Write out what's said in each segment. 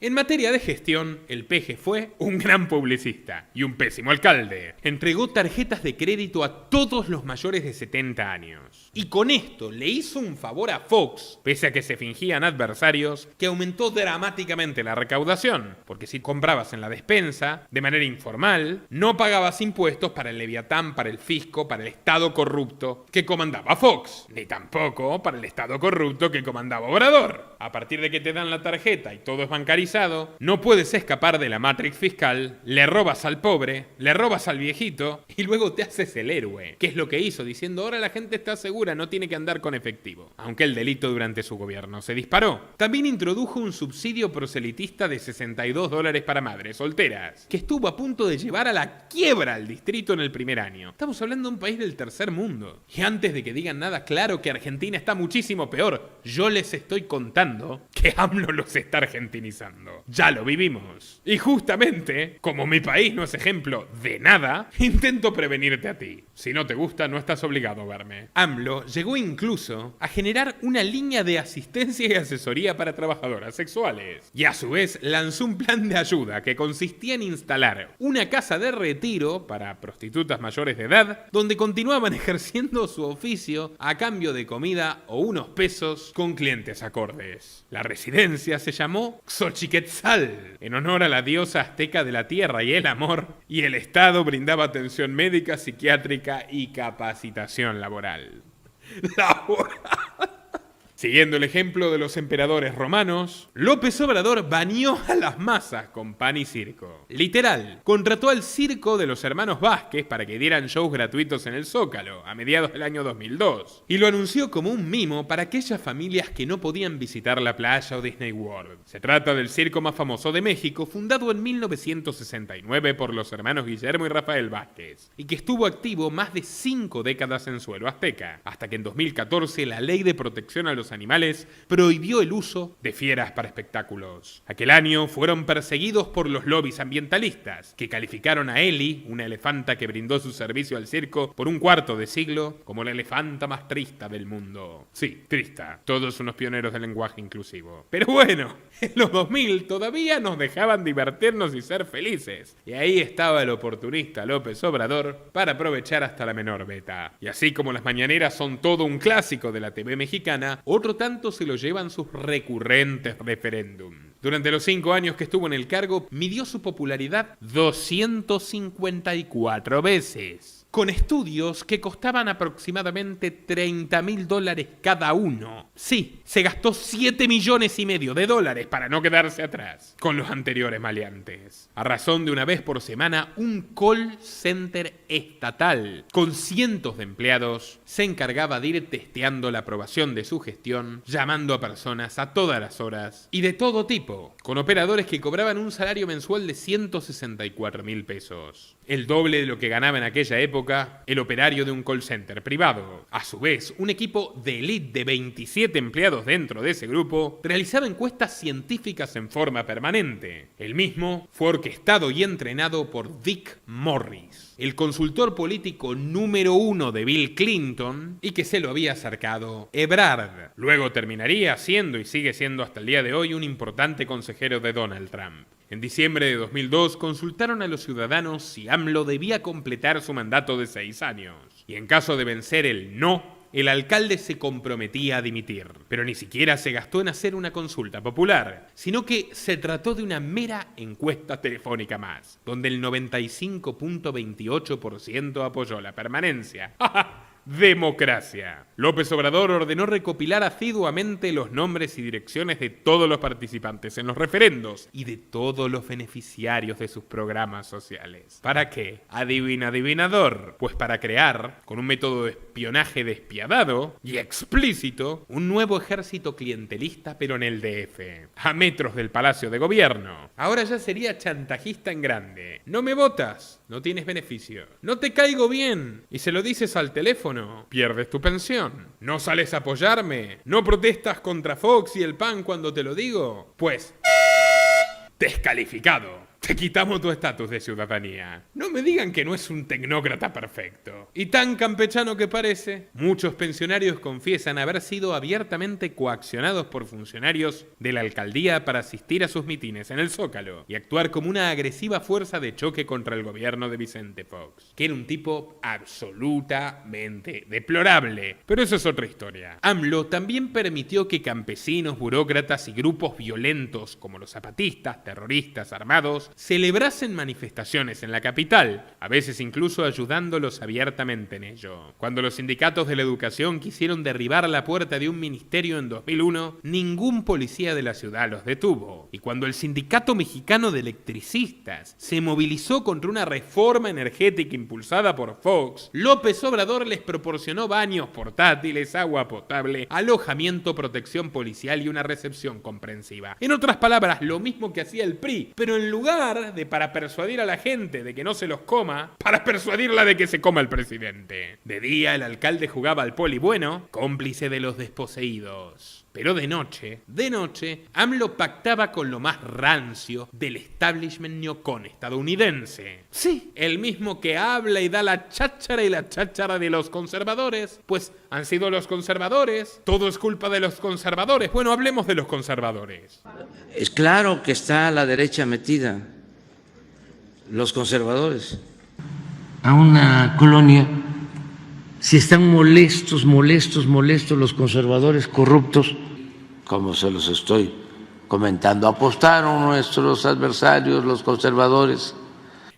En materia de gestión, el Peje fue un gran publicista y un pésimo alcalde. Entregó tarjetas de crédito a todos los mayores de 70 años. Y con esto le hizo un favor a Fox, pese a que se fingían adversarios, que aumentó dramáticamente la recaudación. Porque si comprabas en la despensa, de manera informal, no pagabas impuestos para el Leviatán, para el fisco, para el Estado corrupto que comandaba Fox. Ni tampoco para el Estado corrupto que comandaba Obrador. A partir de que te dan la tarjeta y todo es bancarizado, no puedes escapar de la Matrix fiscal, le robas al pobre, le robas al viejito y luego te haces el héroe. ¿Qué es lo que hizo? Diciendo ahora la gente está segura, no tiene que andar con efectivo. Aunque el delito durante su gobierno se disparó. También introdujo un subsidio proselitista de $62 para madres solteras, que estuvo a punto de llevar a la quiebra al distrito en el primer año. Estamos hablando de un país del tercer mundo. Y antes de que digan nada, claro que Argentina está muchísimo peor. Yo les estoy contando que AMLO los está argentinizando. Ya lo vivimos. Y justamente, como mi país no es ejemplo de nada, intento prevenirte a ti. Si no te gusta, no estás obligado a verme. AMLO llegó incluso a generar una línea de asistencia y asesoría para trabajadoras sexuales. Y a su vez lanzó un plan de ayuda que consistía en instalar una casa de retiro para prostitutas mayores de edad, donde continuaban ejerciendo su oficio a cambio de comida o unos pesos con clientes acordes. La residencia se llamó Xochiquetzal, en honor a la diosa azteca de la tierra y el amor, y el Estado brindaba atención médica, psiquiátrica y capacitación laboral. Siguiendo el ejemplo de los emperadores romanos, López Obrador bañó a las masas con pan y circo. Literal, contrató al circo de los hermanos Vázquez para que dieran shows gratuitos en el Zócalo a mediados del año 2002 y lo anunció como un mimo para aquellas familias que no podían visitar la playa o Disney World. Se trata del circo más famoso de México, fundado en 1969 por los hermanos Guillermo y Rafael Vázquez, y que estuvo activo más de 5 décadas en suelo azteca, hasta que en 2014 la Ley de Protección a los Animales prohibió el uso de fieras para espectáculos. Aquel año fueron perseguidos por los lobbies ambientalistas, que calificaron a Eli, una elefanta que brindó su servicio al circo por un cuarto de siglo, como la elefanta más trista del mundo. Sí, trista. Todos unos pioneros del lenguaje inclusivo. Pero bueno, en los 2000 todavía nos dejaban divertirnos y ser felices. Y ahí estaba el oportunista López Obrador para aprovechar hasta la menor beta. Y así como las mañaneras son todo un clásico de la TV mexicana, otro tanto se lo llevan sus recurrentes referéndum. Durante los 5 años que estuvo en el cargo, midió su popularidad 254 veces. Con estudios que costaban aproximadamente $30.000 cada uno. Sí, se gastó $7,5 millones de dólares para no quedarse atrás con los anteriores maleantes. A razón de una vez por semana, un call center estatal con cientos de empleados se encargaba de ir testeando la aprobación de su gestión, llamando a personas a todas las horas y de todo tipo, con operadores que cobraban un salario mensual de 164,000 pesos. El doble de lo que ganaba en aquella época el operario de un call center privado. A su vez, un equipo de élite de 27 empleados dentro de ese grupo realizaba encuestas científicas en forma permanente. El mismo fue orquestado y entrenado por Dick Morris, el consultor político número 1 de Bill Clinton y que se lo había acercado Ebrard. Luego terminaría siendo y sigue siendo hasta el día de hoy un importante consejero de Donald Trump. En diciembre de 2002 consultaron a los ciudadanos si AMLO debía completar su mandato de 6 años. Y en caso de vencer el no, el alcalde se comprometía a dimitir. Pero ni siquiera se gastó en hacer una consulta popular, sino que se trató de una mera encuesta telefónica más, donde el 95.28% apoyó la permanencia. Democracia. López Obrador ordenó recopilar asiduamente los nombres y direcciones de todos los participantes en los referendos y de todos los beneficiarios de sus programas sociales. ¿Para qué? Adivina, adivinador. Pues para crear, con un método de espionaje despiadado y explícito, un nuevo ejército clientelista pero en el DF, a metros del Palacio de Gobierno. Ahora ya sería chantajista en grande. No me votas, no tienes beneficio. No te caigo bien y se lo dices al teléfono, pierdes tu pensión. ¿No sales a apoyarme? ¿No protestas contra Fox y el PAN cuando te lo digo? Pues, descalificado. te quitamos tu estatus de ciudadanía. No me digan que no es un tecnócrata perfecto. Y tan campechano que parece, muchos pensionarios confiesan haber sido abiertamente coaccionados por funcionarios de la alcaldía para asistir a sus mitines en el Zócalo y actuar como una agresiva fuerza de choque contra el gobierno de Vicente Fox, que era un tipo absolutamente deplorable. Pero eso es otra historia. AMLO también permitió que campesinos, burócratas y grupos violentos como los zapatistas, terroristas armados, celebrasen manifestaciones en la capital, a veces incluso ayudándolos abiertamente en ello. Cuando los sindicatos de la educación quisieron derribar la puerta de un ministerio en 2001, ningún policía de la ciudad los detuvo. Y cuando el Sindicato Mexicano de Electricistas se movilizó contra una reforma energética impulsada por Fox, López Obrador les proporcionó baños portátiles, agua potable, alojamiento, protección policial y una recepción comprensiva. En otras palabras, lo mismo que hacía el PRI, pero en lugar de para persuadir a la gente de que no se los coma, para persuadirla de que se coma el presidente. De día, el alcalde jugaba al poli bueno, cómplice de los desposeídos. Pero de noche, AMLO pactaba con lo más rancio del establishment neocon estadounidense. Sí, el mismo que habla y da la cháchara y la cháchara de los conservadores, pues han sido los conservadores, todo es culpa de los conservadores. Bueno, hablemos de los conservadores. Es claro que está la derecha metida, los conservadores. A una colonia, si están molestos los conservadores corruptos, como se los estoy comentando, apostaron nuestros adversarios, los conservadores.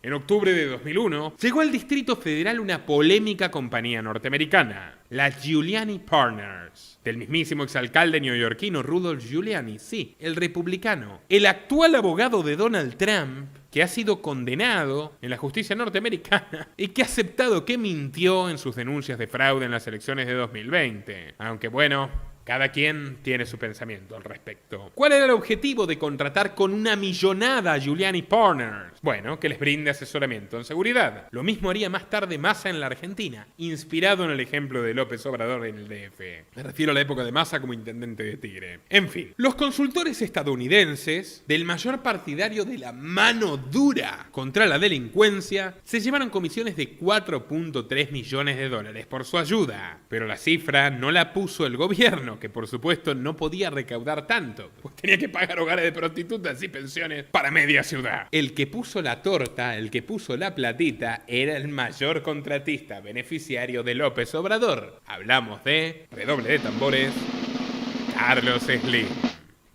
En octubre de 2001, llegó al Distrito Federal una polémica compañía norteamericana, la Giuliani Partners, del mismísimo exalcalde neoyorquino Rudolph Giuliani, sí, el republicano, el actual abogado de Donald Trump, que ha sido condenado en la justicia norteamericana y que ha aceptado que mintió en sus denuncias de fraude en las elecciones de 2020. Aunque bueno, cada quien tiene su pensamiento al respecto. ¿Cuál era el objetivo de contratar con una millonada a Giuliani Partners? Bueno, que les brinde asesoramiento en seguridad. Lo mismo haría más tarde Massa en la Argentina, inspirado en el ejemplo de López Obrador en el DF. Me refiero a la época de Massa como intendente de Tigre. En fin, los consultores estadounidenses, del mayor partidario de la mano dura contra la delincuencia, se llevaron comisiones de $4.3 millones por su ayuda. Pero la cifra no la puso el gobierno, que por supuesto no podía recaudar tanto, pues tenía que pagar hogares de prostitutas y pensiones para media ciudad. El que puso la torta, el que puso la platita, era el mayor contratista beneficiario de López Obrador. Hablamos de, redoble de tambores, Carlos Slim.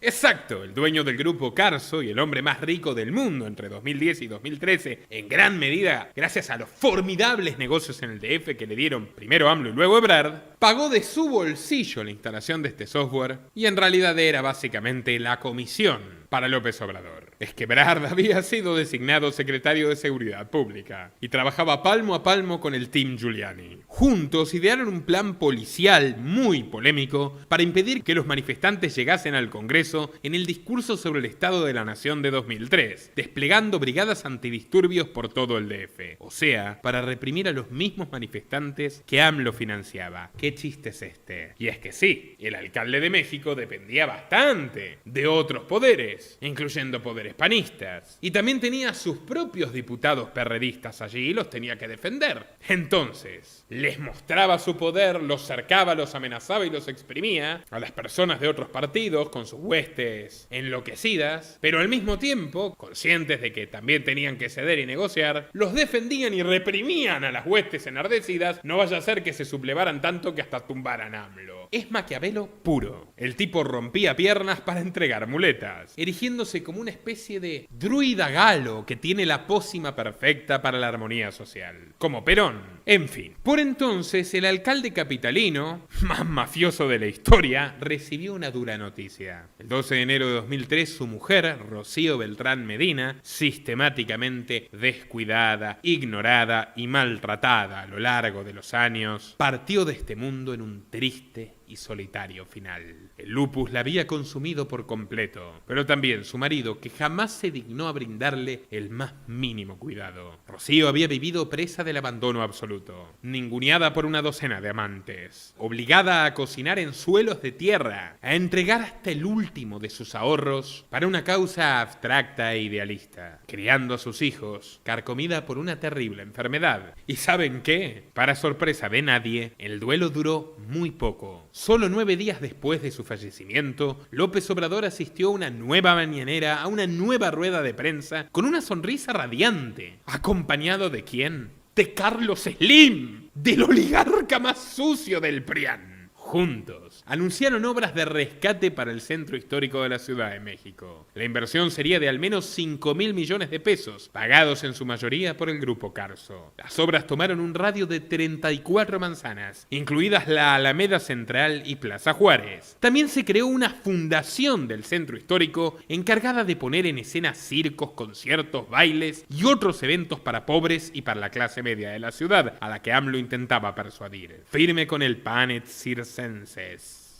Exacto, el dueño del grupo Carso y el hombre más rico del mundo entre 2010 y 2013, en gran medida gracias a los formidables negocios en el DF que le dieron primero AMLO y luego Ebrard, pagó de su bolsillo la instalación de este software y en realidad era básicamente la comisión para López Obrador. Es que Ebrard había sido designado secretario de Seguridad Pública y trabajaba palmo a palmo con el Team Giuliani. Juntos idearon un plan policial muy polémico para impedir que los manifestantes llegasen al Congreso en el discurso sobre el Estado de la Nación de 2003, desplegando brigadas antidisturbios por todo el DF. O sea, para reprimir a los mismos manifestantes que AMLO financiaba. ¿Qué chiste es este? Y es que sí, el alcalde de México dependía bastante de otros poderes, incluyendo poderes panistas. Y también tenía sus propios diputados perredistas allí y los tenía que defender. Entonces, les mostraba su poder, los cercaba, los amenazaba y los exprimía a las personas de otros partidos con sus huestes enloquecidas, pero al mismo tiempo, conscientes de que también tenían que ceder y negociar, los defendían y reprimían a las huestes enardecidas, no vaya a ser que se sublevaran tanto que hasta tumbaran a AMLO. Es Maquiavelo puro. El tipo rompía piernas para entregar muletas, erigiéndose como una especie de druida galo que tiene la pócima perfecta para la armonía social. Como Perón. En fin, por entonces el alcalde capitalino, más mafioso de la historia, recibió una dura noticia. El 12 de enero de 2003, su mujer, Rocío Beltrán Medina, sistemáticamente descuidada, ignorada y maltratada a lo largo de los años, partió de este mundo en un triste y solitario final. El lupus la había consumido por completo, pero también su marido, que jamás se dignó a brindarle el más mínimo cuidado. Rocío había vivido presa del abandono absoluto, ninguneada por una docena de amantes, obligada a cocinar en suelos de tierra, a entregar hasta el último de sus ahorros para una causa abstracta e idealista, criando a sus hijos, carcomida por una terrible enfermedad. ¿Y saben qué? Para sorpresa de nadie, el duelo duró muy poco. Solo 9 días después de su fallecimiento, López Obrador asistió a una nueva mañanera, a una nueva rueda de prensa, con una sonrisa radiante. ¿Acompañado de quién? De Carlos Slim, del oligarca más sucio del PRIAN. Juntos, anunciaron obras de rescate para el centro histórico de la Ciudad de México. La inversión sería de al menos 5.000 millones de pesos, pagados en su mayoría por el Grupo Carso. Las obras tomaron un radio de 34 manzanas, incluidas la Alameda Central y Plaza Juárez. También se creó una fundación del centro histórico encargada de poner en escena circos, conciertos, bailes y otros eventos para pobres y para la clase media de la ciudad, a la que AMLO intentaba persuadir. Firme con el PAN et circenses.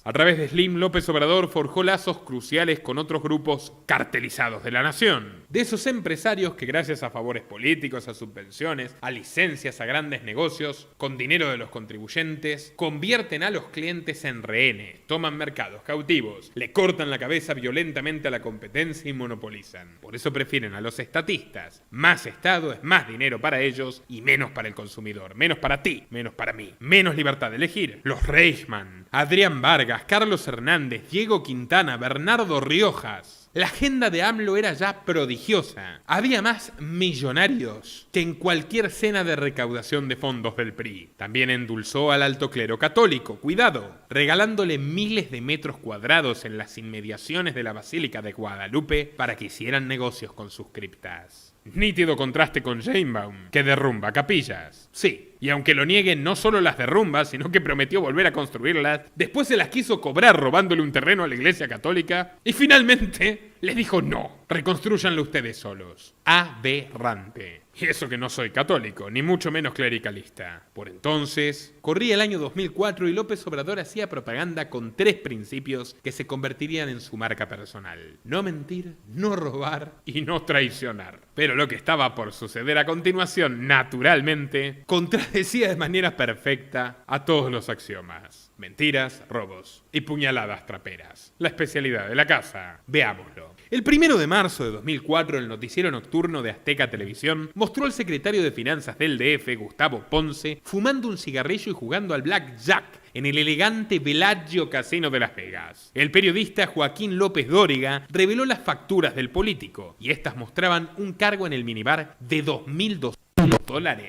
A través de Slim, López Obrador forjó lazos cruciales con otros grupos cartelizados de la nación. De esos empresarios que gracias a favores políticos, a subvenciones, a licencias, a grandes negocios, con dinero de los contribuyentes, convierten a los clientes en rehenes, toman mercados cautivos, le cortan la cabeza violentamente a la competencia y monopolizan. Por eso prefieren a los estatistas. Más Estado es más dinero para ellos y menos para el consumidor. Menos para ti, menos para mí. Menos libertad de elegir. Los Reichmann, Adrián Vargas, Carlos Hernández, Diego Quintana, Bernardo Riojas. La agenda de AMLO era ya prodigiosa. Había más millonarios que en cualquier cena de recaudación de fondos del PRI. También endulzó al alto clero católico, cuidado, regalándole miles de metros cuadrados en las inmediaciones de la Basílica de Guadalupe para que hicieran negocios con sus criptas. Nítido contraste con Sheinbaum, que derrumba capillas. Sí, y aunque lo nieguen, no solo las derrumba, sino que prometió volver a construirlas, después se las quiso cobrar robándole un terreno a la Iglesia Católica, y finalmente les dijo no, reconstrúyanlo ustedes solos. Aberrante. Y eso que no soy católico, ni mucho menos clericalista. Por entonces, corría el año 2004 y López Obrador hacía propaganda con 3 principios que se convertirían en su marca personal. No mentir, no robar y no traicionar. Pero lo que estaba por suceder a continuación, naturalmente, contradecía de manera perfecta a todos los axiomas. Mentiras, robos y puñaladas traperas. La especialidad de la casa. Veámoslo. El 1 de marzo de 2004, el noticiero nocturno de Azteca Televisión mostró al secretario de Finanzas del DF, Gustavo Ponce, fumando un cigarrillo y jugando al blackjack en el elegante Bellagio Casino de Las Vegas. El periodista Joaquín López Dóriga reveló las facturas del político y estas mostraban un cargo en el minibar de $2.200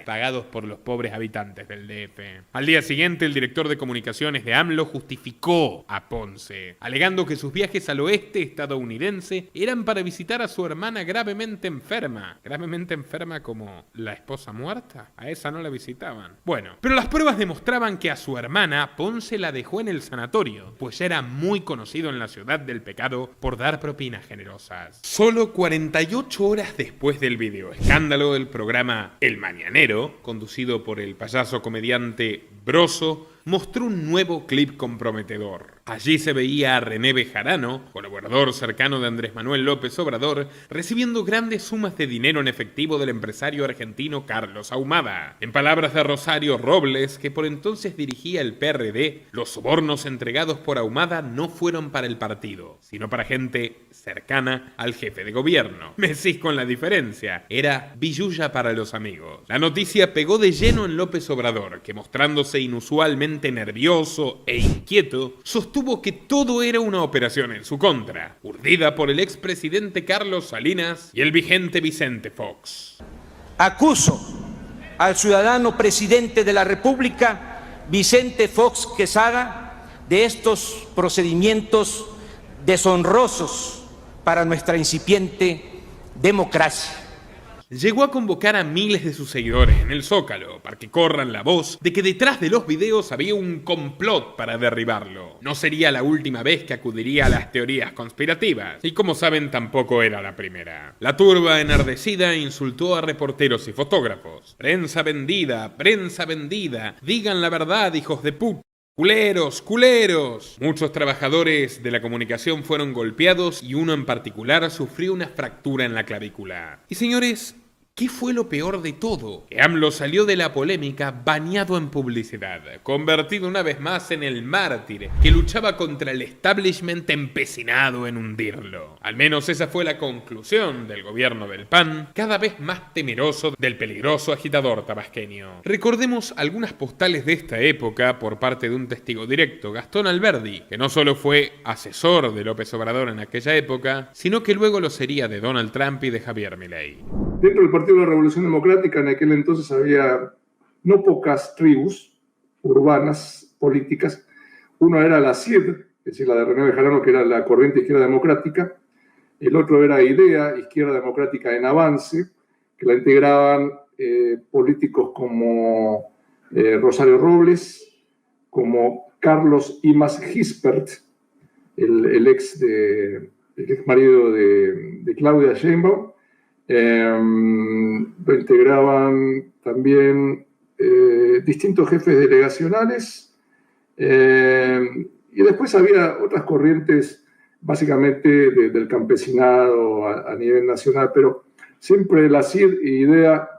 pagados por los pobres habitantes del DF. Al día siguiente, el director de comunicaciones de AMLO justificó a Ponce, alegando que sus viajes al oeste estadounidense eran para visitar a su hermana gravemente enferma. ¿Gravemente enferma como la esposa muerta? A esa no la visitaban. Bueno, pero las pruebas demostraban que a su hermana Ponce la dejó en el sanatorio, pues ya era muy conocido en la ciudad del pecado por dar propinas generosas. Solo 48 horas después del video escándalo, el programa El Mañanero, conducido por el payaso comediante Broso, mostró un nuevo clip comprometedor. Allí se veía a René Bejarano, colaborador cercano de Andrés Manuel López Obrador, recibiendo grandes sumas de dinero en efectivo del empresario argentino Carlos Ahumada. En palabras de Rosario Robles, que por entonces dirigía el PRD, los sobornos entregados por Ahumada no fueron para el partido, sino para gente cercana al jefe de gobierno. Messi con la diferencia, era billulla para los amigos. La noticia pegó de lleno en López Obrador, que mostrándose inusualmente nervioso e inquieto, sostuvo que todo era una operación en su contra, urdida por el expresidente Carlos Salinas y el vigente Vicente Fox. Acuso al ciudadano presidente de la República, Vicente Fox Quesada, de estos procedimientos deshonrosos para nuestra incipiente democracia. Llegó a convocar a miles de sus seguidores en el Zócalo para que corran la voz de que detrás de los videos había un complot para derribarlo. No sería la última vez que acudiría a las teorías conspirativas, y como saben tampoco era la primera. La turba enardecida insultó a reporteros y fotógrafos. Prensa vendida, digan la verdad, hijos de puta. ¡Culeros, culeros! Muchos trabajadores de la comunicación fueron golpeados y uno en particular sufrió una fractura en la clavícula. Y señores, ¿qué fue lo peor de todo? Que AMLO salió de la polémica bañado en publicidad, convertido una vez más en el mártir que luchaba contra el establishment empecinado en hundirlo. Al menos esa fue la conclusión del gobierno del PAN, cada vez más temeroso del peligroso agitador tabasqueño. Recordemos algunas postales de esta época por parte de un testigo directo, Gastón Alberdi, que no solo fue asesor de López Obrador en aquella época, sino que luego lo sería de Donald Trump y de Javier Milei. Dentro del Partido de la Revolución Democrática en aquel entonces había no pocas tribus urbanas políticas. Uno era la CID, es decir, la de René Bejarano, que era la corriente izquierda democrática. El otro era IDEA, Izquierda Democrática en Avance, que la integraban políticos como Rosario Robles, como Carlos Imaz Gispert, el ex marido de Claudia Sheinbaum. Lo integraban también distintos jefes delegacionales y después había otras corrientes básicamente del campesinado a nivel nacional, pero siempre la CID y IDEA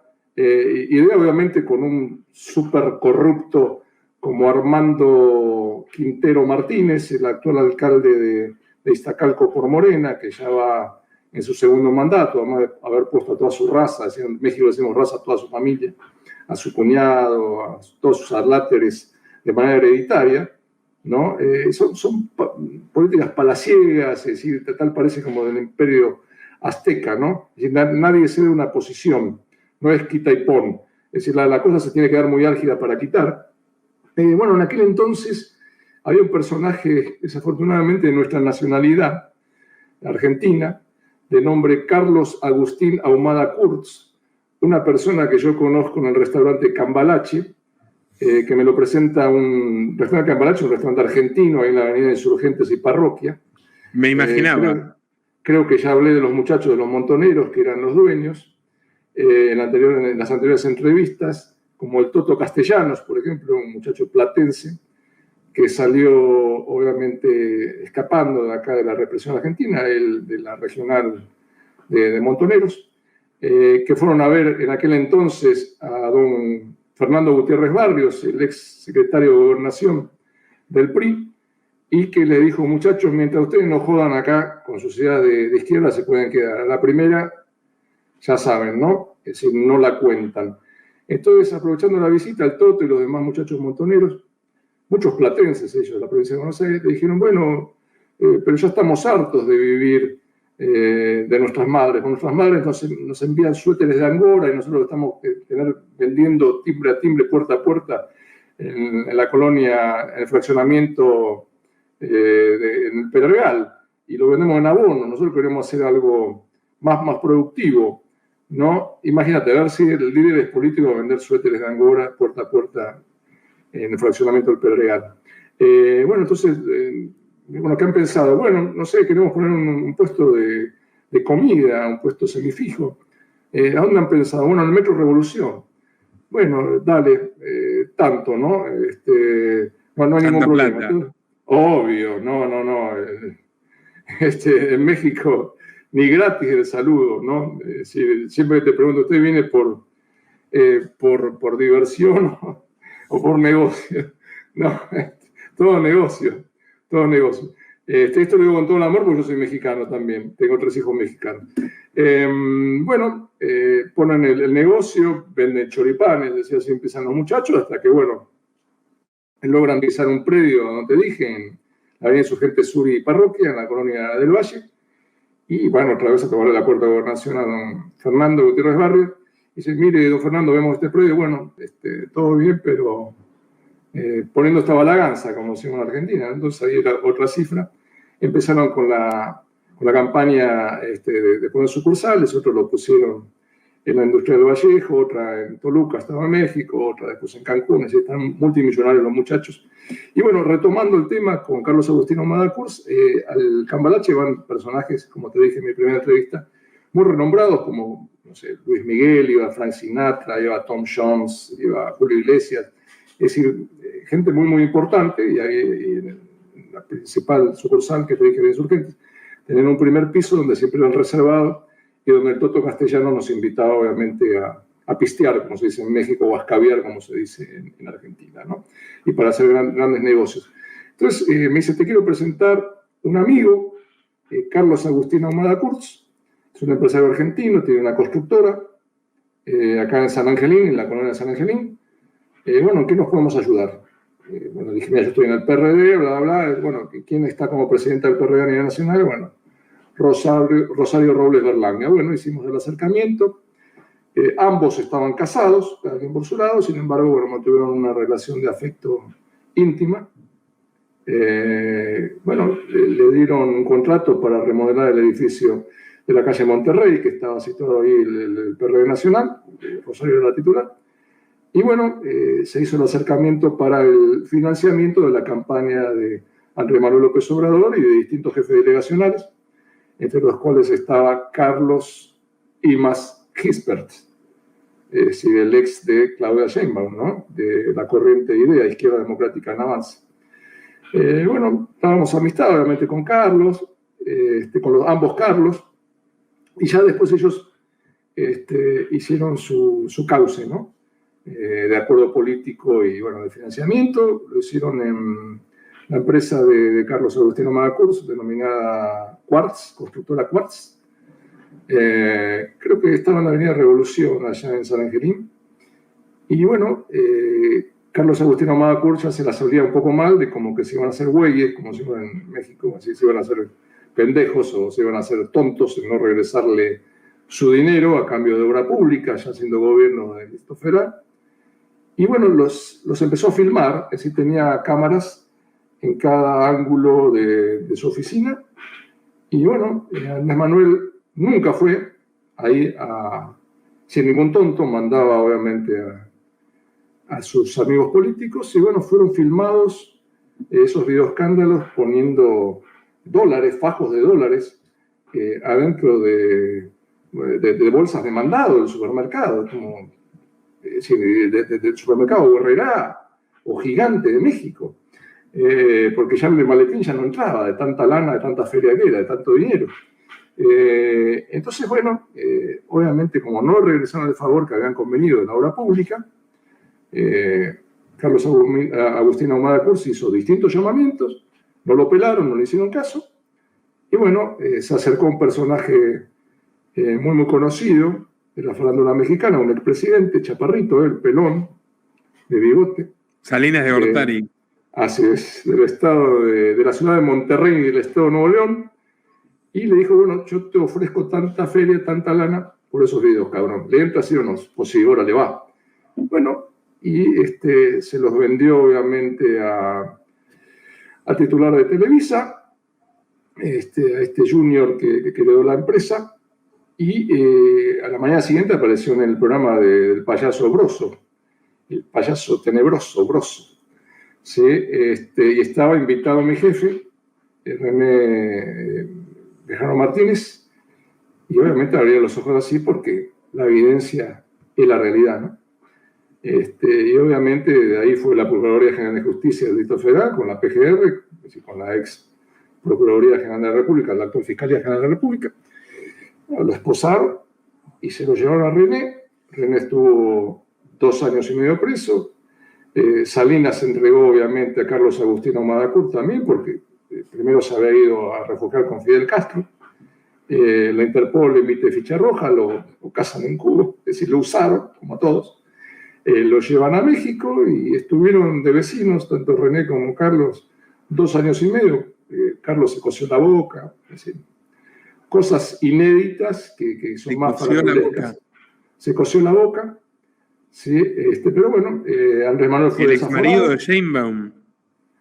obviamente con un súper corrupto como Armando Quintero Martínez, el actual alcalde de Iztacalco por Morena, que ya va en su segundo mandato, además de haber puesto a toda su raza, en México decimos raza, a toda su familia, a su cuñado, a todos sus adláteres de manera hereditaria, ¿no? Son políticas palaciegas, es decir, tal parece como del imperio azteca, ¿no? Es decir, nadie cede una posición, no es quita y pon, es decir, la cosa se tiene que dar muy álgida para quitar. Bueno, en aquel entonces había un personaje, desafortunadamente, de nuestra nacionalidad, argentina, de nombre Carlos Agustín Ahumada Kurtz, una persona que yo conozco en el restaurante Cambalache, que me lo presenta un restaurante Cambalache, un restaurante argentino ahí en la avenida Insurgentes y Parroquia. Me imaginaba. Creo que ya hablé de los muchachos de los Montoneros, que eran los dueños, en las anteriores entrevistas, como el Toto Castellanos, por ejemplo, un muchacho platense, que salió obviamente escapando de acá de la represión argentina, de la regional de Montoneros, que fueron a ver en aquel entonces a don Fernando Gutiérrez Barrios, el ex secretario de Gobernación del PRI, y que le dijo, muchachos, mientras ustedes no jodan acá con sociedad de izquierda, se pueden quedar. A la primera, ya saben, ¿no? Es decir, no la cuentan. Entonces, aprovechando la visita, el Toto y los demás muchachos montoneros, muchos platenses ellos de la provincia de Buenos Aires, le dijeron, bueno, pero ya estamos hartos de vivir de nuestras madres. Con nuestras madres nos envían suéteres de Angora y nosotros estamos vendiendo timbre a timbre, puerta a puerta, en la colonia, en el fraccionamiento en el Pedregal, y lo vendemos en abono. Nosotros queremos hacer algo más productivo, ¿no? Imagínate, a ver si el líder es político a vender suéteres de Angora puerta a puerta en el fraccionamiento del Pedregal. Bueno, entonces, ¿qué han pensado? Bueno, no sé, queremos poner un puesto de comida, un puesto semifijo. ¿A dónde han pensado? Bueno, en el Metro Revolución. Bueno, dale, tanto, ¿no? No hay ningún problema. Entonces, obvio, no. En México, ni gratis el saludo, ¿no? Siempre te pregunto, ¿usted viene por diversión o por negocio? No, todo negocio. Esto lo digo con todo el amor porque yo soy mexicano también, tengo 3 hijos mexicanos. Ponen el negocio, venden choripanes, decía, así empiezan los muchachos, hasta que, bueno, logran pisar un predio, donde te dije, en la avenida Insurgentes Sur y Parroquia, en la colonia del Valle, y bueno, otra vez a tomarle la puerta de gobernación a don Fernando Gutiérrez Barrios, y dice, mire, don Fernando, vemos este predio, bueno, todo bien, pero poniendo esta balaganza, como decimos en Argentina. Entonces ahí era otra cifra. Empezaron con la campaña de poner sucursales, otros lo pusieron en la industria del Vallejo, otra en Toluca, Estado de México, otra después en Cancún, así están multimillonarios los muchachos. Y bueno, retomando el tema con Carlos Agustín Ahumada Kurtz, al Cambalache van personajes, como te dije en mi primera entrevista, muy renombrados, como, no sé, Luis Miguel, iba Frank Sinatra, iba Tom Jones, iba Julio Iglesias, Es decir, gente muy, muy importante, y en la principal sucursal que te dije de Insurgentes, tenían un primer piso donde siempre eran reservados y donde el Toto Castellano nos invitaba, obviamente, a pistear, como se dice en México, o a escabiar, como se dice en Argentina, ¿no? Y para hacer grandes negocios. Entonces, me dice, te quiero presentar un amigo, Carlos Agustín Ahumada Kurtz, es un empresario argentino, tiene una constructora, acá en San Angelín, en la colonia de San Angelín. Bueno, ¿en qué nos podemos ayudar? Bueno, dije, mira, yo estoy en el PRD, bla, bla, bla. Bueno, ¿quién está como presidente del PRD a nivel nacional? Bueno, Rosario Robles Berlanga. Bueno, hicimos el acercamiento. Ambos estaban casados, cada quien por su lado, sin embargo, bueno, mantuvieron una relación de afecto íntima. Bueno, le dieron un contrato para remodelar el edificio de la calle Monterrey, que estaba situado ahí el PRD Nacional, Rosario era la titular. Y bueno, se hizo el acercamiento para el financiamiento de la campaña de Andrés Manuel López Obrador y de distintos jefes delegacionales, entre los cuales estaba Carlos Imaz Gisbert, es decir, el ex de Claudia Sheinbaum, ¿no? De la corriente IDEA, Izquierda Democrática en Avance. Bueno, estábamos amistad, obviamente, con Carlos, con ambos Carlos, y ya después ellos hicieron su cauce, ¿no? De acuerdo político y, bueno, de financiamiento. Lo hicieron en la empresa de Carlos Agustín Ahumada Kurtz, denominada Quartz, constructora Quartz. Creo que estaba en la Avenida Revolución, allá en San Angelín. Y bueno, Carlos Agustín Ahumada Kurtz ya se la sabía un poco mal de como que se iban a hacer güeyes, como se iban en México, así se iban a hacer pendejos o se iban a hacer tontos en no regresarle su dinero a cambio de obra pública, ya siendo gobierno del Distrito Federal. Y bueno, los empezó a filmar, es decir, tenía cámaras en cada ángulo de su oficina. Y bueno, Andrés Manuel nunca fue ahí sin ningún tonto, mandaba obviamente a sus amigos políticos, y bueno, fueron filmados esos videoescándalos poniendo dólares, fajos de dólares, adentro de bolsas de mandado del supermercado, como del supermercado Herrera o Gigante de México, porque ya el maletín ya no entraba de tanta lana, de tanta feria que era, de tanto dinero. Entonces, bueno, obviamente, como no regresaron el favor que habían convenido en la obra pública, Carlos Agustín Ahumada Kurtz hizo distintos llamamientos, no lo pelaron, no le hicieron caso, y bueno, se acercó un personaje muy, muy conocido de la farándula mexicana, un expresidente, chaparrito, el pelón, de bigote. Salinas de Gortari. Así es, del estado de la ciudad de Monterrey y del estado de Nuevo León, y le dijo, bueno, yo te ofrezco tanta feria, tanta lana, por esos videos, cabrón. ¿Le entra sí o no? Pues sí, ahora le va. Bueno, y se los vendió, obviamente, a titular de Televisa, a este junior que heredó la empresa, y a la mañana siguiente apareció en el programa del payaso Broso, el payaso tenebroso, Broso. ¿Sí? Y estaba invitado mi jefe, René Bejarano Martínez, y obviamente abría los ojos así porque la evidencia es la realidad, ¿no? Y obviamente de ahí fue la Procuraduría General de Justicia del Distrito Federal con la PGR, es decir, con la ex Procuraduría General de la República, la actual Fiscalía General de la República. Lo esposaron y se lo llevaron a René. René estuvo 2 años y medio preso. Salinas se entregó obviamente a Carlos Agustín Ahumada Kurtz también, porque primero se había ido a refugiar con Fidel Castro. La Interpol le emite ficha roja, lo cazan en Cuba, es decir, lo usaron, como todos. Lo llevan a México y estuvieron de vecinos, tanto René como Carlos, 2 años y medio. Carlos se cosió la boca, es decir, cosas inéditas que son más farandulescas. Se cosió la boca, sí, pero bueno, Andrés Manuel fue el exmarido de Sheinbaum.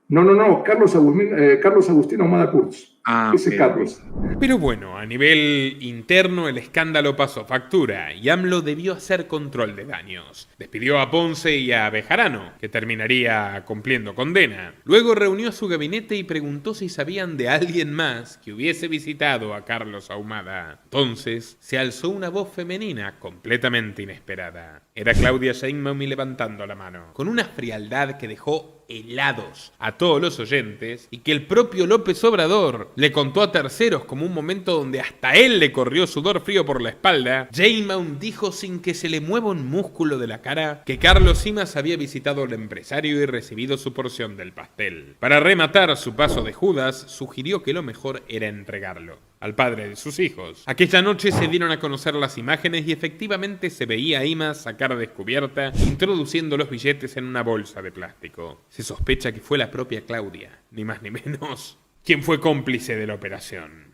No, Carlos Agustín Ahumada Kurtz. Ese Carlos. Pero bueno, a nivel interno el escándalo pasó factura y AMLO debió hacer control de daños. Despidió a Ponce y a Bejarano, que terminaría cumpliendo condena. Luego reunió a su gabinete y preguntó si sabían de alguien más que hubiese visitado a Carlos Ahumada. Entonces se alzó una voz femenina completamente inesperada. Era Claudia Sheinbaum levantando la mano, con una frialdad que dejó helados a todos los oyentes y que el propio López Obrador le contó a terceros como un momento donde hasta él le corrió sudor frío por la espalda. Sheinbaum dijo sin que se le mueva un músculo de la cara que Carlos Simas había visitado al empresario y recibido su porción del pastel. Para rematar su paso de Judas, sugirió que lo mejor era entregarlo al padre de sus hijos. Aquella noche se dieron a conocer las imágenes y efectivamente se veía a Imaz sacar a descubierta, introduciendo los billetes en una bolsa de plástico. Se sospecha que fue la propia Claudia, ni más ni menos, quien fue cómplice de la operación.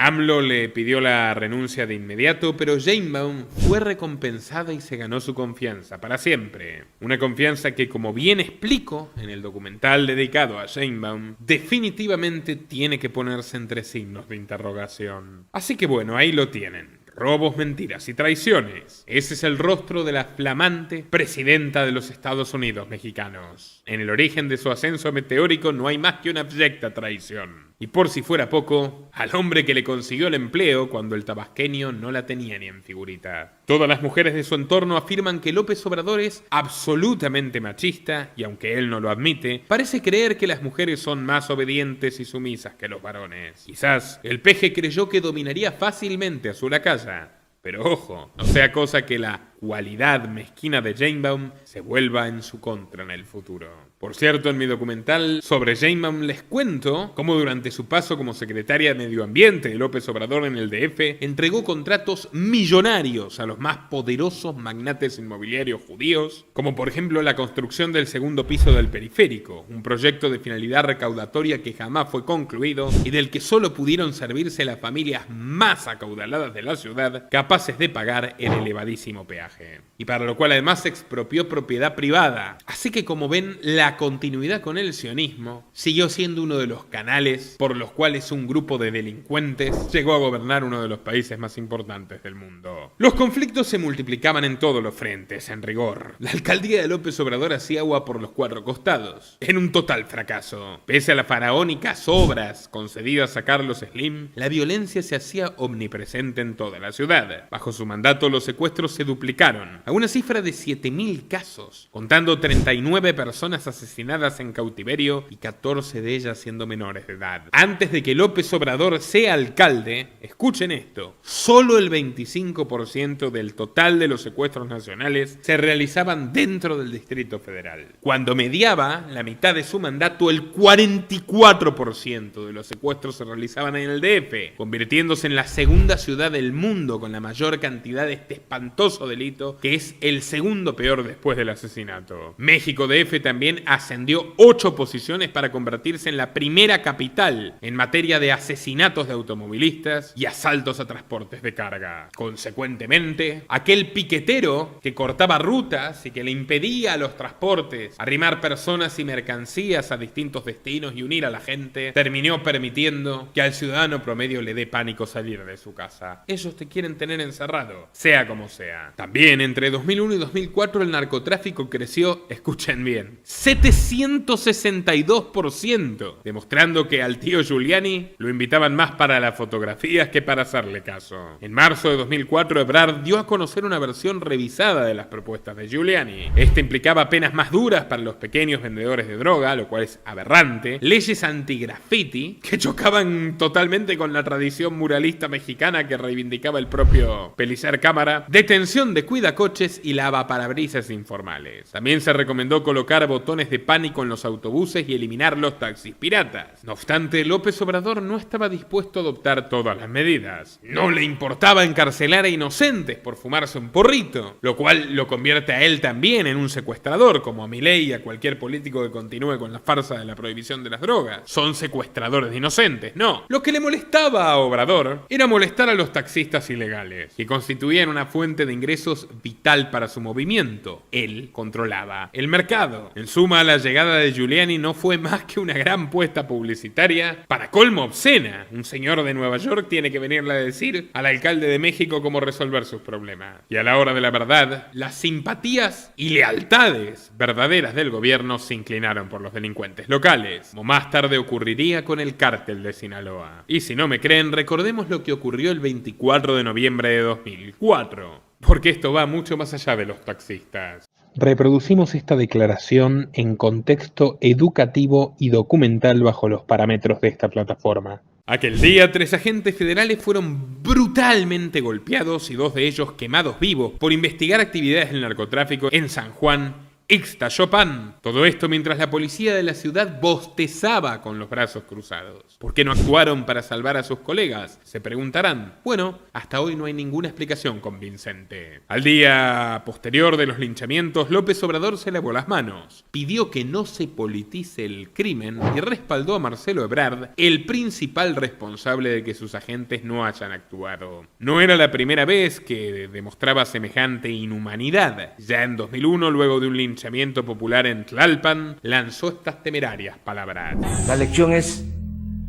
AMLO le pidió la renuncia de inmediato, pero Sheinbaum fue recompensada y se ganó su confianza para siempre. Una confianza que, como bien explico en el documental dedicado a Sheinbaum, definitivamente tiene que ponerse entre signos de interrogación. Así que bueno, ahí lo tienen. Robos, mentiras y traiciones. Ese es el rostro de la flamante presidenta de los Estados Unidos mexicanos. En el origen de su ascenso meteórico no hay más que una abyecta traición. Y por si fuera poco, al hombre que le consiguió el empleo cuando el tabasqueño no la tenía ni en figurita. Todas las mujeres de su entorno afirman que López Obrador es absolutamente machista y aunque él no lo admite, parece creer que las mujeres son más obedientes y sumisas que los varones. Quizás el peje creyó que dominaría fácilmente a su lacaya. Pero ojo, no sea cosa que la cualidad mezquina de Sheinbaum se vuelva en su contra en el futuro. Por cierto, en mi documental sobre Sheinbaum les cuento cómo durante su paso como secretaria de Medio Ambiente de López Obrador en el DF, entregó contratos millonarios a los más poderosos magnates inmobiliarios judíos, como por ejemplo la construcción del segundo piso del Periférico, un proyecto de finalidad recaudatoria que jamás fue concluido y del que solo pudieron servirse las familias más acaudaladas de la ciudad, capaces de pagar el elevadísimo peaje. Y para lo cual además expropió propiedad privada. Así que como ven, la continuidad con el sionismo siguió siendo uno de los canales por los cuales un grupo de delincuentes llegó a gobernar uno de los países más importantes del mundo. Los conflictos se multiplicaban en todos los frentes, en rigor. La alcaldía de López Obrador hacía agua por los cuatro costados, en un total fracaso. Pese a las faraónicas obras concedidas a Carlos Slim, la violencia se hacía omnipresente en toda la ciudad. Bajo su mandato los secuestros se duplicaron a una cifra de 7.000 casos, contando 39 personas asesinadas en cautiverio y 14 de ellas siendo menores de edad. Antes de que López Obrador sea alcalde, escuchen esto, solo el 25% del total de los secuestros nacionales se realizaban dentro del Distrito Federal. Cuando mediaba la mitad de su mandato, el 44% de los secuestros se realizaban en el DF, convirtiéndose en la segunda ciudad del mundo con la mayor cantidad de este espantoso delito, que es el segundo peor después del asesinato. México DF también ascendió 8 posiciones para convertirse en la primera capital en materia de asesinatos de automovilistas y asaltos a transportes de carga. Consecuentemente, aquel piquetero que cortaba rutas y que le impedía a los transportes arrimar personas y mercancías a distintos destinos y unir a la gente, terminó permitiendo que al ciudadano promedio le dé pánico salir de su casa. Ellos te quieren tener encerrado, sea como sea. También También entre 2001 y 2004 el narcotráfico creció, escuchen bien, 762%, demostrando que al tío Giuliani lo invitaban más para las fotografías que para hacerle caso. En marzo de 2004 Ebrard dio a conocer una versión revisada de las propuestas de Giuliani. Este implicaba penas más duras para los pequeños vendedores de droga, lo cual es aberrante, leyes anti-graffiti que chocaban totalmente con la tradición muralista mexicana que reivindicaba el propio Pellicer Cámara, detención de cuidacoches y lavaparabrisas informales. También se recomendó colocar botones de pánico en los autobuses y eliminar los taxis piratas. No obstante, López Obrador no estaba dispuesto a adoptar todas las medidas. No le importaba encarcelar a inocentes por fumarse un porrito, lo cual lo convierte a él también en un secuestrador, como a Milei y a cualquier político que continúe con la farsa de la prohibición de las drogas. Son secuestradores de inocentes, no. Lo que le molestaba a Obrador era molestar a los taxistas ilegales, que constituían una fuente de ingresos vital para su movimiento. Él controlaba el mercado. En suma, la llegada de Giuliani no fue más que una gran puesta publicitaria, para colmo obscena. Un señor de Nueva York tiene que venirle a decir al alcalde de México cómo resolver sus problemas. Y a la hora de la verdad, las simpatías y lealtades verdaderas del gobierno se inclinaron por los delincuentes locales, como más tarde ocurriría con el cártel de Sinaloa. Y si no me creen, recordemos lo que ocurrió el 24 de noviembre de 2004, porque esto va mucho más allá de los taxistas. Reproducimos esta declaración en contexto educativo y documental bajo los parámetros de esta plataforma. Aquel día, 3 agentes federales fueron brutalmente golpeados y 2 de ellos quemados vivos por investigar actividades del narcotráfico en San Juan, Ixtaxopan. Todo esto mientras la policía de la ciudad bostezaba con los brazos cruzados. ¿Por qué no actuaron para salvar a sus colegas? Se preguntarán. Bueno, hasta hoy no hay ninguna explicación convincente. Al día posterior de los linchamientos, López Obrador se lavó las manos, pidió que no se politice el crimen y respaldó a Marcelo Ebrard, el principal responsable de que sus agentes no hayan actuado. No era la primera vez que demostraba semejante inhumanidad. Ya en 2001, luego de un linchamiento popular en Tlalpan, lanzó estas temerarias palabras. La lección es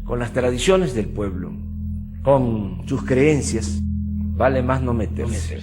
con las tradiciones del pueblo, con sus creencias, vale más no meterse.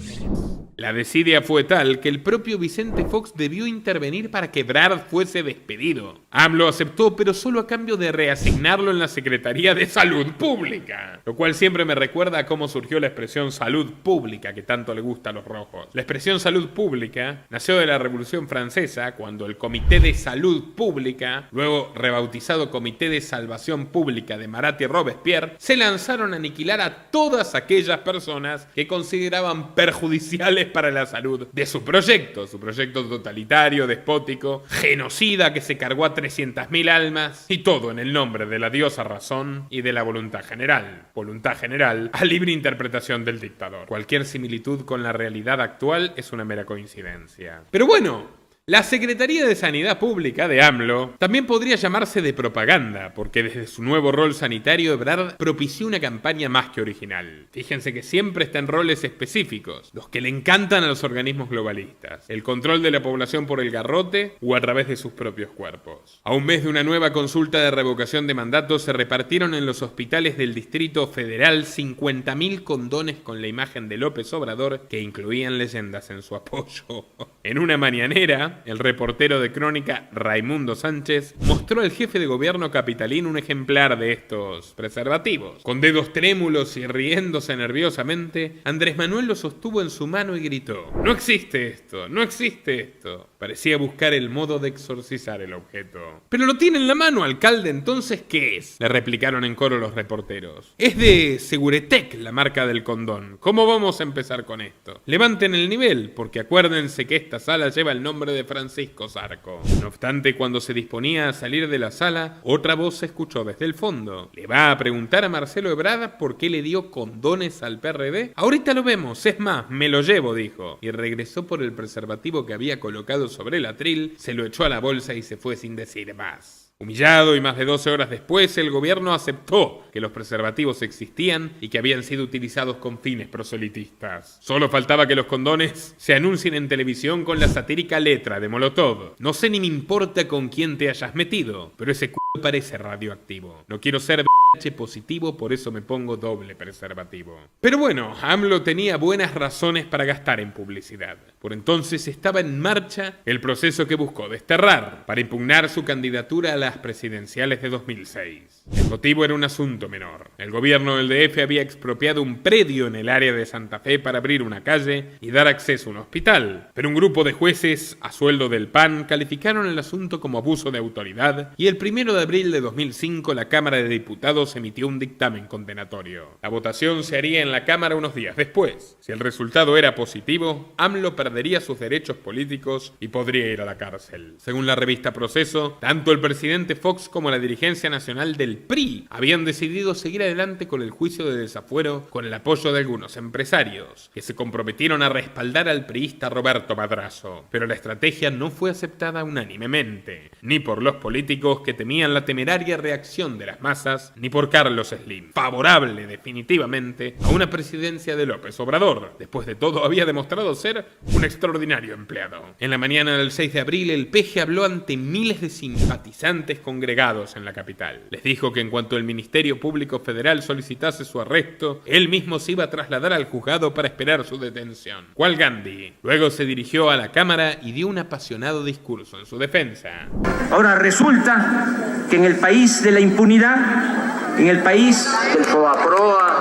La desidia fue tal que el propio Vicente Fox debió intervenir para que Ebrard fuese despedido. AMLO aceptó, pero solo a cambio de reasignarlo en la Secretaría de Salud Pública, lo cual siempre me recuerda a cómo surgió la expresión salud pública que tanto le gusta a los rojos. La expresión salud pública nació de la Revolución Francesa, cuando el Comité de Salud Pública, luego rebautizado Comité de Salvación Pública de Marat y Robespierre, se lanzaron a aniquilar a todas aquellas personas que consideraban perjudiciales para la salud de su proyecto totalitario, despótico, genocida que se cargó a 300.000 almas, y todo en el nombre de la diosa razón y de la voluntad general a libre interpretación del dictador. Cualquier similitud con la realidad actual es una mera coincidencia. Pero bueno, la Secretaría de Sanidad Pública de AMLO también podría llamarse de propaganda, porque desde su nuevo rol sanitario Ebrard propició una campaña más que original. Fíjense que siempre está en roles específicos, los que le encantan a los organismos globalistas: el control de la población por el garrote o a través de sus propios cuerpos. A un mes de una nueva consulta de revocación de mandato, se repartieron en los hospitales del Distrito Federal 50.000 condones con la imagen de López Obrador, que incluían leyendas en su apoyo. En una mañanera, el reportero de Crónica Raimundo Sánchez mostró al jefe de gobierno capitalino un ejemplar de estos preservativos. Con dedos trémulos y riéndose nerviosamente, Andrés Manuel lo sostuvo en su mano y gritó: "No existe esto, no existe esto". Parecía buscar el modo de exorcizar el objeto. "Pero lo tiene en la mano, alcalde, entonces ¿qué es?", le replicaron en coro los reporteros. "Es de Seguretec, la marca del condón. ¿Cómo vamos a empezar con esto? Levanten el nivel, porque acuérdense que esta sala lleva el nombre de Francisco Zarco". No obstante, cuando se disponía a salir de la sala, otra voz se escuchó desde el fondo: "¿Le va a preguntar a Marcelo Ebrard por qué le dio condones al PRD? Ahorita lo vemos, es más, me lo llevo", dijo. Y regresó por el preservativo que había colocado sobre el atril, se lo echó a la bolsa y se fue sin decir más. Humillado, y más de 12 horas después, el gobierno aceptó que los preservativos existían y que habían sido utilizados con fines proselitistas. Solo faltaba que los condones se anuncien en televisión con la satírica letra de Molotov: "No sé ni me importa con quién te hayas metido, pero ese c*** parece radioactivo. No quiero ser positivo, por eso me pongo doble preservativo. Pero bueno, AMLO tenía buenas razones para gastar en publicidad. Por entonces estaba en marcha el proceso que buscó desterrar para impugnar su candidatura a las presidenciales de 2006. El motivo era un asunto menor. El gobierno del DF había expropiado un predio en el área de Santa Fe para abrir una calle y dar acceso a un hospital. Pero un grupo de jueces, a sueldo del PAN, calificaron el asunto como abuso de autoridad y el 1 de abril de 2005 la Cámara de Diputados emitió un dictamen condenatorio. La votación se haría en la Cámara unos días después. Si el resultado era positivo, AMLO perdería sus derechos políticos y podría ir a la cárcel. Según la revista Proceso, tanto el presidente Fox como la dirigencia nacional del PRI habían decidido seguir adelante con el juicio de desafuero con el apoyo de algunos empresarios, que se comprometieron a respaldar al priista Roberto Madrazo. Pero la estrategia no fue aceptada unánimemente, ni por los políticos que temían la temeraria reacción de las masas, ni por Carlos Slim, favorable definitivamente a una presidencia de López Obrador. Después de todo, había demostrado ser un extraordinario empleado. En la mañana del 6 de abril, el PG habló ante miles de simpatizantes congregados en la capital. Les dijo que en cuanto el Ministerio Público Federal solicitase su arresto, él mismo se iba a trasladar al juzgado para esperar su detención. Cual Gandhi. Luego se dirigió a la Cámara y dio un apasionado discurso en su defensa. Ahora resulta que en el país de la impunidad, en el país del Proa,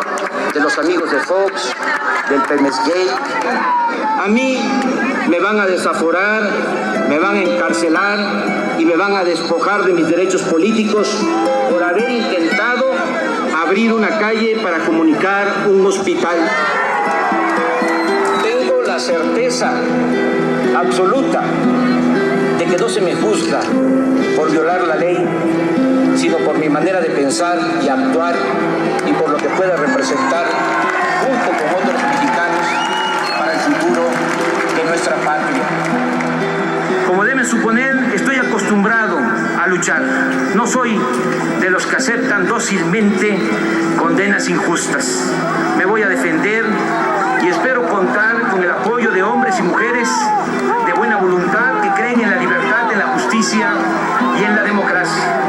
de los amigos de Fox, del Pemex Gate, a mí me van a desaforar, me van a encarcelar y me van a despojar de mis derechos políticos por haber intentado abrir una calle para comunicar un hospital. Tengo la certeza absoluta de que no se me juzga por violar la ley, sino por mi manera de pensar y actuar y por lo que pueda representar junto con otros mexicanos para el futuro de nuestra patria. Como deben suponer, estoy acostumbrado a luchar. No soy de los que aceptan dócilmente condenas injustas. Me voy a defender y espero contar con el apoyo de hombres y mujeres de buena voluntad que creen en la libertad, en la justicia y en la democracia.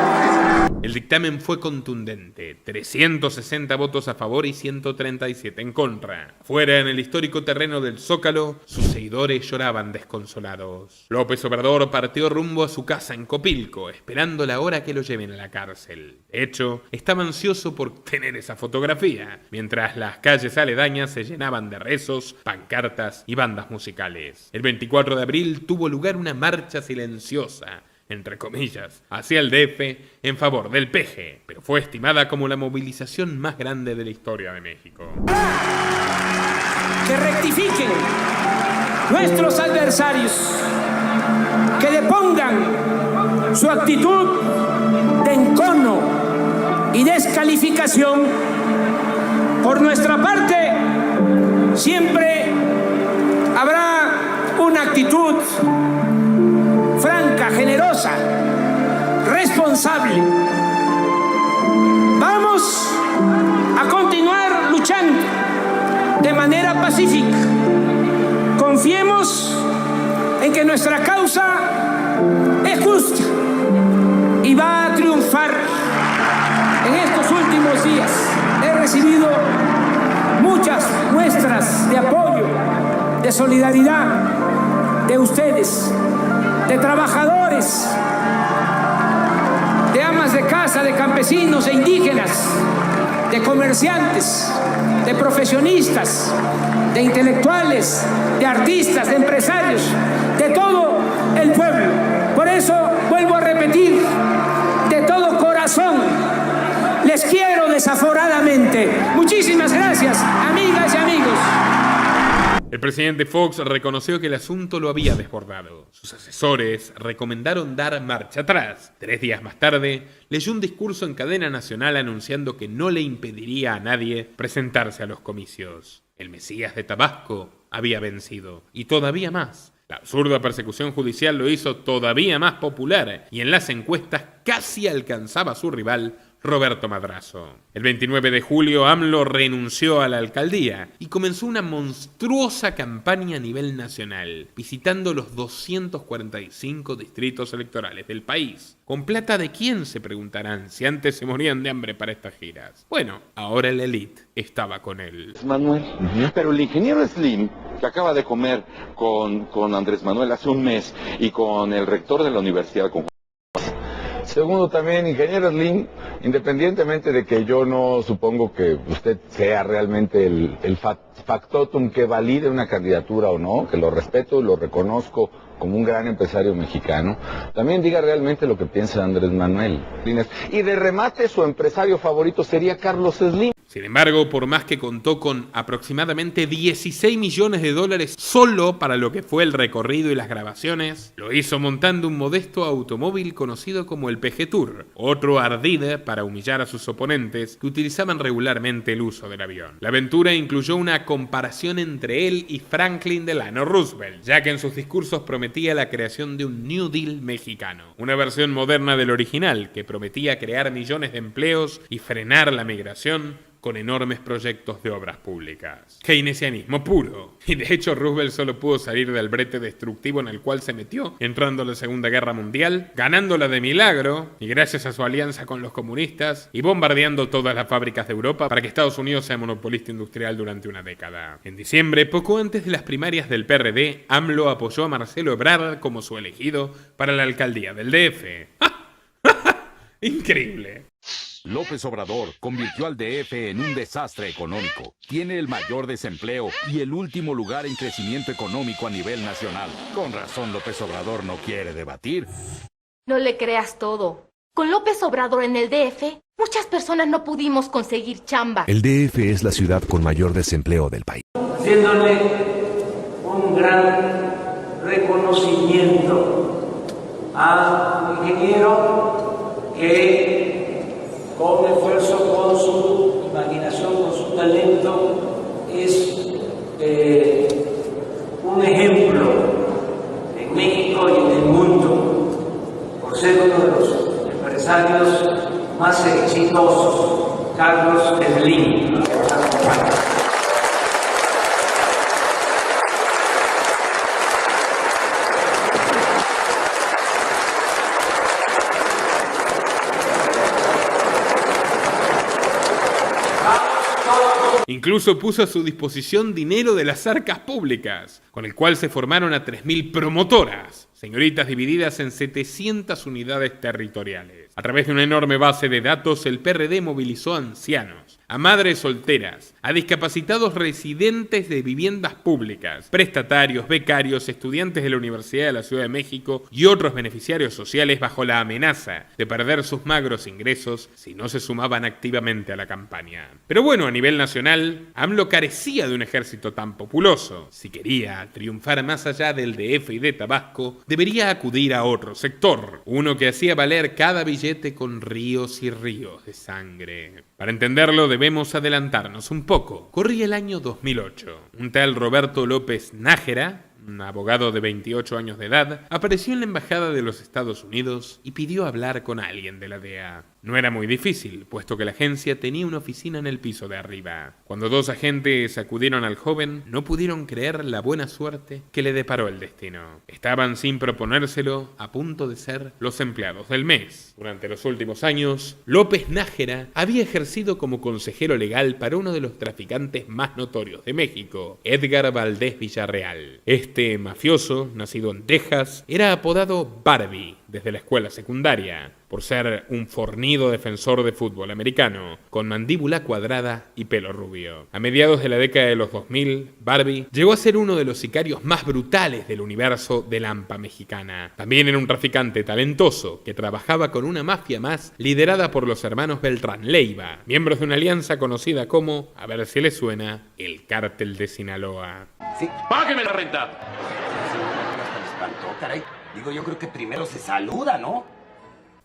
El dictamen fue contundente, 360 votos a favor y 137 en contra. Fuera, en el histórico terreno del Zócalo, sus seguidores lloraban desconsolados. López Obrador partió rumbo a su casa en Copilco, esperando la hora que lo lleven a la cárcel. De hecho, estaba ansioso por tener esa fotografía, mientras las calles aledañas se llenaban de rezos, pancartas y bandas musicales. El 24 de abril tuvo lugar una marcha silenciosa, entre comillas, hacia el DF en favor del PG, pero fue estimada como la movilización más grande de la historia de México. Que rectifiquen nuestros adversarios, que depongan su actitud de encono y descalificación. Por nuestra parte, siempre habrá una actitud franca, generosa, responsable. Vamos a continuar luchando de manera pacífica. Confiemos en que nuestra causa es justa y va a triunfar. En estos últimos días he recibido muchas muestras de apoyo, de solidaridad de ustedes, de trabajadores, de amas de casa, de campesinos e indígenas, de comerciantes, de profesionistas, de intelectuales, de artistas, de empresarios, de todo el pueblo. Por eso vuelvo a repetir, de todo corazón, les quiero desaforadamente. Muchísimas gracias, amigas y amigos. El presidente Fox reconoció que el asunto lo había desbordado. Sus asesores recomendaron dar marcha atrás. 3 días más tarde, leyó un discurso en cadena nacional anunciando que no le impediría a nadie presentarse a los comicios. El Mesías de Tabasco había vencido, y todavía más. La absurda persecución judicial lo hizo todavía más popular, y en las encuestas casi alcanzaba a su rival Roberto Madrazo. El 29 de julio, AMLO renunció a la alcaldía y comenzó una monstruosa campaña a nivel nacional, visitando los 245 distritos electorales del país. ¿Con plata de quién?, se preguntarán, si antes se morían de hambre para estas giras. Bueno, ahora la élite estaba con él. Manuel, pero el ingeniero Slim, que acaba de comer con Andrés Manuel hace un mes y con el rector de la universidad, con Segundo, también, ingeniero Slim, independientemente de que yo no supongo que usted sea realmente el factotum que valide una candidatura o no, que lo respeto y lo reconozco como un gran empresario mexicano, también diga realmente lo que piensa Andrés Manuel. Y de remate, su empresario favorito sería Carlos Slim. Sin embargo, por más que contó con aproximadamente 16 millones de dólares solo para lo que fue el recorrido y las grabaciones, lo hizo montando un modesto automóvil conocido como el PG Tour, otro ardid para humillar a sus oponentes que utilizaban regularmente el uso del avión. La aventura incluyó una comparación entre él y Franklin Delano Roosevelt, ya que en sus discursos prometía la creación de un New Deal mexicano, una versión moderna del original que prometía crear millones de empleos y frenar la migración con enormes proyectos de obras públicas. Keynesianismo puro. Y de hecho Roosevelt solo pudo salir del brete destructivo en el cual se metió, entrando a la Segunda Guerra Mundial, ganándola de milagro, y gracias a su alianza con los comunistas, y bombardeando todas las fábricas de Europa para que Estados Unidos sea monopolista industrial durante una década. En diciembre, poco antes de las primarias del PRD, AMLO apoyó a Marcelo Ebrard como su elegido para la alcaldía del DF. Increíble. López Obrador convirtió al DF en un desastre económico. Tiene el mayor desempleo y el último lugar en crecimiento económico a nivel nacional. Con razón López Obrador no quiere debatir. No le creas todo. Con López Obrador en el DF, muchas personas no pudimos conseguir chamba. El DF es la ciudad con mayor desempleo del país. Haciéndole un gran reconocimiento a un ingeniero que con esfuerzo, con su imaginación, con su talento, es un ejemplo en México y en el mundo, por ser uno de los empresarios más exitosos, Carlos Slim. Incluso puso a su disposición dinero de las arcas públicas, con el cual se formaron a 3.000 promotoras, señoritas divididas en 700 unidades territoriales. A través de una enorme base de datos, el PRD movilizó a ancianos, a madres solteras, a discapacitados residentes de viviendas públicas, prestatarios, becarios, estudiantes de la Universidad de la Ciudad de México y otros beneficiarios sociales bajo la amenaza de perder sus magros ingresos si no se sumaban activamente a la campaña. Pero bueno, a nivel nacional, AMLO carecía de un ejército tan populoso. Si quería triunfar más allá del DF y de Tabasco, debería acudir a otro sector, uno que hacía valer cada billete con ríos y ríos de sangre. Para entenderlo debemos adelantarnos un poco. Corría el año 2008. Un tal Roberto López Nájera, un abogado de 28 años de edad, apareció en la embajada de los Estados Unidos y pidió hablar con alguien de la DEA. No era muy difícil, puesto que la agencia tenía una oficina en el piso de arriba. Cuando dos agentes acudieron al joven, no pudieron creer la buena suerte que le deparó el destino. Estaban, sin proponérselo, a punto de ser los empleados del mes. Durante los últimos años, López Nájera había ejercido como consejero legal para uno de los traficantes más notorios de México, Edgar Valdés Villarreal. Este mafioso, nacido en Texas, era apodado Barbie desde la escuela secundaria, por ser un fornido defensor de fútbol americano, con mandíbula cuadrada y pelo rubio. A mediados de la década de los 2000, Barbie llegó a ser uno de los sicarios más brutales del universo de la AMPA mexicana. También era un traficante talentoso que trabajaba con una mafia más liderada por los hermanos Beltrán Leiva, miembros de una alianza conocida como, a ver si les suena, el Cártel de Sinaloa. Sí. ¡Págueme la renta! Caray, digo, yo creo que primero se saluda, ¿no?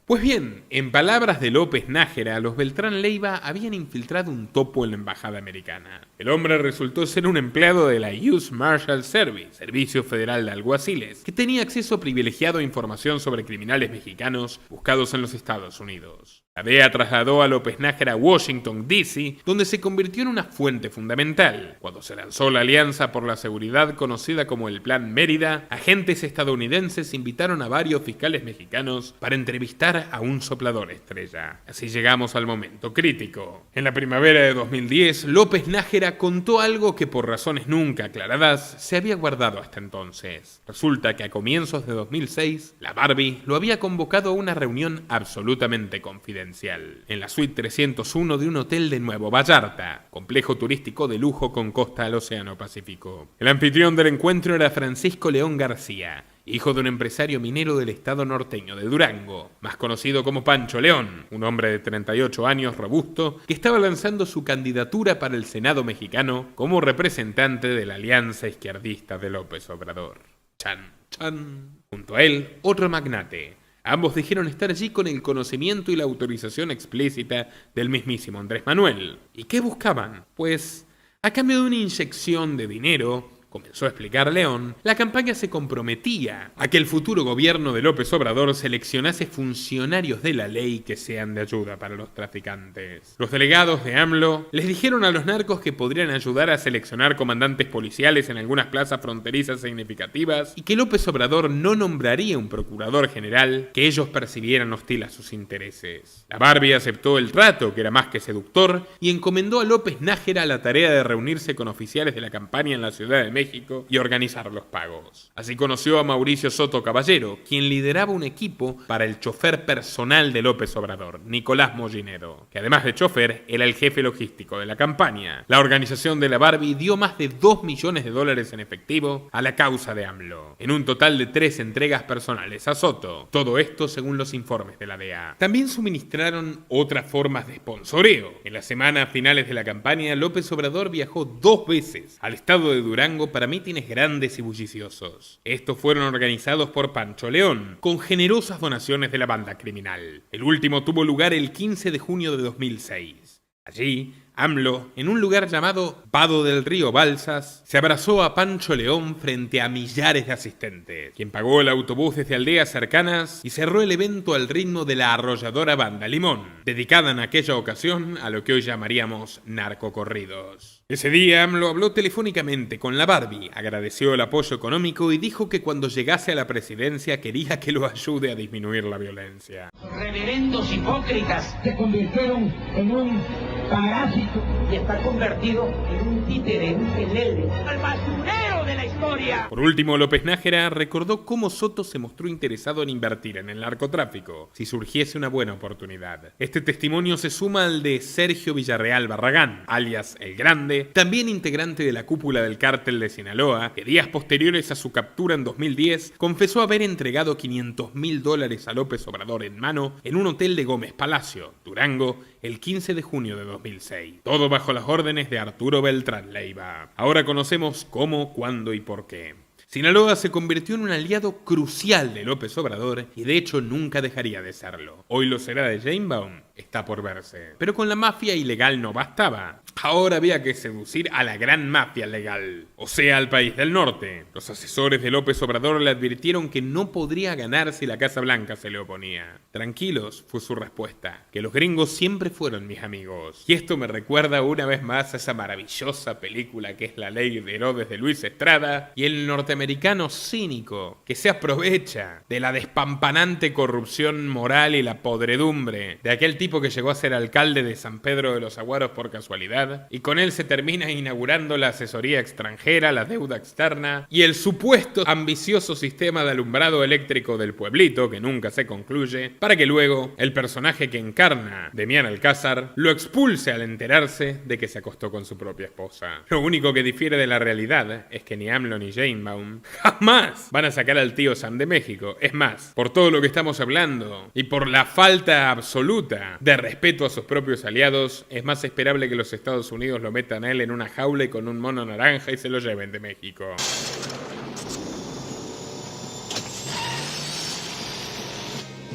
Pues bien, en palabras de López Nájera, los Beltrán Leiva habían infiltrado un topo en la embajada americana. El hombre resultó ser un empleado de la U.S. Marshal Service, Servicio Federal de Alguaciles, que tenía acceso privilegiado a información sobre criminales mexicanos buscados en los Estados Unidos. La DEA trasladó a López Nájera a Washington, D.C., donde se convirtió en una fuente fundamental. Cuando se lanzó la Alianza por la Seguridad conocida como el Plan Mérida, agentes estadounidenses invitaron a varios fiscales mexicanos para entrevistar a un soplador estrella. Así llegamos al momento crítico. En la primavera de 2010, López Nájera contó algo que por razones nunca aclaradas se había guardado hasta entonces. Resulta que a comienzos de 2006, la Barbie lo había convocado a una reunión absolutamente confidencial en la suite 301 de un hotel de Nuevo Vallarta, complejo turístico de lujo con costa al Océano Pacífico. El anfitrión del encuentro era Francisco León García, hijo de un empresario minero del estado norteño de Durango, más conocido como Pancho León, un hombre de 38 años robusto que estaba lanzando su candidatura para el Senado mexicano como representante de la Alianza Izquierdista de López Obrador. Chan, chan. Junto a él, otro magnate. Ambos dijeron estar allí con el conocimiento y la autorización explícita del mismísimo Andrés Manuel. ¿Y qué buscaban? Pues, a cambio de una inyección de dinero, comenzó a explicar León, la campaña se comprometía a que el futuro gobierno de López Obrador seleccionase funcionarios de la ley que sean de ayuda para los traficantes. Los delegados de AMLO les dijeron a los narcos que podrían ayudar a seleccionar comandantes policiales en algunas plazas fronterizas significativas y que López Obrador no nombraría un procurador general que ellos percibieran hostil a sus intereses. La Barbie aceptó el trato, que era más que seductor, y encomendó a López Nájera la tarea de reunirse con oficiales de la campaña en la Ciudad de México y organizar los pagos. Así conoció a Mauricio Soto Caballero, quien lideraba un equipo para el chofer personal de López Obrador, Nicolás Mollinero, que además de chofer era el jefe logístico de la campaña. La organización de la Barbie dio más de $2 millones en efectivo a la causa de AMLO, en un total de 3 entregas personales a Soto. Todo esto según los informes de la DEA. También suministraron otras formas de sponsoreo. En las semanas finales de la campaña, López Obrador viajó 2 veces al estado de Durango para mítines grandes y bulliciosos. Estos fueron organizados por Pancho León, con generosas donaciones de la banda criminal. El último tuvo lugar el 15 de junio de 2006. Allí, AMLO, en un lugar llamado Vado del Río Balsas, se abrazó a Pancho León frente a millares de asistentes, quien pagó el autobús desde aldeas cercanas y cerró el evento al ritmo de la arrolladora banda Limón, dedicada en aquella ocasión a lo que hoy llamaríamos narcocorridos. Ese día AMLO habló telefónicamente con la Barbie, agradeció el apoyo económico y dijo que cuando llegase a la presidencia quería que lo ayude a disminuir la violencia. Reverendos hipócritas se convirtieron en un parásito y está convertido en un títere, un pelele, al basurero de la historia. Por último, López Nájera recordó cómo Soto se mostró interesado en invertir en el narcotráfico si surgiese una buena oportunidad. Este testimonio se suma al de Sergio Villarreal Barragán, alias El Grande, también integrante de la cúpula del cártel de Sinaloa, que días posteriores a su captura en 2010 confesó haber entregado $500,000 a López Obrador en mano en un hotel de Gómez Palacio, Durango, el 15 de junio de 2006. Todo bajo las órdenes de Arturo Beltrán Leiva. Ahora conocemos cómo, cuándo y por qué. Sinaloa se convirtió en un aliado crucial de López Obrador y de hecho nunca dejaría de serlo. Hoy lo será de Sheinbaum, está por verse. Pero con la mafia ilegal no bastaba. Ahora había que seducir a la gran mafia legal, o sea, al país del norte. Los asesores de López Obrador le advirtieron que no podría ganar si la Casa Blanca se le oponía. Tranquilos, fue su respuesta, que los gringos siempre fueron mis amigos. Y esto me recuerda una vez más a esa maravillosa película que es La Ley de Herodes de Luis Estrada y el norteamericano cínico que se aprovecha de la despampanante corrupción moral y la podredumbre de aquel tipo que llegó a ser alcalde de San Pedro de los Aguaros por casualidad, y con él se termina inaugurando la asesoría extranjera, la deuda externa y el supuesto ambicioso sistema de alumbrado eléctrico del pueblito que nunca se concluye, para que luego el personaje que encarna Demián Alcázar lo expulse al enterarse de que se acostó con su propia esposa. Lo único que difiere de la realidad es que ni AMLO ni Sheinbaum jamás van a sacar al tío Sam de México. Es más, por todo lo que estamos hablando y por la falta absoluta de respeto a sus propios aliados, es más esperable que los Estados Unidos lo metan a él en una jaula y con un mono naranja y se lo lleven de México.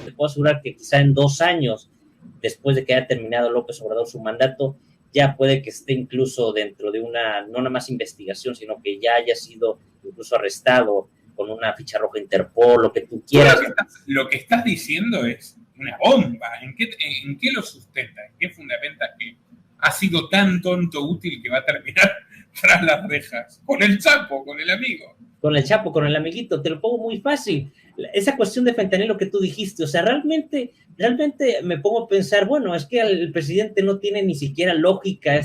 Te puedo asegurar que quizá en 2 años, después de que haya terminado López Obrador su mandato, ya puede que esté incluso dentro de una, no nada más investigación, sino que ya haya sido incluso arrestado con una ficha roja Interpol, lo que tú quieras. Lo que estás diciendo es una bomba. ¿En qué lo sustenta? ¿En qué fundamenta que ha sido tan tonto útil que va a terminar tras las rejas? Con el Chapo, con el amigo. Con el Chapo, con el amiguito, te lo pongo muy fácil. Esa cuestión de fentanilo que tú dijiste, o sea, realmente me pongo a pensar, bueno, es que el presidente no tiene ni siquiera lógica,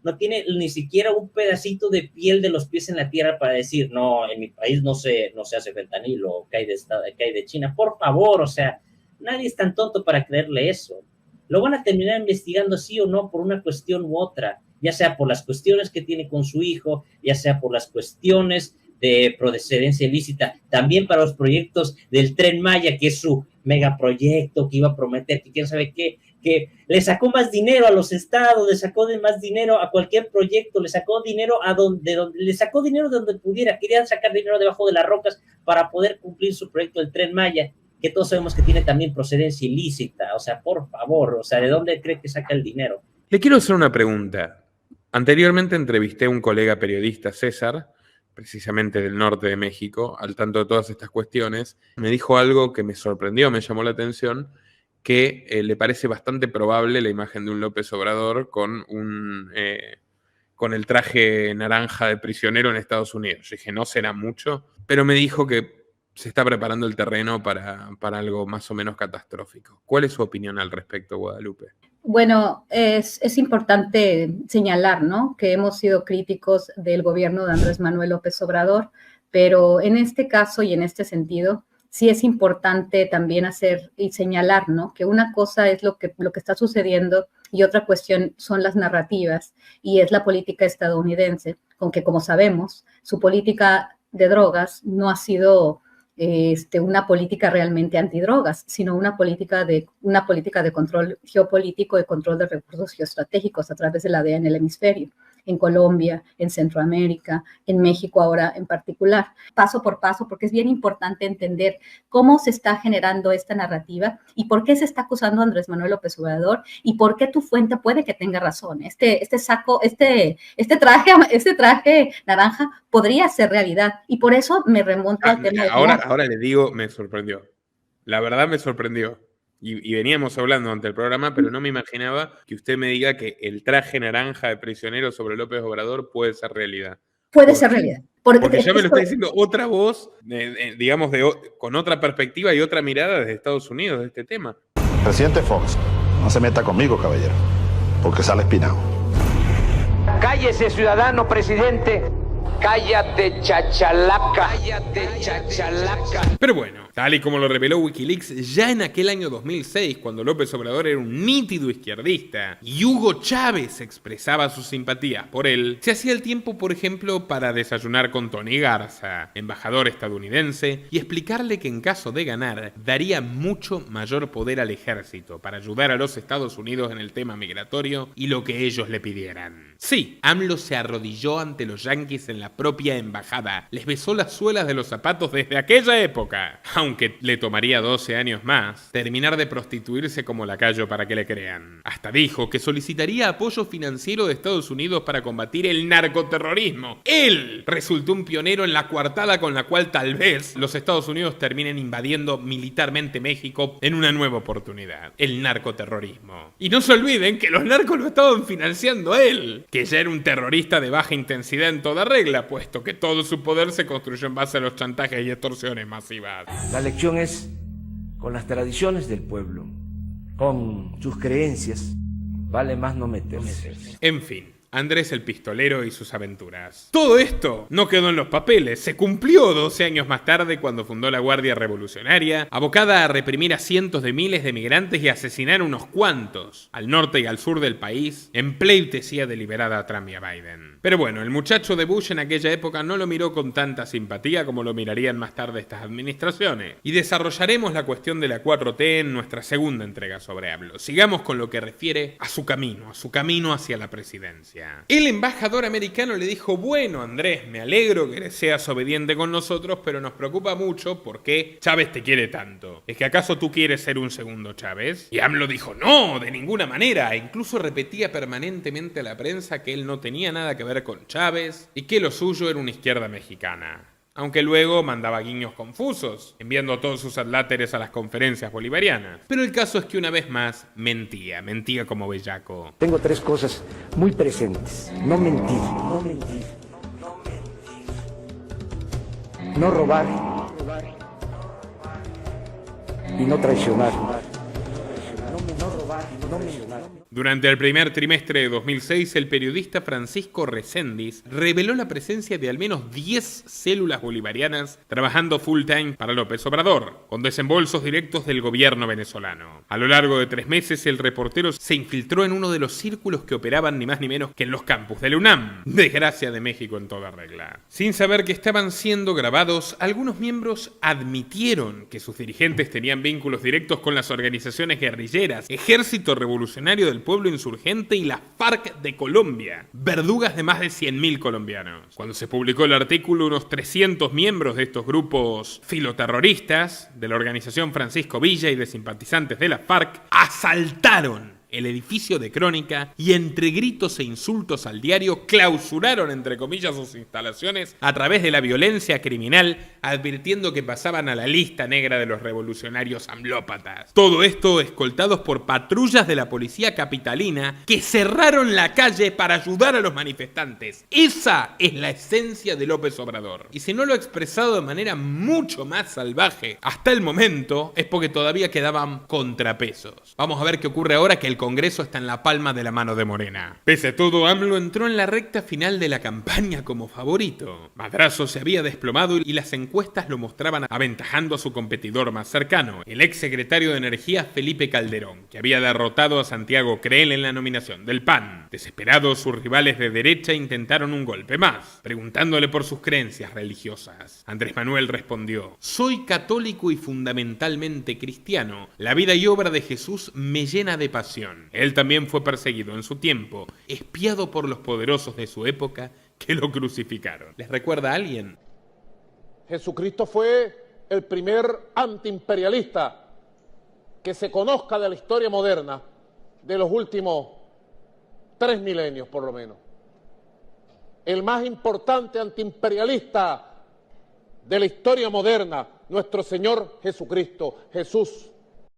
no tiene ni siquiera un pedacito de piel de los pies en la tierra para decir, no, en mi país no se hace fentanilo, que hay de China, por favor, o sea, nadie es tan tonto para creerle eso. Lo van a terminar investigando sí o no por una cuestión u otra, ya sea por las cuestiones que tiene con su hijo, ya sea por las cuestiones de procedencia ilícita, también para los proyectos del Tren Maya, que es su megaproyecto que iba a prometer, que quién sabe qué, que le sacó más dinero a los estados, le sacó más dinero a cualquier proyecto, le sacó dinero le sacó dinero de donde pudiera, querían sacar dinero debajo de las rocas para poder cumplir su proyecto del Tren Maya, que todos sabemos que tiene también procedencia ilícita, o sea, por favor, o sea, ¿de dónde cree que saca el dinero? Le quiero hacer una pregunta. Anteriormente entrevisté a un colega periodista, César, precisamente del norte de México, al tanto de todas estas cuestiones. Me dijo algo que me sorprendió, me llamó la atención, que le parece bastante probable la imagen de un López Obrador con el traje naranja de prisionero en Estados Unidos. Yo dije, no será mucho, pero me dijo que se está preparando el terreno para algo más o menos catastrófico. ¿Cuál es su opinión al respecto, Guadalupe? Bueno, es importante señalar, ¿no?, que hemos sido críticos del gobierno de Andrés Manuel López Obrador, pero en este caso y en este sentido, sí es importante también hacer y señalar, ¿no?, que una cosa es lo que está sucediendo y otra cuestión son las narrativas y es la política estadounidense, con que, como sabemos, su política de drogas no ha sido una política realmente antidrogas, sino una política de control geopolítico, de control de recursos geoestratégicos a través de la DEA en el hemisferio, en Colombia, en Centroamérica, en México ahora en particular, paso por paso, porque es bien importante entender cómo se está generando esta narrativa y por qué se está acusando a Andrés Manuel López Obrador y por qué tu fuente puede que tenga razón. Este traje naranja podría ser realidad y por eso me remonto al tema. Ahora le digo, me sorprendió. La verdad me sorprendió. Y veníamos hablando ante el programa, pero no me imaginaba que usted me diga que el traje naranja de prisionero sobre López Obrador puede ser realidad. Puede ser realidad. Porque ya me lo está diciendo otra voz, digamos, con otra perspectiva y otra mirada desde Estados Unidos de este tema. Presidente Fox, no se meta conmigo, caballero, porque sale espinado. Cállese, ciudadano presidente. Cállate, chachalaca. Cállate, chachalaca. Pero bueno, tal y como lo reveló Wikileaks, ya en aquel año 2006, cuando López Obrador era un nítido izquierdista y Hugo Chávez expresaba su simpatía por él, se hacía el tiempo, por ejemplo, para desayunar con Tony Garza, embajador estadounidense, y explicarle que en caso de ganar, daría mucho mayor poder al ejército para ayudar a los Estados Unidos en el tema migratorio y lo que ellos le pidieran. Sí, AMLO se arrodilló ante los yanquis en la propia embajada, les besó las suelas de los zapatos desde aquella época, aunque le tomaría 12 años más terminar de prostituirse como lacayo para que le crean. Hasta dijo que solicitaría apoyo financiero de Estados Unidos para combatir el narcoterrorismo. Él resultó un pionero en la coartada con la cual tal vez los Estados Unidos terminen invadiendo militarmente México en una nueva oportunidad. El narcoterrorismo. Y no se olviden que los narcos lo estaban financiando a él, que ya era un terrorista de baja intensidad en toda regla, puesto que todo su poder se construyó en base a los chantajes y extorsiones masivas. La lección es con las tradiciones del pueblo, con sus creencias, vale más no meterse. En fin, Andrés el Pistolero y sus aventuras. Todo esto no quedó en los papeles, se cumplió 12 años más tarde cuando fundó la Guardia Revolucionaria, abocada a reprimir a cientos de miles de migrantes y asesinar unos cuantos, al norte y al sur del país, en pleitesía deliberada a Trump y a Biden. Pero bueno, el muchacho de Bush en aquella época no lo miró con tanta simpatía como lo mirarían más tarde estas administraciones, y desarrollaremos la cuestión de la 4T en nuestra segunda entrega sobre AMLO. Sigamos con lo que refiere a su camino hacia la presidencia. El embajador americano le dijo: bueno, Andrés, me alegro que seas obediente con nosotros, pero nos preocupa mucho por qué Chávez te quiere tanto. ¿Es que acaso tú quieres ser un segundo Chávez? Y AMLO dijo: no, de ninguna manera. E incluso repetía permanentemente a la prensa que él no tenía nada que ver con Chávez y que lo suyo era una izquierda mexicana. aunque luego mandaba guiños confusos, enviando a todos sus adláteres a las conferencias bolivarianas. Pero el caso es que una vez más mentía como bellaco. Tengo 3 cosas muy presentes: no mentir, no robar y no traicionar. Durante el primer trimestre de 2006, el periodista Francisco Reséndiz reveló la presencia de al menos 10 células bolivarianas trabajando full time para López Obrador, con desembolsos directos del gobierno venezolano. A lo largo de 3 meses, el reportero se infiltró en uno de los círculos que operaban ni más ni menos que en los campus de la UNAM. Desgracia de México en toda regla. Sin saber que estaban siendo grabados, algunos miembros admitieron que sus dirigentes tenían vínculos directos con las organizaciones guerrilleras, Ejército Revolucionario del Pueblo Insurgente y la FARC de Colombia, verdugas de más de 100.000 colombianos. Cuando se publicó el artículo, unos 300 miembros de estos grupos filoterroristas, de la organización Francisco Villa y de simpatizantes de la FARC, asaltaron el edificio de Crónica y entre gritos e insultos al diario clausuraron entre comillas sus instalaciones a través de la violencia criminal, advirtiendo que pasaban a la lista negra de los revolucionarios amlópatas. Todo esto escoltados por patrullas de la policía capitalina que cerraron la calle para ayudar a los manifestantes. Esa es la esencia de López Obrador. Y si no lo ha expresado de manera mucho más salvaje hasta el momento, es porque todavía quedaban contrapesos. Vamos a ver qué ocurre ahora que el Congreso está en la palma de la mano de Morena. Pese a todo, AMLO entró en la recta final de la campaña como favorito. Madrazo se había desplomado y las encuestas lo mostraban aventajando a su competidor más cercano, el ex secretario de Energía Felipe Calderón, que había derrotado a Santiago Creel en la nominación del PAN. Desesperados, sus rivales de derecha intentaron un golpe más, preguntándole por sus creencias religiosas. Andrés Manuel respondió: soy católico y fundamentalmente cristiano. La vida y obra de Jesús me llena de pasión. Él también fue perseguido en su tiempo, espiado por los poderosos de su época que lo crucificaron. ¿Les recuerda a alguien? Jesucristo fue el primer antiimperialista que se conozca de la historia moderna de los últimos 3 milenios por lo menos. El más importante antiimperialista de la historia moderna, nuestro Señor Jesucristo, Jesús.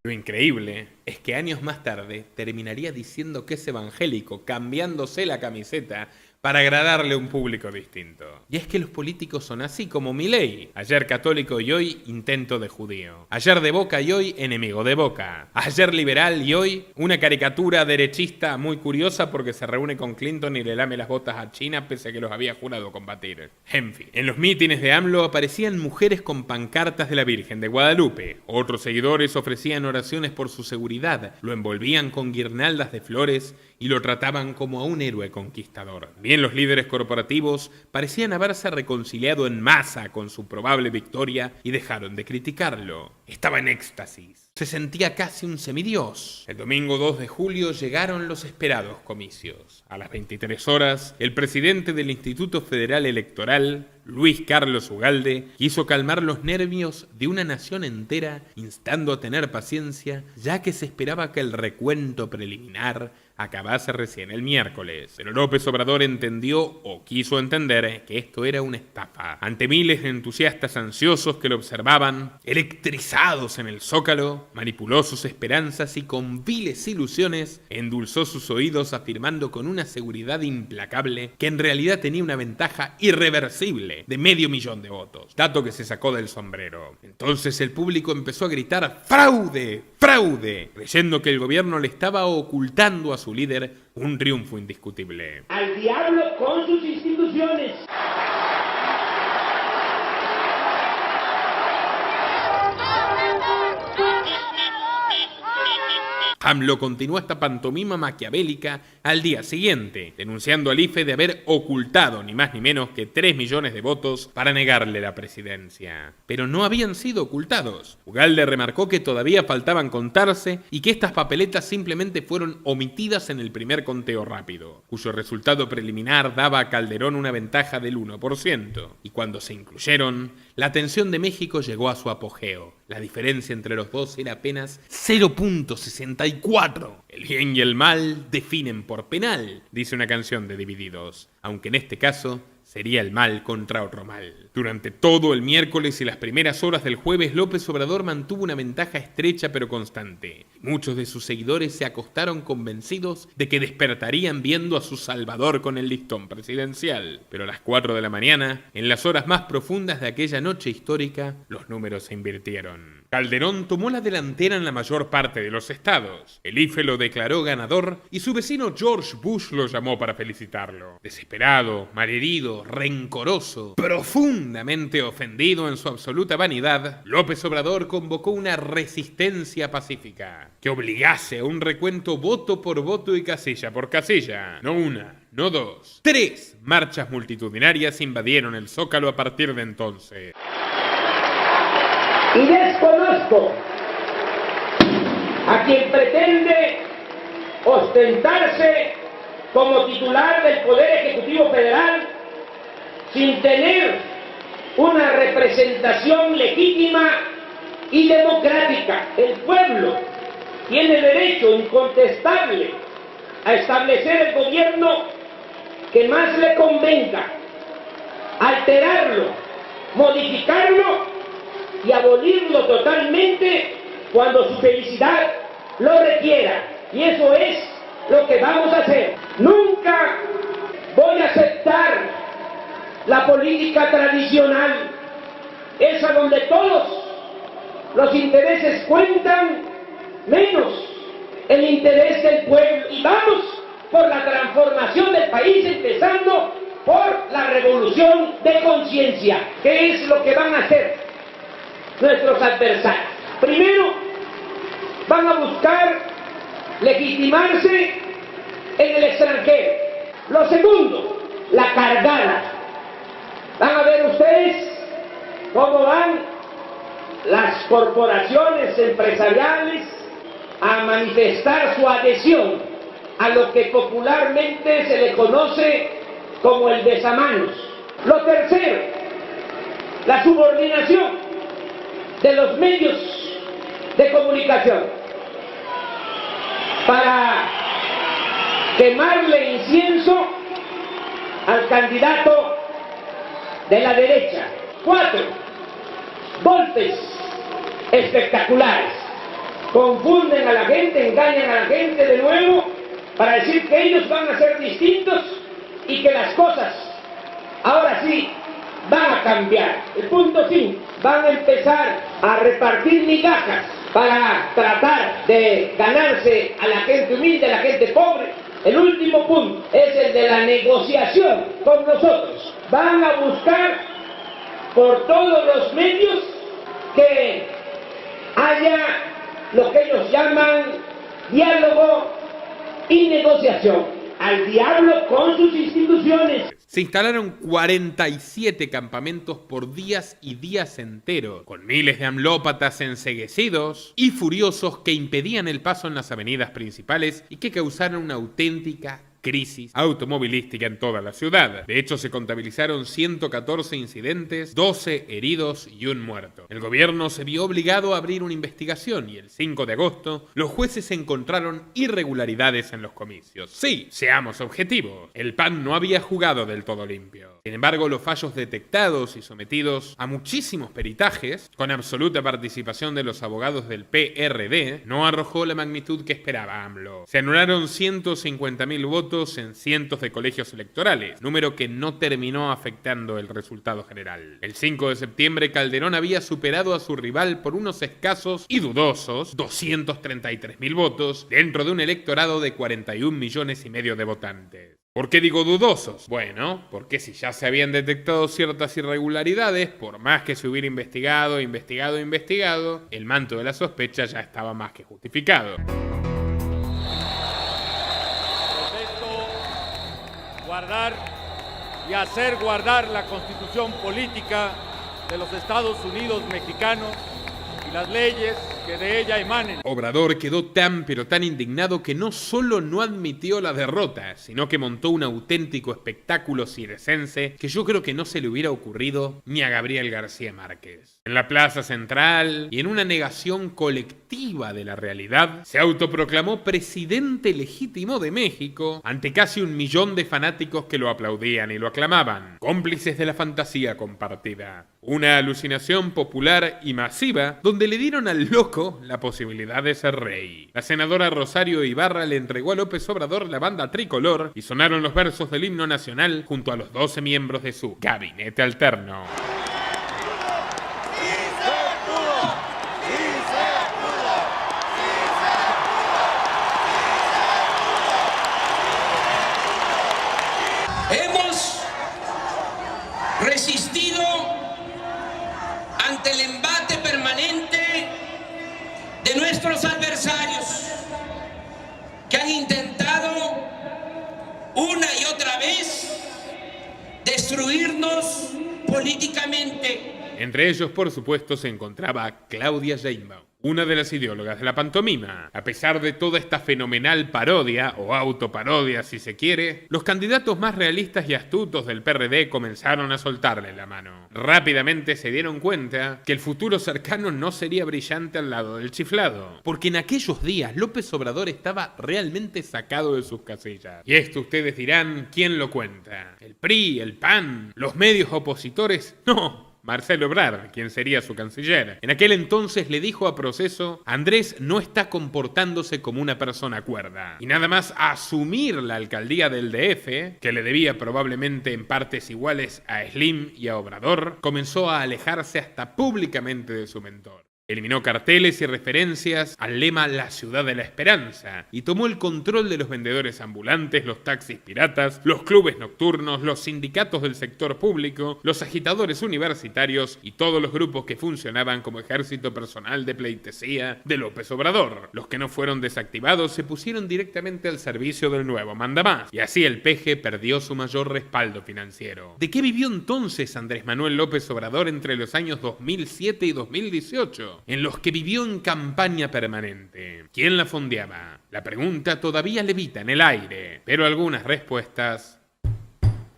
Lo increíble es que años más tarde terminaría diciendo que es evangélico, cambiándose la camiseta para agradarle a un público distinto. Y es que los políticos son así, como Milei. Ayer católico y hoy intento de judío. Ayer de Boca y hoy enemigo de Boca. Ayer liberal y hoy una caricatura derechista muy curiosa porque se reúne con Clinton y le lame las botas a China pese a que los había jurado combatir. En fin, en los mítines de AMLO aparecían mujeres con pancartas de la Virgen de Guadalupe. Otros seguidores ofrecían oraciones por su seguridad, lo envolvían con guirnaldas de flores y lo trataban como a un héroe conquistador. Bien, los líderes corporativos parecían haberse reconciliado en masa con su probable victoria y dejaron de criticarlo. Estaba en éxtasis. Se sentía casi un semidios. El domingo 2 de julio llegaron los esperados comicios. A las 23 horas, el presidente del Instituto Federal Electoral, Luis Carlos Ugalde, quiso calmar los nervios de una nación entera, instando a tener paciencia, ya que se esperaba que el recuento preliminar acabase recién el miércoles. Pero López Obrador entendió o quiso entender que esto era una estafa. Ante miles de entusiastas ansiosos que lo observaban, electrizados en el Zócalo, manipuló sus esperanzas y con viles ilusiones endulzó sus oídos afirmando con una seguridad implacable que en realidad tenía una ventaja irreversible de 500.000 de votos, dato que se sacó del sombrero. Entonces el público empezó a gritar ¡fraude! ¡fraude!, creyendo que el gobierno le estaba ocultando a su líder un triunfo indiscutible. ¡Al diablo con sus instituciones! AMLO continuó esta pantomima maquiavélica al día siguiente, denunciando al IFE de haber ocultado ni más ni menos que 3 millones de votos para negarle la presidencia. Pero no habían sido ocultados. Ugalde remarcó que todavía faltaban contarse y que estas papeletas simplemente fueron omitidas en el primer conteo rápido, cuyo resultado preliminar daba a Calderón una ventaja del 1%. Y cuando se incluyeron, la tensión de México llegó a su apogeo. La diferencia entre los dos era apenas 0.64. El bien y el mal definen por penal, dice una canción de Divididos, aunque en este caso sería el mal contra otro mal. Durante todo el miércoles y las primeras horas del jueves, López Obrador mantuvo una ventaja estrecha pero constante. Muchos de sus seguidores se acostaron convencidos de que despertarían viendo a su salvador con el listón presidencial. Pero a las 4 de la mañana, en las horas más profundas de aquella noche histórica, los números se invirtieron. Calderón tomó la delantera en la mayor parte de los estados. El IFE lo declaró ganador y su vecino George Bush lo llamó para felicitarlo. Desesperado, malherido, rencoroso, profundamente ofendido en su absoluta vanidad, López Obrador convocó una resistencia pacífica que obligase a un recuento voto por voto y casilla por casilla. No una, no dos, 3 marchas multitudinarias invadieron el Zócalo a partir de entonces. Y desconozco a quien pretende ostentarse como titular del Poder Ejecutivo Federal sin tener una representación legítima y democrática. El pueblo tiene derecho incontestable a establecer el gobierno que más le convenga, alterarlo, modificarlo y abolirlo totalmente cuando su felicidad lo requiera. Y eso es lo que vamos a hacer. Nunca voy a aceptar la política tradicional, esa donde todos los intereses cuentan, menos el interés del pueblo. Y vamos por la transformación del país, empezando por la revolución de conciencia. ¿Qué es lo que van a hacer nuestros adversarios? Primero, van a buscar legitimarse en el extranjero. Lo segundo, la cargada. Van a ver ustedes cómo van las corporaciones empresariales a manifestar su adhesión a lo que popularmente se le conoce como el besamanos. Lo tercero, la subordinación de los medios de comunicación para quemarle incienso al candidato de la derecha. 4, golpes espectaculares. Confunden a la gente, engañan a la gente de nuevo para decir que ellos van a ser distintos y que las cosas ahora sí van a cambiar. El punto 5, van a empezar a repartir migajas para tratar de ganarse a la gente humilde, a la gente pobre. El último punto es el de la negociación con nosotros. Van a buscar por todos los medios que haya lo que ellos llaman diálogo y negociación. Al diablo con sus instituciones. Se instalaron 47 campamentos por días y días enteros, con miles de amlópatas enceguecidos y furiosos que impedían el paso en las avenidas principales y que causaron una auténtica crisis automovilística en toda la ciudad. De hecho, se contabilizaron 114 incidentes, 12 heridos y 1 muerto. El gobierno se vio obligado a abrir una investigación y el 5 de agosto los jueces encontraron irregularidades en los comicios. Sí, seamos objetivos, el PAN no había jugado del todo limpio. Sin embargo, los fallos detectados y sometidos a muchísimos peritajes, con absoluta participación de los abogados del PRD, no arrojó la magnitud que esperaba AMLO. Se anularon 150.000 votos en cientos de colegios electorales, número que no terminó afectando el resultado general. El 5 de septiembre, Calderón había superado a su rival por unos escasos y dudosos 233.000 votos dentro de un electorado de 41 millones y medio de votantes. ¿Por qué digo dudosos? Bueno, porque si ya se habían detectado ciertas irregularidades, por más que se hubiera investigado, el manto de la sospecha ya estaba más que justificado. Guardar y hacer guardar la Constitución política de los Estados Unidos mexicanos y las leyes que de ella emanen. Obrador quedó tan pero tan indignado que no solo no admitió la derrota, sino que montó un auténtico espectáculo circense que yo creo que no se le hubiera ocurrido ni a Gabriel García Márquez. En la Plaza Central, y en una negación colectiva de la realidad, se autoproclamó presidente legítimo de México ante casi 1 millón de fanáticos que lo aplaudían y lo aclamaban, cómplices de la fantasía compartida. Una alucinación popular y masiva donde le dieron al loco la posibilidad de ser rey. La senadora Rosario Ibarra le entregó a López Obrador la banda tricolor y sonaron los versos del himno nacional junto a los 12 miembros de su gabinete alterno. Hemos resistido ante el embate permanente de nuestros adversarios que han intentado una y otra vez destruirnos políticamente. Entre ellos, por supuesto, se encontraba Claudia Sheinbaum, una de las ideólogas de la pantomima. A pesar de toda esta fenomenal parodia, o autoparodia si se quiere, los candidatos más realistas y astutos del PRD comenzaron a soltarle la mano. Rápidamente se dieron cuenta que el futuro cercano no sería brillante al lado del chiflado, porque en aquellos días López Obrador estaba realmente sacado de sus casillas. Y esto ustedes dirán, ¿quién lo cuenta? ¿El PRI, el PAN, los medios opositores? No. Marcelo Ebrard, quien sería su canciller. En aquel entonces le dijo a Proceso: Andrés no está comportándose como una persona cuerda. Y nada más asumir la alcaldía del DF, que le debía probablemente en partes iguales a Slim y a Obrador, comenzó a alejarse hasta públicamente de su mentor. Eliminó carteles y referencias al lema La Ciudad de la Esperanza y tomó el control de los vendedores ambulantes, los taxis piratas, los clubes nocturnos, los sindicatos del sector público, los agitadores universitarios y todos los grupos que funcionaban como ejército personal de pleitesía de López Obrador. Los que no fueron desactivados se pusieron directamente al servicio del nuevo mandamás y así el PG perdió su mayor respaldo financiero. ¿De qué vivió entonces Andrés Manuel López Obrador entre los años 2007 y 2018? En los que vivió en campaña permanente? ¿Quién la fondeaba? La pregunta todavía levita en el aire, pero algunas respuestas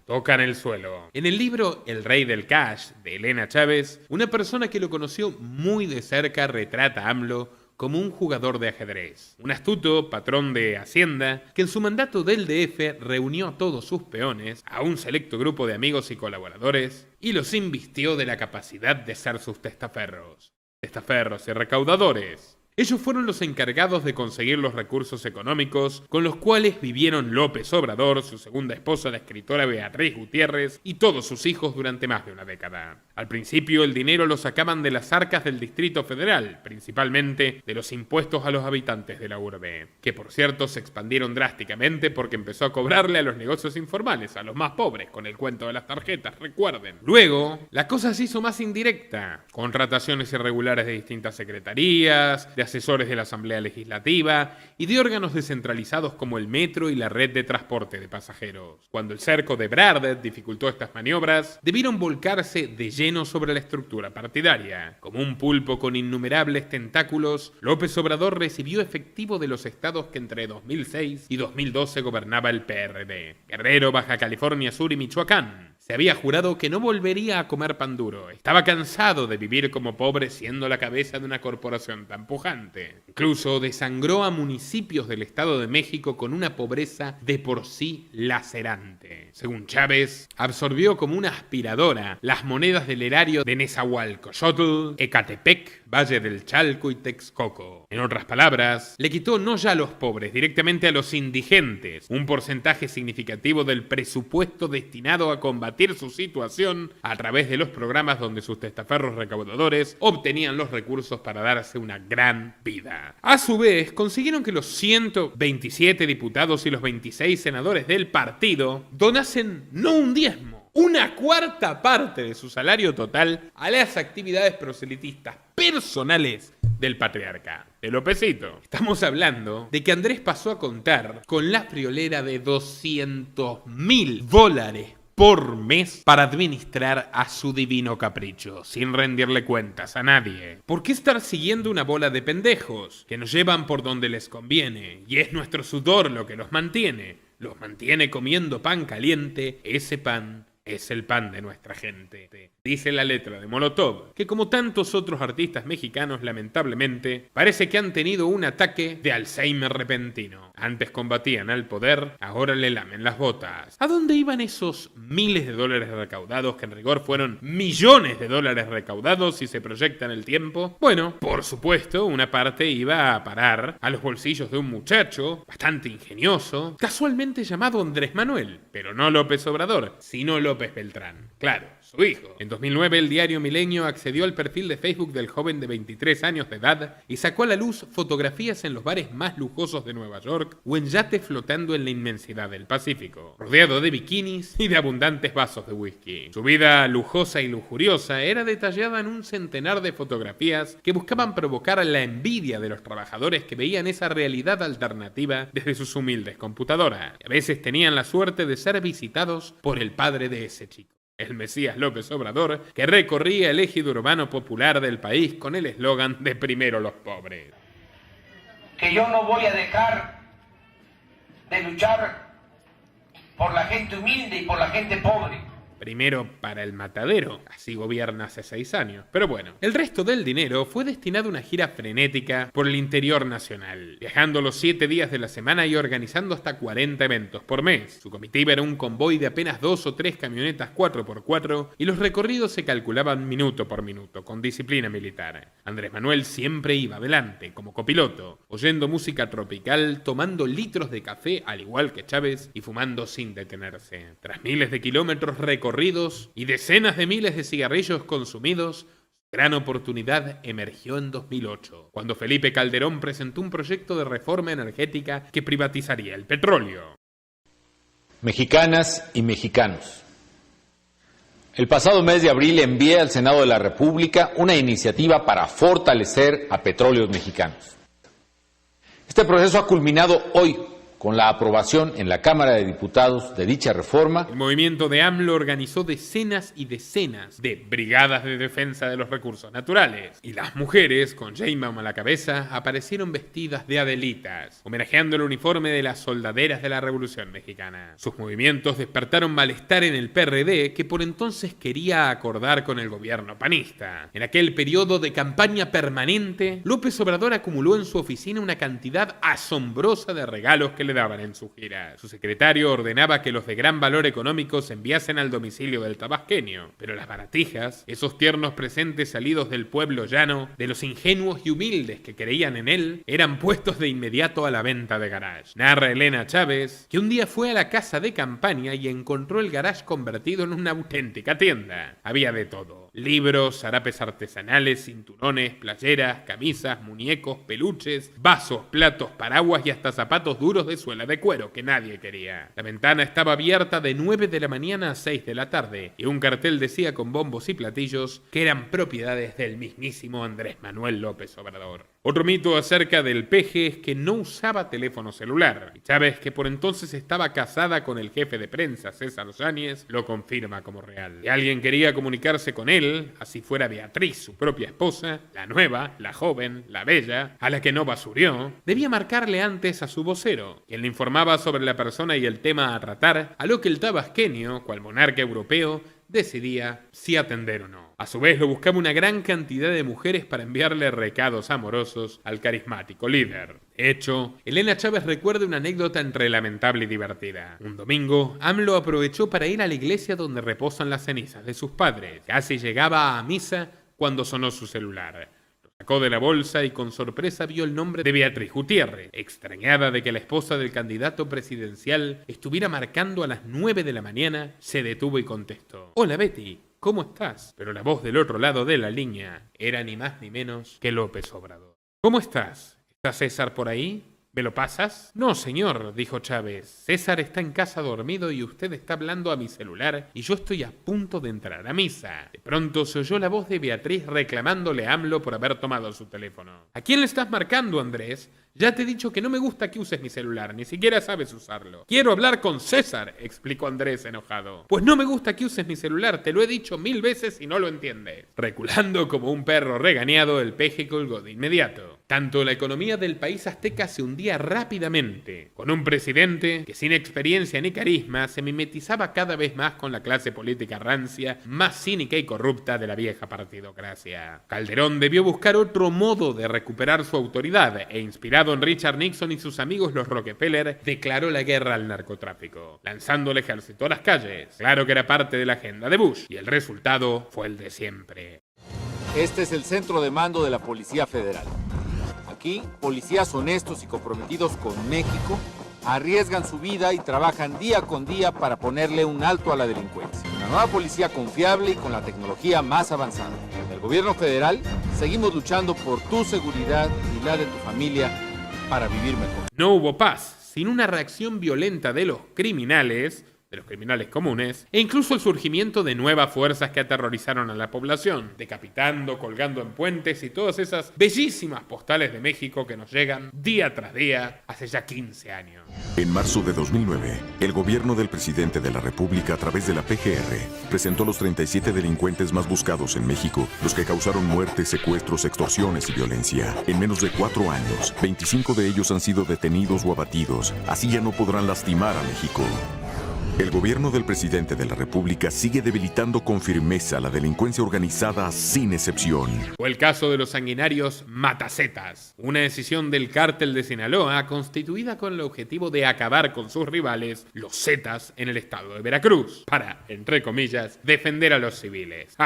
tocan el suelo. En el libro El Rey del Cash, de Elena Chávez, una persona que lo conoció muy de cerca retrata a AMLO como un jugador de ajedrez, un astuto patrón de Hacienda que en su mandato del DF reunió a todos sus peones, a un selecto grupo de amigos y colaboradores, y los invistió de la capacidad de ser sus testaferros y recaudadores. Ellos fueron los encargados de conseguir los recursos económicos con los cuales vivieron López Obrador, su segunda esposa, la escritora Beatriz Gutiérrez, y todos sus hijos durante más de una década. Al principio el dinero lo sacaban de las arcas del Distrito Federal, principalmente de los impuestos a los habitantes de la urbe, que por cierto se expandieron drásticamente porque empezó a cobrarle a los negocios informales, a los más pobres, con el cuento de las tarjetas, recuerden. Luego, la cosa se hizo más indirecta, contrataciones irregulares de distintas secretarías, de asesores de la Asamblea Legislativa y de órganos descentralizados como el metro y la red de transporte de pasajeros. Cuando el cerco de Ebrard dificultó estas maniobras, debieron volcarse de lleno sobre la estructura partidaria. Como un pulpo con innumerables tentáculos, López Obrador recibió efectivo de los estados que entre 2006 y 2012 gobernaba el PRD: Guerrero, Baja California Sur y Michoacán. Se había jurado que no volvería a comer pan duro. Estaba cansado de vivir como pobre siendo la cabeza de una corporación tan pujante. Incluso desangró a municipios del Estado de México con una pobreza de por sí lacerante. Según Chávez, absorbió como una aspiradora las monedas del erario de Nezahualcóyotl, Ecatepec, Valle del Chalco y Texcoco. En otras palabras, le quitó no ya a los pobres, directamente a los indigentes, un porcentaje significativo del presupuesto destinado a combatir su situación a través de los programas donde sus testaferros recaudadores obtenían los recursos para darse una gran vida. A su vez, consiguieron que los 127 diputados y los 26 senadores del partido donasen no un diezmo, una cuarta parte de su salario total a las actividades proselitistas personales del patriarca, de Lópezito. Estamos hablando de que Andrés pasó a contar con la friolera de $200.000 por mes para administrar a su divino capricho, sin rendirle cuentas a nadie. ¿Por qué estar siguiendo una bola de pendejos que nos llevan por donde les conviene? Y es nuestro sudor lo que los mantiene comiendo pan caliente. Ese pan es el pan de nuestra gente. Dice la letra de Molotov, que como tantos otros artistas mexicanos, lamentablemente, parece que han tenido un ataque de Alzheimer repentino. Antes combatían al poder, ahora le lamen las botas. ¿A dónde iban esos miles de dólares recaudados, que en rigor fueron millones de dólares recaudados si se proyecta en el tiempo? Bueno, por supuesto, una parte iba a parar a los bolsillos de un muchacho bastante ingenioso, casualmente llamado Andrés Manuel, pero no López Obrador, sino López Beltrán. Claro, su hijo. En 2009 el diario Milenio accedió al perfil de Facebook del joven de 23 años de edad y sacó a la luz fotografías en los bares más lujosos de Nueva York o en yates flotando en la inmensidad del Pacífico, rodeado de bikinis y de abundantes vasos de whisky. Su vida lujosa y lujuriosa era detallada en un centenar de fotografías que buscaban provocar la envidia de los trabajadores que veían esa realidad alternativa desde sus humildes computadoras. Y a veces tenían la suerte de ser visitados por el padre de ese chico, el Mesías López Obrador, que recorría el ejido urbano popular del país con el eslogan de primero los pobres. Que yo no voy a dejar de luchar por la gente humilde y por la gente pobre. Primero para el matadero, así gobierna hace 6 años. Pero bueno, el resto del dinero fue destinado a una gira frenética por el interior nacional, viajando los 7 días de la semana y organizando hasta 40 eventos por mes. Su comitiva era un convoy de apenas 2 o 3 camionetas 4x4 y los recorridos se calculaban minuto por minuto, con disciplina militar. Andrés Manuel siempre iba adelante, como copiloto, oyendo música tropical, tomando litros de café al igual que Chávez y fumando sin detenerse. Tras miles de kilómetros recorridos y decenas de miles de cigarrillos consumidos, gran oportunidad emergió en 2008, cuando Felipe Calderón presentó un proyecto de reforma energética que privatizaría el petróleo. Mexicanas y mexicanos, el pasado mes de abril envié al Senado de la República una iniciativa para fortalecer a Petróleos Mexicanos. Este proceso ha culminado hoy con la aprobación en la Cámara de Diputados de dicha reforma. El movimiento de AMLO organizó decenas y decenas de brigadas de defensa de los recursos naturales. Y las mujeres, con Sheinbaum a la cabeza, aparecieron vestidas de adelitas, homenajeando el uniforme de las soldaderas de la Revolución Mexicana. Sus movimientos despertaron malestar en el PRD, que por entonces quería acordar con el gobierno panista. En aquel periodo de campaña permanente, López Obrador acumuló en su oficina una cantidad asombrosa de regalos que le daban en su gira. Su secretario ordenaba que los de gran valor económico se enviasen al domicilio del tabasqueño, pero las baratijas, esos tiernos presentes salidos del pueblo llano, de los ingenuos y humildes que creían en él, eran puestos de inmediato a la venta de garage. Narra Elena Chávez que un día fue a la casa de campaña y encontró el garage convertido en una auténtica tienda. Había de todo: libros, harapes artesanales, cinturones, playeras, camisas, muñecos, peluches, vasos, platos, paraguas y hasta zapatos duros de suela de cuero que nadie quería. La ventana estaba abierta de 9 de la mañana a 6 de la tarde y un cartel decía con bombos y platillos que eran propiedades del mismísimo Andrés Manuel López Obrador. Otro mito acerca del peje es que no usaba teléfono celular. Y Chávez, que por entonces estaba casada con el jefe de prensa César Yáñez, lo confirma como real. Si alguien quería comunicarse con él, así fuera Beatriz, su propia esposa, la nueva, la joven, la bella, a la que no basurió, debía marcarle antes a su vocero, quien le informaba sobre la persona y el tema a tratar, a lo que el tabasqueño, cual monarca europeo, decidía si atender o no. A su vez lo buscaba una gran cantidad de mujeres para enviarle recados amorosos al carismático líder. De hecho, Elena Chávez recuerda una anécdota entre lamentable y divertida. Un domingo, AMLO aprovechó para ir a la iglesia donde reposan las cenizas de sus padres. Casi llegaba a misa cuando sonó su celular. Lo sacó de la bolsa y con sorpresa vio el nombre de Beatriz Gutiérrez. Extrañada de que la esposa del candidato presidencial estuviera marcando a las 9 de la mañana, se detuvo y contestó: «Hola Betty, ¿cómo estás?». Pero la voz del otro lado de la línea era ni más ni menos que López Obrador. «¿Cómo estás? ¿Está César por ahí?». ¿Me lo pasas? No, señor, dijo Chávez. César está en casa dormido y usted está hablando a mi celular y yo estoy a punto de entrar a misa. De pronto se oyó la voz de Beatriz reclamándole a AMLO por haber tomado su teléfono. ¿A quién le estás marcando, Andrés? Ya te he dicho que no me gusta que uses mi celular, ni siquiera sabes usarlo. Quiero hablar con César, explicó Andrés enojado. Pues no me gusta que uses mi celular, te lo he dicho 1000 veces y no lo entiendes. Reculando como un perro regañado, el peje colgó de inmediato. Tanto la economía del país azteca se hundía rápidamente, con un presidente que sin experiencia ni carisma se mimetizaba cada vez más con la clase política rancia, más cínica y corrupta de la vieja partidocracia. Calderón debió buscar otro modo de recuperar su autoridad e inspirado en Richard Nixon y sus amigos los Rockefeller, declaró la guerra al narcotráfico, lanzando el ejército a las calles. Claro que era parte de la agenda de Bush, y el resultado fue el de siempre. Este es el centro de mando de la Policía Federal. Aquí, policías honestos y comprometidos con México arriesgan su vida y trabajan día con día para ponerle un alto a la delincuencia. Una nueva policía confiable y con la tecnología más avanzada. En el gobierno federal, seguimos luchando por tu seguridad y la de tu familia para vivir mejor. No hubo paz sin una reacción violenta de los criminales comunes, e incluso el surgimiento de nuevas fuerzas que aterrorizaron a la población, decapitando, colgando en puentes y todas esas bellísimas postales de México que nos llegan día tras día hace ya 15 años. En marzo de 2009, el gobierno del presidente de la República, a través de la PGR, presentó los 37 delincuentes más buscados en México, los que causaron muertes, secuestros, extorsiones y violencia. En menos de 4 años, 25 de ellos han sido detenidos o abatidos. Así ya no podrán lastimar a México. El gobierno del presidente de la República sigue debilitando con firmeza la delincuencia organizada sin excepción. Fue el caso de los sanguinarios Matacetas, una decisión del cártel de Sinaloa constituida con el objetivo de acabar con sus rivales, los Zetas, en el estado de Veracruz, para, entre comillas, defender a los civiles.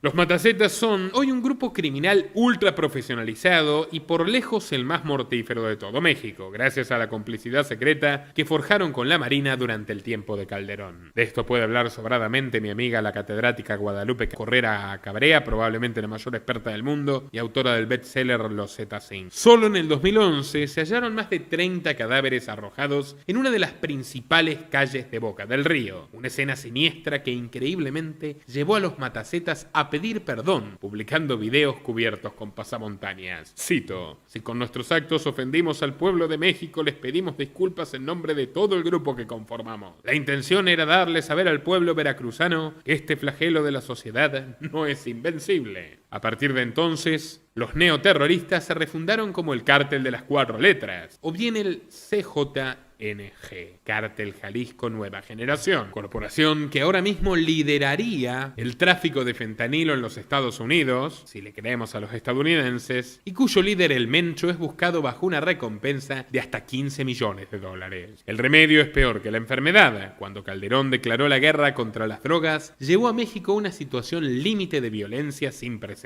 Los Matacetas son hoy un grupo criminal ultra profesionalizado y por lejos el más mortífero de todo México, gracias a la complicidad secreta que forjaron con la Marina durante el tiempo de Calderón. De esto puede hablar sobradamente mi amiga la catedrática Guadalupe Correra Cabrea, probablemente la mayor experta del mundo y autora del bestseller Los Zetas Inc. Solo en el 2011 se hallaron más de 30 cadáveres arrojados en una de las principales calles de Boca del Río, una escena siniestra que increíblemente llevó a los Matacetas a pedir perdón, publicando videos cubiertos con pasamontañas. Cito: si con nuestros actos ofendimos al pueblo de México, les pedimos disculpas en nombre de todo el grupo que conformamos. La intención era darle saber al pueblo veracruzano que este flagelo de la sociedad no es invencible. A partir de entonces, los neoterroristas se refundaron como el Cártel de las 4 letras, o bien el CJNG, Cártel Jalisco Nueva Generación, corporación que ahora mismo lideraría el tráfico de fentanilo en los Estados Unidos, si le creemos a los estadounidenses, y cuyo líder, el Mencho, es buscado bajo una recompensa de hasta $15 millones. El remedio es peor que la enfermedad. Cuando Calderón declaró la guerra contra las drogas, llevó a México a una situación límite de violencia sin precedentes.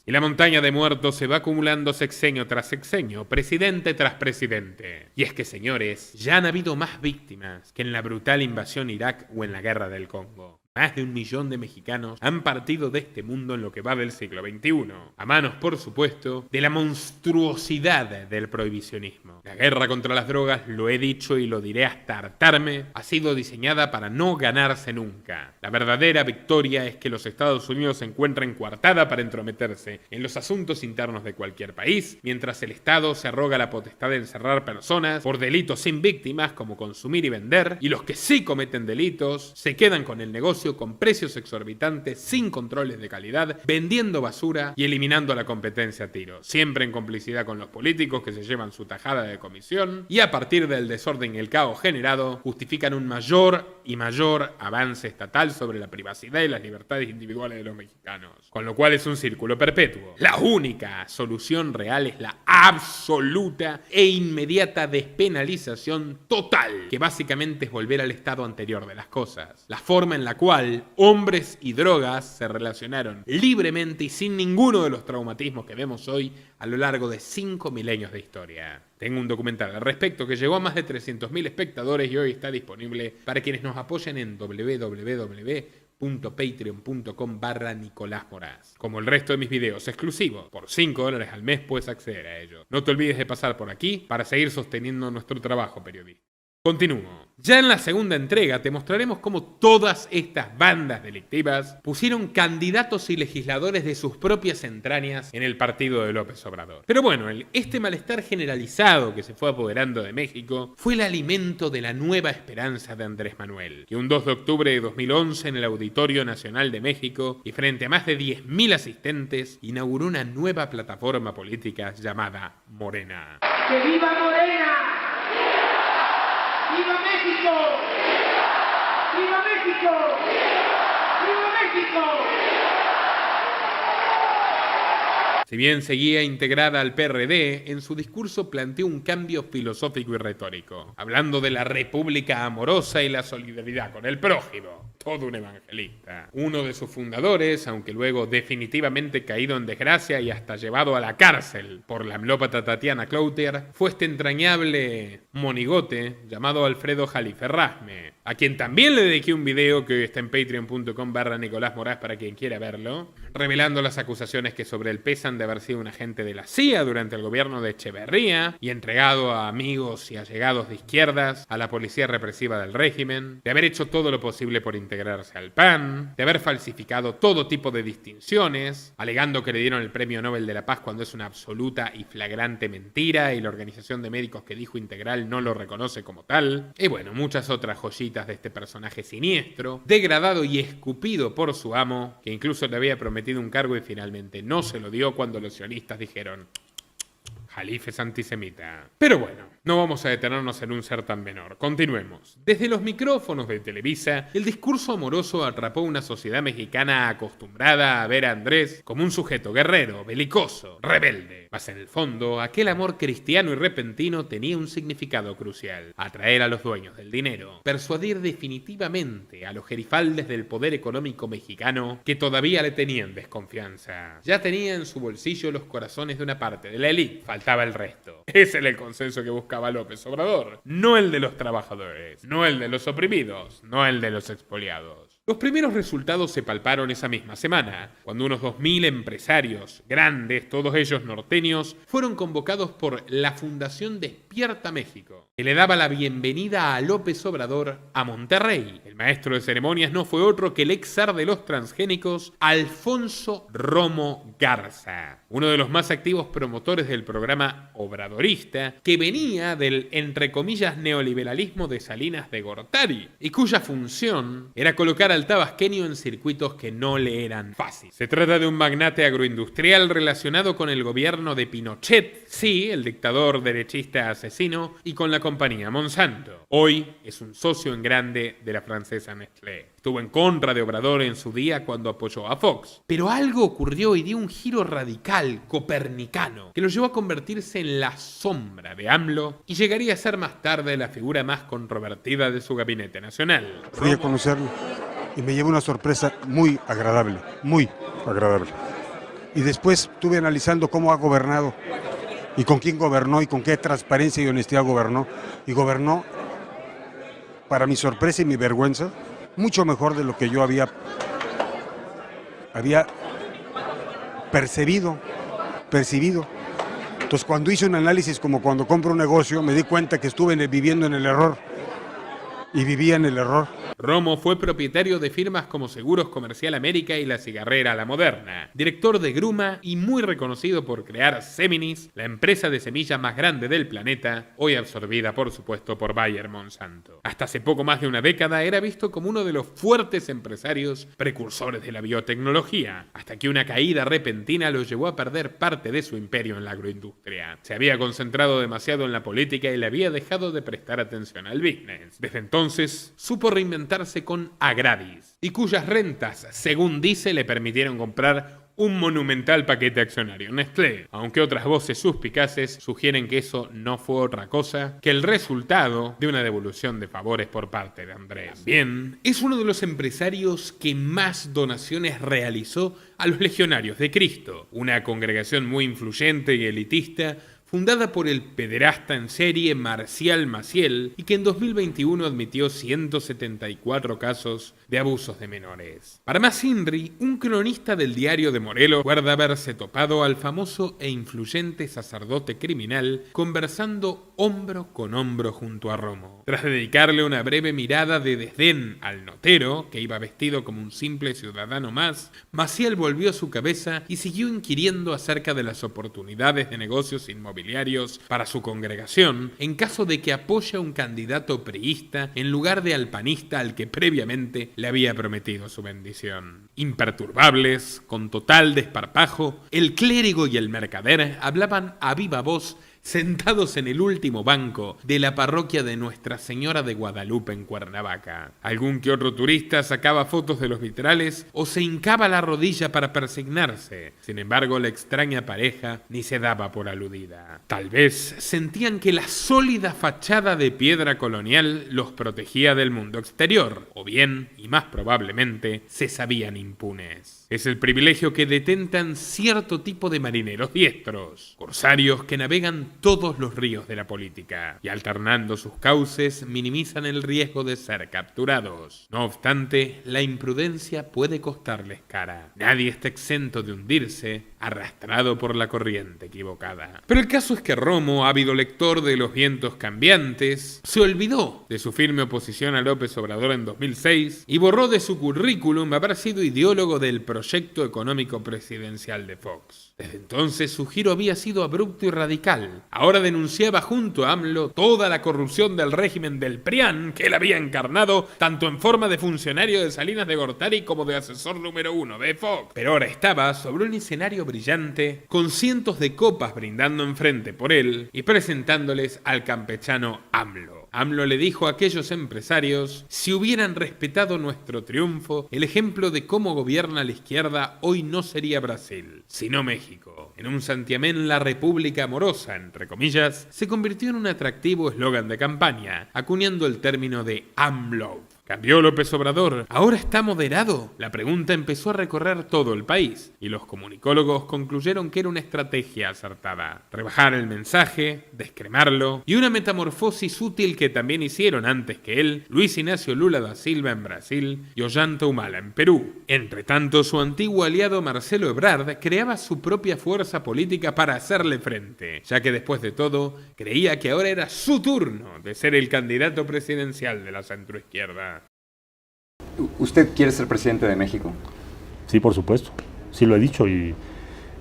Y la montaña de muertos se va acumulando sexenio tras sexenio, presidente tras presidente. Y es que, señores, ya han habido más víctimas que en la brutal invasión Irak o en la guerra del Congo. Más de 1 millón de mexicanos han partido de este mundo en lo que va del siglo XXI, a manos, por supuesto, de la monstruosidad del prohibicionismo. La guerra contra las drogas, lo he dicho y lo diré hasta hartarme, ha sido diseñada para no ganarse nunca. La verdadera victoria es que los Estados Unidos se encuentran coartada para entrometerse en los asuntos internos de cualquier país, mientras el Estado se arroga la potestad de encerrar personas por delitos sin víctimas como consumir y vender, y los que sí cometen delitos se quedan con el negocio con precios exorbitantes, sin controles de calidad, vendiendo basura y eliminando la competencia a tiro, siempre en complicidad con los políticos que se llevan su tajada de comisión y a partir del desorden y el caos generado justifican un mayor y mayor avance estatal sobre la privacidad y las libertades individuales de los mexicanos, con lo cual es un círculo perpetuo. La única solución real es la absoluta e inmediata despenalización total, que básicamente es volver al estado anterior de las cosas, la forma en la cual hombres y drogas se relacionaron libremente y sin ninguno de los traumatismos que vemos hoy a lo largo de 5 milenios de historia. Tengo un documental al respecto que llegó a más de 300.000 espectadores y hoy está disponible para quienes nos apoyen en www.patreon.com/Código www.patreon.com/Nicolás Moraz. Como el resto de mis videos exclusivos, por $5 al mes puedes acceder a ellos. No te olvides de pasar por aquí para seguir sosteniendo nuestro trabajo periodístico. Continúo. Ya en la segunda entrega te mostraremos cómo todas estas bandas delictivas pusieron candidatos y legisladores de sus propias entrañas en el partido de López Obrador. Pero bueno, este malestar generalizado que se fue apoderando de México fue el alimento de la nueva esperanza de Andrés Manuel, que un 2 de octubre de 2011 en el Auditorio Nacional de México y frente a más de 10.000 asistentes inauguró una nueva plataforma política llamada Morena. ¡Que viva Morena! ¡Viva México! ¡Viva México! ¡Viva México! Si bien seguía integrada al PRD, en su discurso planteó un cambio filosófico y retórico, hablando de la república amorosa y la solidaridad con el prójimo. Todo un evangelista. Uno de sus fundadores, aunque luego definitivamente caído en desgracia y hasta llevado a la cárcel por la amlópata Tatiana Cloutier, fue este entrañable monigote llamado Alfredo Jaliferrasme, a quien también le dediqué un video que hoy está en patreon.com/Nicolás Moraz para quien quiera verlo, revelando las acusaciones que sobre él pesan de haber sido un agente de la CIA durante el gobierno de Echeverría y entregado a amigos y allegados de izquierdas, a la policía represiva del régimen, de haber hecho todo lo posible por integrarse al PAN, de haber falsificado todo tipo de distinciones, alegando que le dieron el Premio Nobel de la Paz cuando es una absoluta y flagrante mentira y la Organización de Médicos que dijo Integral no lo reconoce como tal, y bueno, muchas otras joyitas de este personaje siniestro, degradado y escupido por su amo, que incluso le había prometido un cargo y finalmente no se lo dio cuando los sionistas dijeron: Jalif es antisemita. Pero bueno, no vamos a detenernos en un ser tan menor. Continuemos. Desde los micrófonos de Televisa, el discurso amoroso atrapó una sociedad mexicana acostumbrada a ver a Andrés como un sujeto guerrero, belicoso, rebelde. Mas en el fondo, aquel amor cristiano y repentino tenía un significado crucial: atraer a los dueños del dinero, persuadir definitivamente a los gerifaldes del poder económico mexicano que todavía le tenían desconfianza. Ya tenía en su bolsillo los corazones de una parte de la élite, faltaba el resto. Ese era el consenso que buscaba López Obrador, no el de los trabajadores, no el de los oprimidos, no el de los expoliados. Los primeros resultados se palparon esa misma semana, cuando unos 2.000 empresarios grandes, todos ellos norteños, fueron convocados por la Fundación Despierta México, que le daba la bienvenida a López Obrador a Monterrey. El maestro de ceremonias no fue otro que el ex zar de los transgénicos, Alfonso Romo Garza, uno de los más activos promotores del programa obradorista, que venía del, entre comillas, neoliberalismo de Salinas de Gortari, y cuya función era colocar al tabasqueño en circuitos que no le eran fáciles. Se trata de un magnate agroindustrial relacionado con el gobierno de Pinochet, sí, el dictador derechista asesino, y con la compañía Monsanto. Hoy es un socio en grande de la francesa Nestlé. Estuvo en contra de Obrador en su día cuando apoyó a Fox. Pero algo ocurrió y dio un giro radical, copernicano, que lo llevó a convertirse en la sombra de AMLO y llegaría a ser más tarde la figura más controvertida de su gabinete nacional. Fui a conocerlo y me llevó una sorpresa muy agradable, muy agradable. Y después estuve analizando cómo ha gobernado y con quién gobernó y con qué transparencia y honestidad gobernó. Y gobernó, para mi sorpresa y mi vergüenza, mucho mejor de lo que yo había percibido. Entonces, cuando hice un análisis como cuando compro un negocio, me di cuenta que estuve viviendo en el error y vivía en el error. Romo fue propietario de firmas como Seguros Comercial América y la cigarrera La Moderna, director de Gruma y muy reconocido por crear Seminis, la empresa de semillas más grande del planeta, hoy absorbida por supuesto por Bayer Monsanto. Hasta hace poco más de una década era visto como uno de los fuertes empresarios precursores de la biotecnología, hasta que una caída repentina lo llevó a perder parte de su imperio en la agroindustria. Se había concentrado demasiado en la política y le había dejado de prestar atención al business. Desde entonces supo reinventarse con Agravis, y cuyas rentas, según dice, le permitieron comprar un monumental paquete accionario Nestlé, aunque otras voces suspicaces sugieren que eso no fue otra cosa que el resultado de una devolución de favores por parte de Andrés. También es uno de los empresarios que más donaciones realizó a los Legionarios de Cristo, una congregación muy influyente y elitista fundada por el pederasta en serie Marcial Maciel y que en 2021 admitió 174 casos de abusos de menores. Para más INRI, un cronista del Diario de Morelos recuerda haberse topado al famoso e influyente sacerdote criminal conversando hombro con hombro junto a Romo. Tras dedicarle una breve mirada de desdén al notero, que iba vestido como un simple ciudadano más, Maciel volvió su cabeza y siguió inquiriendo acerca de las oportunidades de negocios inmobiliarios para su congregación en caso de que apoye a un candidato priista en lugar de al panista al que previamente le había prometido su bendición. Imperturbables, con total desparpajo, el clérigo y el mercader hablaban a viva voz sentados en el último banco de la parroquia de Nuestra Señora de Guadalupe en Cuernavaca. Algún que otro turista sacaba fotos de los vitrales o se hincaba la rodilla para persignarse. Sin embargo, la extraña pareja ni se daba por aludida. Tal vez sentían que la sólida fachada de piedra colonial los protegía del mundo exterior, o bien, y más probablemente, se sabían impunes. Es el privilegio que detentan cierto tipo de marineros diestros, corsarios que navegan todos los ríos de la política y alternando sus cauces minimizan el riesgo de ser capturados. No obstante, la imprudencia puede costarles cara. Nadie está exento de hundirse arrastrado por la corriente equivocada. Pero el caso es que Romo, ávido lector de los vientos cambiantes, se olvidó de su firme oposición a López Obrador en 2006 y borró de su currículum haber sido ideólogo del proyecto económico presidencial de Fox. Desde entonces su giro había sido abrupto y radical. Ahora denunciaba junto a AMLO toda la corrupción del régimen del PRIAN que él había encarnado tanto en forma de funcionario de Salinas de Gortari como de asesor número 1 de Fox. Pero ahora estaba sobre un escenario brillante con cientos de copas brindando enfrente por él y presentándoles al campechano AMLO. AMLO le dijo a aquellos empresarios, si hubieran respetado nuestro triunfo, el ejemplo de cómo gobierna la izquierda hoy no sería Brasil, sino México. En un santiamén, la república amorosa, entre comillas, se convirtió en un atractivo eslogan de campaña, acuñando el término de AMLO. ¿Cambió López Obrador? ¿Ahora está moderado? La pregunta empezó a recorrer todo el país y los comunicólogos concluyeron que era una estrategia acertada. Rebajar el mensaje, descremarlo y una metamorfosis útil que también hicieron antes que él Luis Ignacio Lula da Silva en Brasil y Ollanta Humala en Perú. Entre tanto, su antiguo aliado Marcelo Ebrard creaba su propia fuerza política para hacerle frente, ya que después de todo creía que ahora era su turno de ser el candidato presidencial de la centroizquierda. ¿Usted quiere ser presidente de México? Sí, por supuesto. Sí lo he dicho y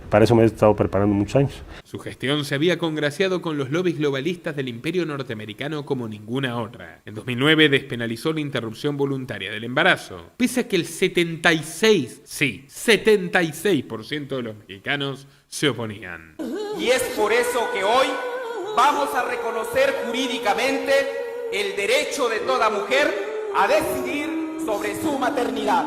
para eso me he estado preparando muchos años. Su gestión se había congraciado con los lobbies globalistas del imperio norteamericano como ninguna otra. En 2009 despenalizó la interrupción voluntaria del embarazo, pese a que el 76% de los mexicanos se oponían. Y es por eso que hoy vamos a reconocer jurídicamente el derecho de toda mujer a decidir sobre su maternidad.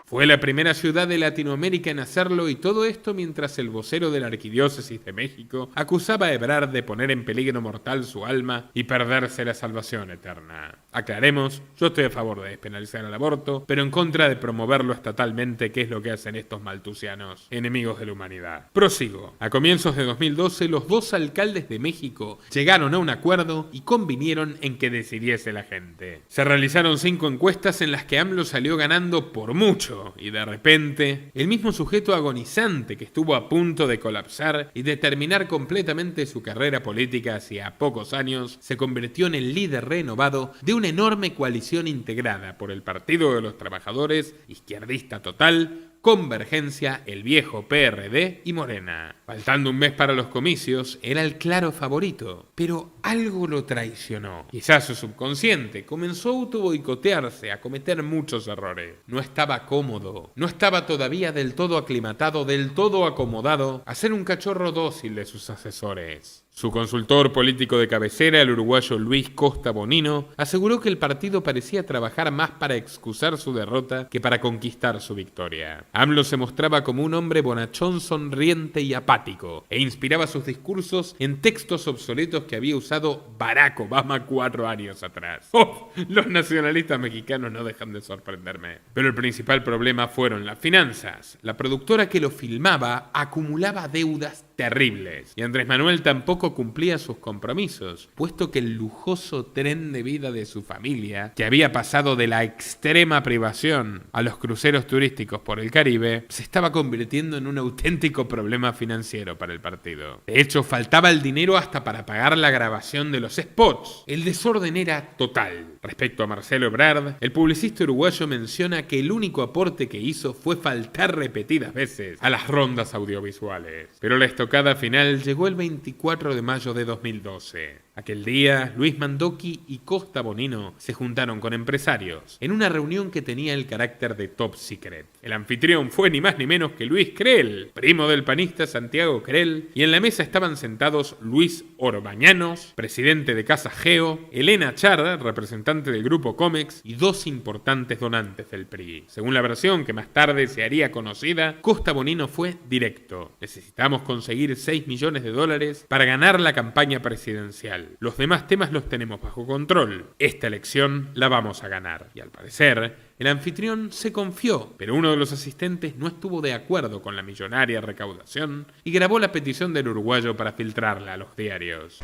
Fue la primera ciudad de Latinoamérica en hacerlo y todo esto mientras el vocero de la Arquidiócesis de México acusaba a Ebrard de poner en peligro mortal su alma y perderse la salvación eterna. Aclaremos, yo estoy a favor de despenalizar el aborto, pero en contra de promoverlo estatalmente, que es lo que hacen estos maltusianos, enemigos de la humanidad. Prosigo. A comienzos de 2012, los dos alcaldes de México llegaron a un acuerdo y convinieron en que decidiese la gente. Se realizaron 5 encuestas en las que AMLO salió ganando por mucho. Y de repente, el mismo sujeto agonizante que estuvo a punto de colapsar y de terminar completamente su carrera política hacía pocos años, se convirtió en el líder renovado de una enorme coalición integrada por el Partido de los Trabajadores, izquierdista total, Convergencia, el viejo PRD y Morena. Faltando un mes para los comicios, era el claro favorito, pero algo lo traicionó. Quizás su subconsciente comenzó a autoboicotearse, a cometer muchos errores. No estaba cómodo, no estaba todavía del todo aclimatado, del todo acomodado a ser un cachorro dócil de sus asesores. Su consultor político de cabecera, el uruguayo Luis Costa Bonino, aseguró que el partido parecía trabajar más para excusar su derrota que para conquistar su victoria. AMLO se mostraba como un hombre bonachón, sonriente y apático, e inspiraba sus discursos en textos obsoletos que había usado Barack Obama 4 años atrás. ¡Oh! Los nacionalistas mexicanos no dejan de sorprenderme. Pero el principal problema fueron las finanzas. La productora que lo filmaba acumulaba deudas terribles. Y Andrés Manuel tampoco cumplía sus compromisos, puesto que el lujoso tren de vida de su familia, que había pasado de la extrema privación a los cruceros turísticos por el Caribe, se estaba convirtiendo en un auténtico problema financiero para el partido. De hecho, faltaba el dinero hasta para pagar la grabación de los spots. El desorden era total. Respecto a Marcelo Ebrard, el publicista uruguayo menciona que el único aporte que hizo fue faltar repetidas veces a las rondas audiovisuales. Pero la estocada final llegó el 24 de mayo de 2012. Aquel día, Luis Mandoki y Costa Bonino se juntaron con empresarios en una reunión que tenía el carácter de top secret. El anfitrión fue ni más ni menos que Luis Creel, primo del panista Santiago Creel, y en la mesa estaban sentados Luis Orbañanos, presidente de Casa Geo, Elena Char, representante del grupo Comex, y dos importantes donantes del PRI. Según la versión que más tarde se haría conocida, Costa Bonino fue directo. Necesitamos conseguir $6 millones para ganar la campaña presidencial. Los demás temas los tenemos bajo control. Esta elección la vamos a ganar. Y al parecer, el anfitrión se confió, pero uno de los asistentes no estuvo de acuerdo con la millonaria recaudación y grabó la petición del uruguayo para filtrarla a los diarios.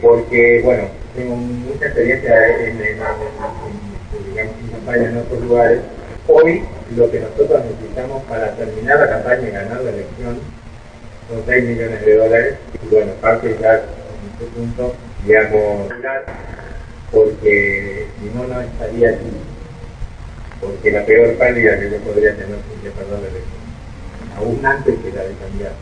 Porque, bueno, tengo mucha experiencia en campaña en otros lugares. Hoy, lo que nosotros necesitamos para terminar la campaña y ganar la elección son $6 millones. Y bueno, parte ya en este punto, digamos, porque si no, no estaría aquí. Porque la peor pérdida que yo podría tener sería perder la elección, aún antes que la del candidato.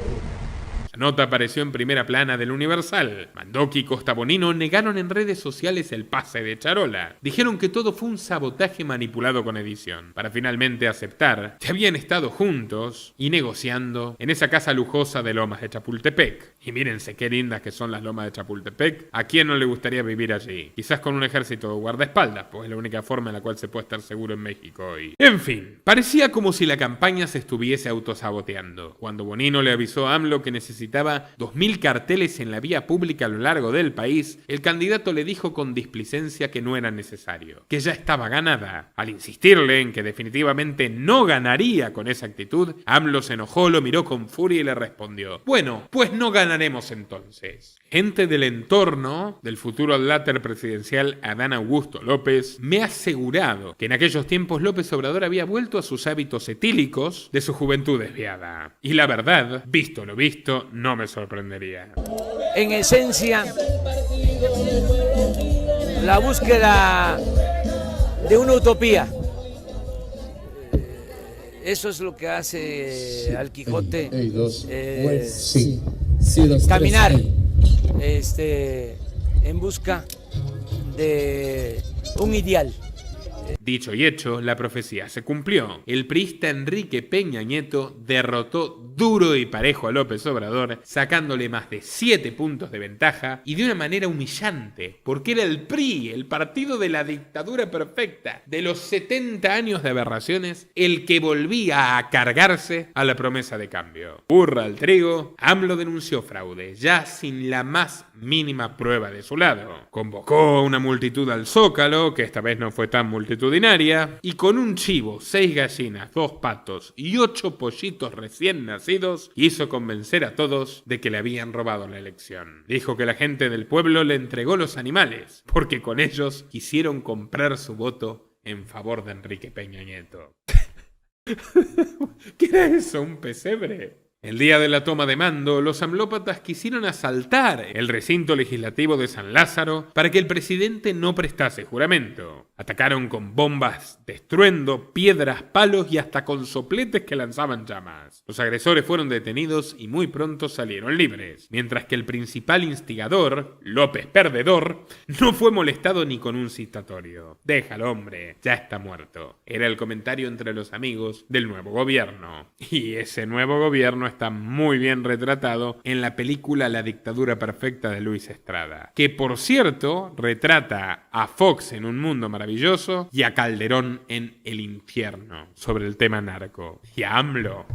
La nota apareció en primera plana del Universal. Mandoki y Costa Bonino negaron en redes sociales el pase de charola. Dijeron que todo fue un sabotaje manipulado con edición, para finalmente aceptar que habían estado juntos y negociando en esa casa lujosa de Lomas de Chapultepec. Y mírense qué lindas que son las Lomas de Chapultepec. ¿A quién no le gustaría vivir allí? Quizás con un ejército de guardaespaldas, pues es la única forma en la cual se puede estar seguro en México hoy. En fin, parecía como si la campaña se estuviese autosaboteando. Cuando Bonino le avisó a AMLO que necesitaba 2.000 carteles en la vía pública a lo largo del país, el candidato le dijo con displicencia que no era necesario, que ya estaba ganada. Al insistirle en que definitivamente no ganaría con esa actitud, AMLO se enojó, lo miró con furia y le respondió: bueno, pues no ganaremos entonces. Gente del entorno del futuro adláter presidencial Adán Augusto López me ha asegurado que en aquellos tiempos López Obrador había vuelto a sus hábitos etílicos de su juventud desviada. Y la verdad, visto lo visto, no me sorprendería. En esencia, la búsqueda de una utopía. Eso es lo que hace al Quijote caminar en busca de un ideal. Dicho y hecho, la profecía se cumplió. El priista Enrique Peña Nieto derrotó duro y parejo a López Obrador, sacándole más de 7 puntos de ventaja y de una manera humillante, porque era el PRI, el partido de la dictadura perfecta, de los 70 años de aberraciones, el que volvía a cargarse a la promesa de cambio. Burra al trigo, AMLO denunció fraude, ya sin la más mínima prueba de su lado. Convocó una multitud al Zócalo, que esta vez no fue tan multitudinaria, y con un chivo, 6 gallinas, 2 patos y 8 pollitos recién nacidos, hizo convencer a todos de que le habían robado la elección. Dijo que la gente del pueblo le entregó los animales, porque con ellos quisieron comprar su voto en favor de Enrique Peña Nieto. ¿Qué era eso? ¿Un pesebre? El día de la toma de mando, los amlópatas quisieron asaltar el recinto legislativo de San Lázaro para que el presidente no prestase juramento. Atacaron con bombas de estruendo, piedras, palos y hasta con sopletes que lanzaban llamas. Los agresores fueron detenidos y muy pronto salieron libres, mientras que el principal instigador, López Perdedor, no fue molestado ni con un citatorio. Déjalo, hombre, ya está muerto. Era el comentario entre los amigos del nuevo gobierno. Y ese nuevo gobierno está muy bien retratado en la película La dictadura perfecta de Luis Estrada, que por cierto retrata a Fox en Un mundo maravilloso y a Calderón en El infierno, sobre el tema narco. Y a AMLO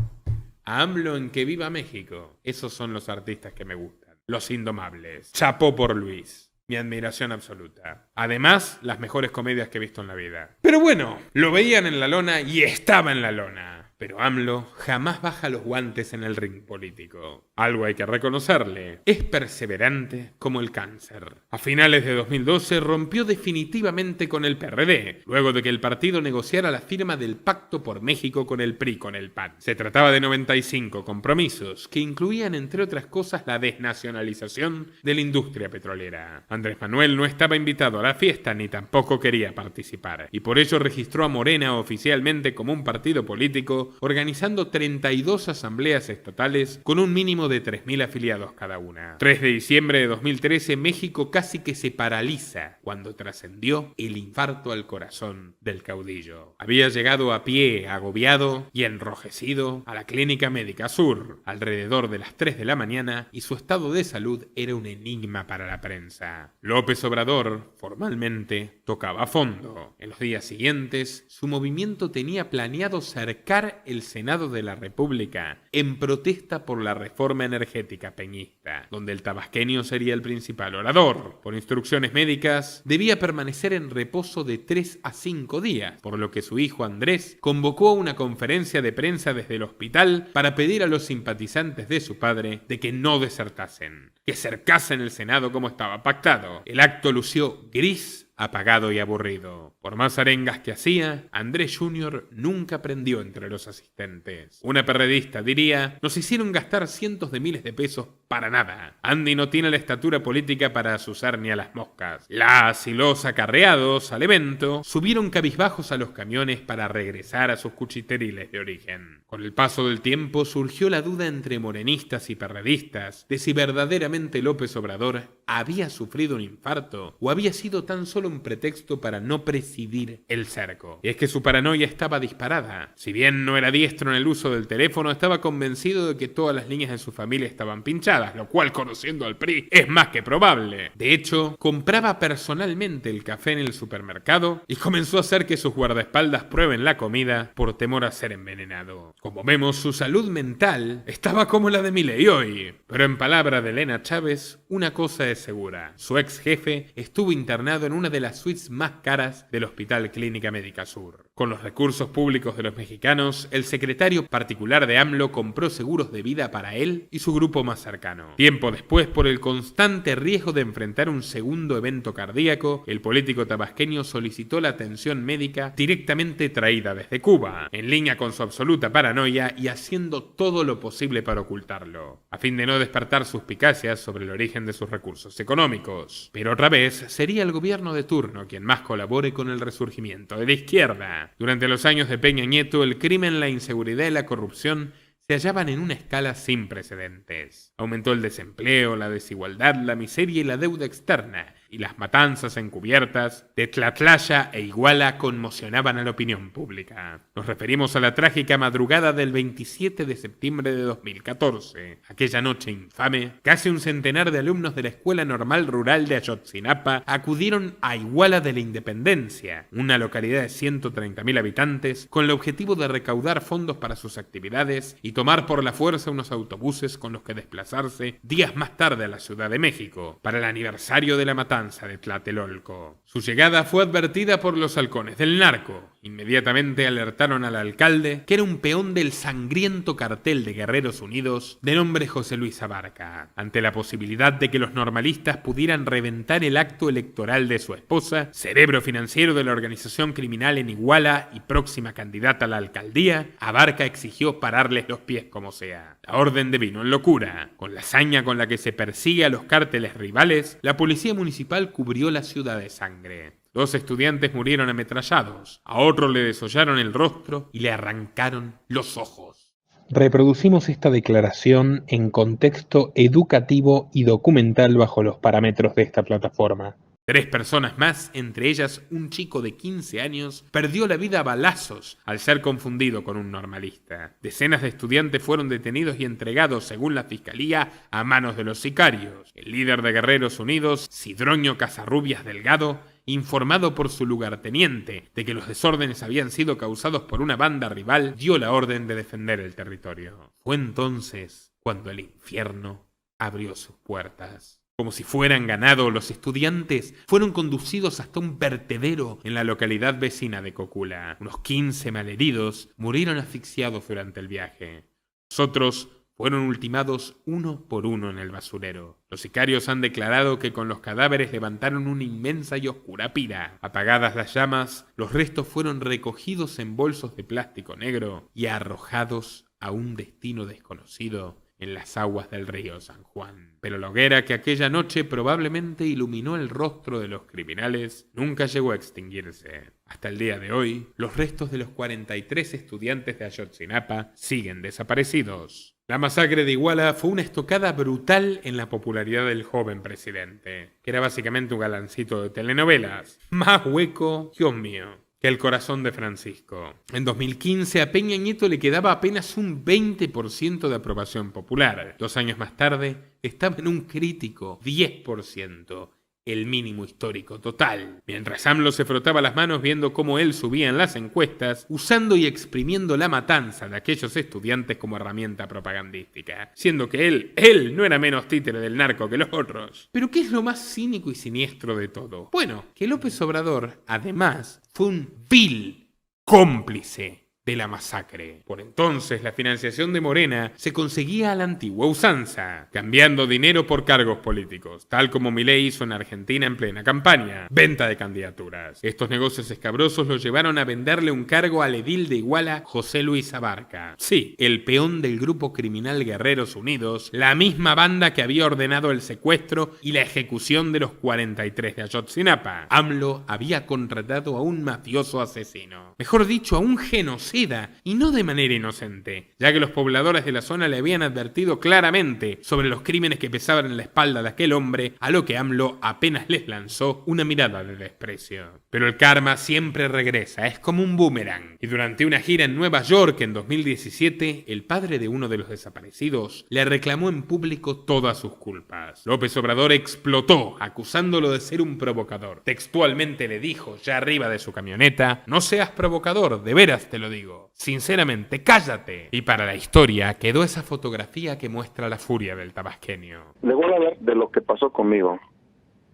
en Que viva México. Esos son los artistas que me gustan, los indomables. Chapó por Luis. Mi admiración absoluta. Además, las mejores comedias que he visto en la vida. Pero bueno, lo veían en la lona y estaba en la lona. Pero AMLO jamás baja los guantes en el ring político. Algo hay que reconocerle, es perseverante como el cáncer. A finales de 2012 rompió definitivamente con el PRD, luego de que el partido negociara la firma del Pacto por México con el PRI con el PAN. Se trataba de 95 compromisos, que incluían entre otras cosas la desnacionalización de la industria petrolera. Andrés Manuel no estaba invitado a la fiesta ni tampoco quería participar, y por ello registró a Morena oficialmente como un partido político, organizando 32 asambleas estatales con un mínimo de 3.000 afiliados cada una. 3 de diciembre de 2013, México casi que se paraliza cuando trascendió el infarto al corazón del caudillo. Había llegado a pie, agobiado y enrojecido a la Clínica Médica Sur alrededor de las 3 de la mañana y su estado de salud era un enigma para la prensa. López Obrador, formalmente, tocaba fondo. En los días siguientes, su movimiento tenía planeado cercar el Senado de la República en protesta por la reforma energética peñista, donde el tabasqueño sería el principal orador. Por instrucciones médicas, debía permanecer en reposo de 3 a 5 días, por lo que su hijo Andrés convocó una conferencia de prensa desde el hospital para pedir a los simpatizantes de su padre de que no desertasen, que cercasen el Senado como estaba pactado. El acto lució gris, apagado y aburrido. Por más arengas que hacía, Andrés Jr. nunca prendió entre los asistentes. Una perredista diría: nos hicieron gastar cientos de miles de pesos para nada. Andy no tiene la estatura política para azuzar ni a las moscas. Las y los acarreados al evento subieron cabizbajos a los camiones para regresar a sus cuchiteriles de origen. Con el paso del tiempo surgió la duda entre morenistas y perredistas de si verdaderamente López Obrador había sufrido un infarto o había sido tan solo un pretexto para no presidir el cerco. Y es que su paranoia estaba disparada. Si bien no era diestro en el uso del teléfono, estaba convencido de que todas las líneas de su familia estaban pinchadas, lo cual, conociendo al PRI, es más que probable. De hecho, compraba personalmente el café en el supermercado y comenzó a hacer que sus guardaespaldas prueben la comida por temor a ser envenenado. Como vemos, su salud mental estaba como la de Milei hoy. Pero en palabras de Elena Chávez, una cosa es segura: su ex jefe estuvo internado en una de las suites más caras del Hospital Clínica Médica Sur. Con los recursos públicos de los mexicanos, el secretario particular de AMLO compró seguros de vida para él y su grupo más cercano. Tiempo después, por el constante riesgo de enfrentar un segundo evento cardíaco, el político tabasqueño solicitó la atención médica directamente traída desde Cuba, en línea con su absoluta paranoia y haciendo todo lo posible para ocultarlo, a fin de no despertar suspicacias sobre el origen de sus recursos económicos. Pero otra vez, sería el gobierno de turno quien más colabore con el resurgimiento de la izquierda. Durante los años de Peña Nieto, el crimen, la inseguridad y la corrupción se hallaban en una escala sin precedentes. Aumentó el desempleo, la desigualdad, la miseria y la deuda externa, y las matanzas encubiertas de Tlatlaya e Iguala conmocionaban a la opinión pública. Nos referimos a la trágica madrugada del 27 de septiembre de 2014. Aquella noche infame, casi un centenar de alumnos de la Escuela Normal Rural de Ayotzinapa acudieron a Iguala de la Independencia, una localidad de 130.000 habitantes, con el objetivo de recaudar fondos para sus actividades y tomar por la fuerza unos autobuses con los que desplazarse días más tarde a la Ciudad de México, para el aniversario de la matanza de Tlatelolco. Su llegada fue advertida por los halcones del narco. Inmediatamente alertaron al alcalde, que era un peón del sangriento cartel de Guerreros Unidos de nombre José Luis Abarca. Ante la posibilidad de que los normalistas pudieran reventar el acto electoral de su esposa, cerebro financiero de la organización criminal en Iguala y próxima candidata a la alcaldía, Abarca exigió pararles los pies como sea. La orden devino en locura. Con la hazaña con la que se persigue a los cárteles rivales, la policía municipal cubrió la ciudad de sangre. 2 estudiantes murieron ametrallados, a otro le desollaron el rostro y le arrancaron los ojos. Reproducimos esta declaración en contexto educativo y documental bajo los parámetros de esta plataforma. 3 personas más, entre ellas un chico de 15 años, perdió la vida a balazos al ser confundido con un normalista. Decenas de estudiantes fueron detenidos y entregados, según la fiscalía, a manos de los sicarios. El líder de Guerreros Unidos, Sidroño Casarrubias Delgado, informado por su lugarteniente de que los desórdenes habían sido causados por una banda rival, dio la orden de defender el territorio. Fue entonces cuando el infierno abrió sus puertas. Como si fueran ganado, los estudiantes fueron conducidos hasta un vertedero en la localidad vecina de Cocula. Unos 15 malheridos murieron asfixiados durante el viaje. Los otros fueron ultimados uno por uno en el basurero. Los sicarios han declarado que con los cadáveres levantaron una inmensa y oscura pira. Apagadas las llamas, los restos fueron recogidos en bolsos de plástico negro y arrojados a un destino desconocido en las aguas del río San Juan. Pero la hoguera que aquella noche probablemente iluminó el rostro de los criminales nunca llegó a extinguirse. Hasta el día de hoy, los restos de los 43 estudiantes de Ayotzinapa siguen desaparecidos. La masacre de Iguala fue una estocada brutal en la popularidad del joven presidente, que era básicamente un galancito de telenovelas. Más hueco, Dios mío, que el corazón de Francisco. En 2015 a Peña Nieto le quedaba apenas un 20% de aprobación popular. 2 años más tarde estaba en un crítico 10%, el mínimo histórico total. Mientras AMLO se frotaba las manos viendo cómo él subía en las encuestas, usando y exprimiendo la matanza de aquellos estudiantes como herramienta propagandística, siendo que él no era menos títere del narco que los otros. Pero ¿qué es lo más cínico y siniestro de todo? Bueno, que López Obrador, además, fue un vil cómplice de la masacre. Por entonces, la financiación de Morena se conseguía a la antigua usanza, cambiando dinero por cargos políticos, tal como Milei hizo en Argentina en plena campaña. Venta de candidaturas. Estos negocios escabrosos lo llevaron a venderle un cargo al edil de Iguala, José Luis Abarca. Sí, el peón del grupo criminal Guerreros Unidos, la misma banda que había ordenado el secuestro y la ejecución de los 43 de Ayotzinapa. AMLO había contratado a un mafioso asesino. Mejor dicho, a un genocida, y no de manera inocente, ya que los pobladores de la zona le habían advertido claramente sobre los crímenes que pesaban en la espalda de aquel hombre, a lo que AMLO apenas les lanzó una mirada de desprecio. Pero el karma siempre regresa, es como un boomerang, y durante una gira en Nueva York en 2017, el padre de uno de los desaparecidos le reclamó en público todas sus culpas. López Obrador explotó, acusándolo de ser un provocador. Textualmente le dijo, ya arriba de su camioneta, no seas provocador, de veras te lo digo. Sinceramente, cállate. Y para la historia quedó esa fotografía que muestra la furia del tabasqueño. Le voy a hablar de lo que pasó conmigo.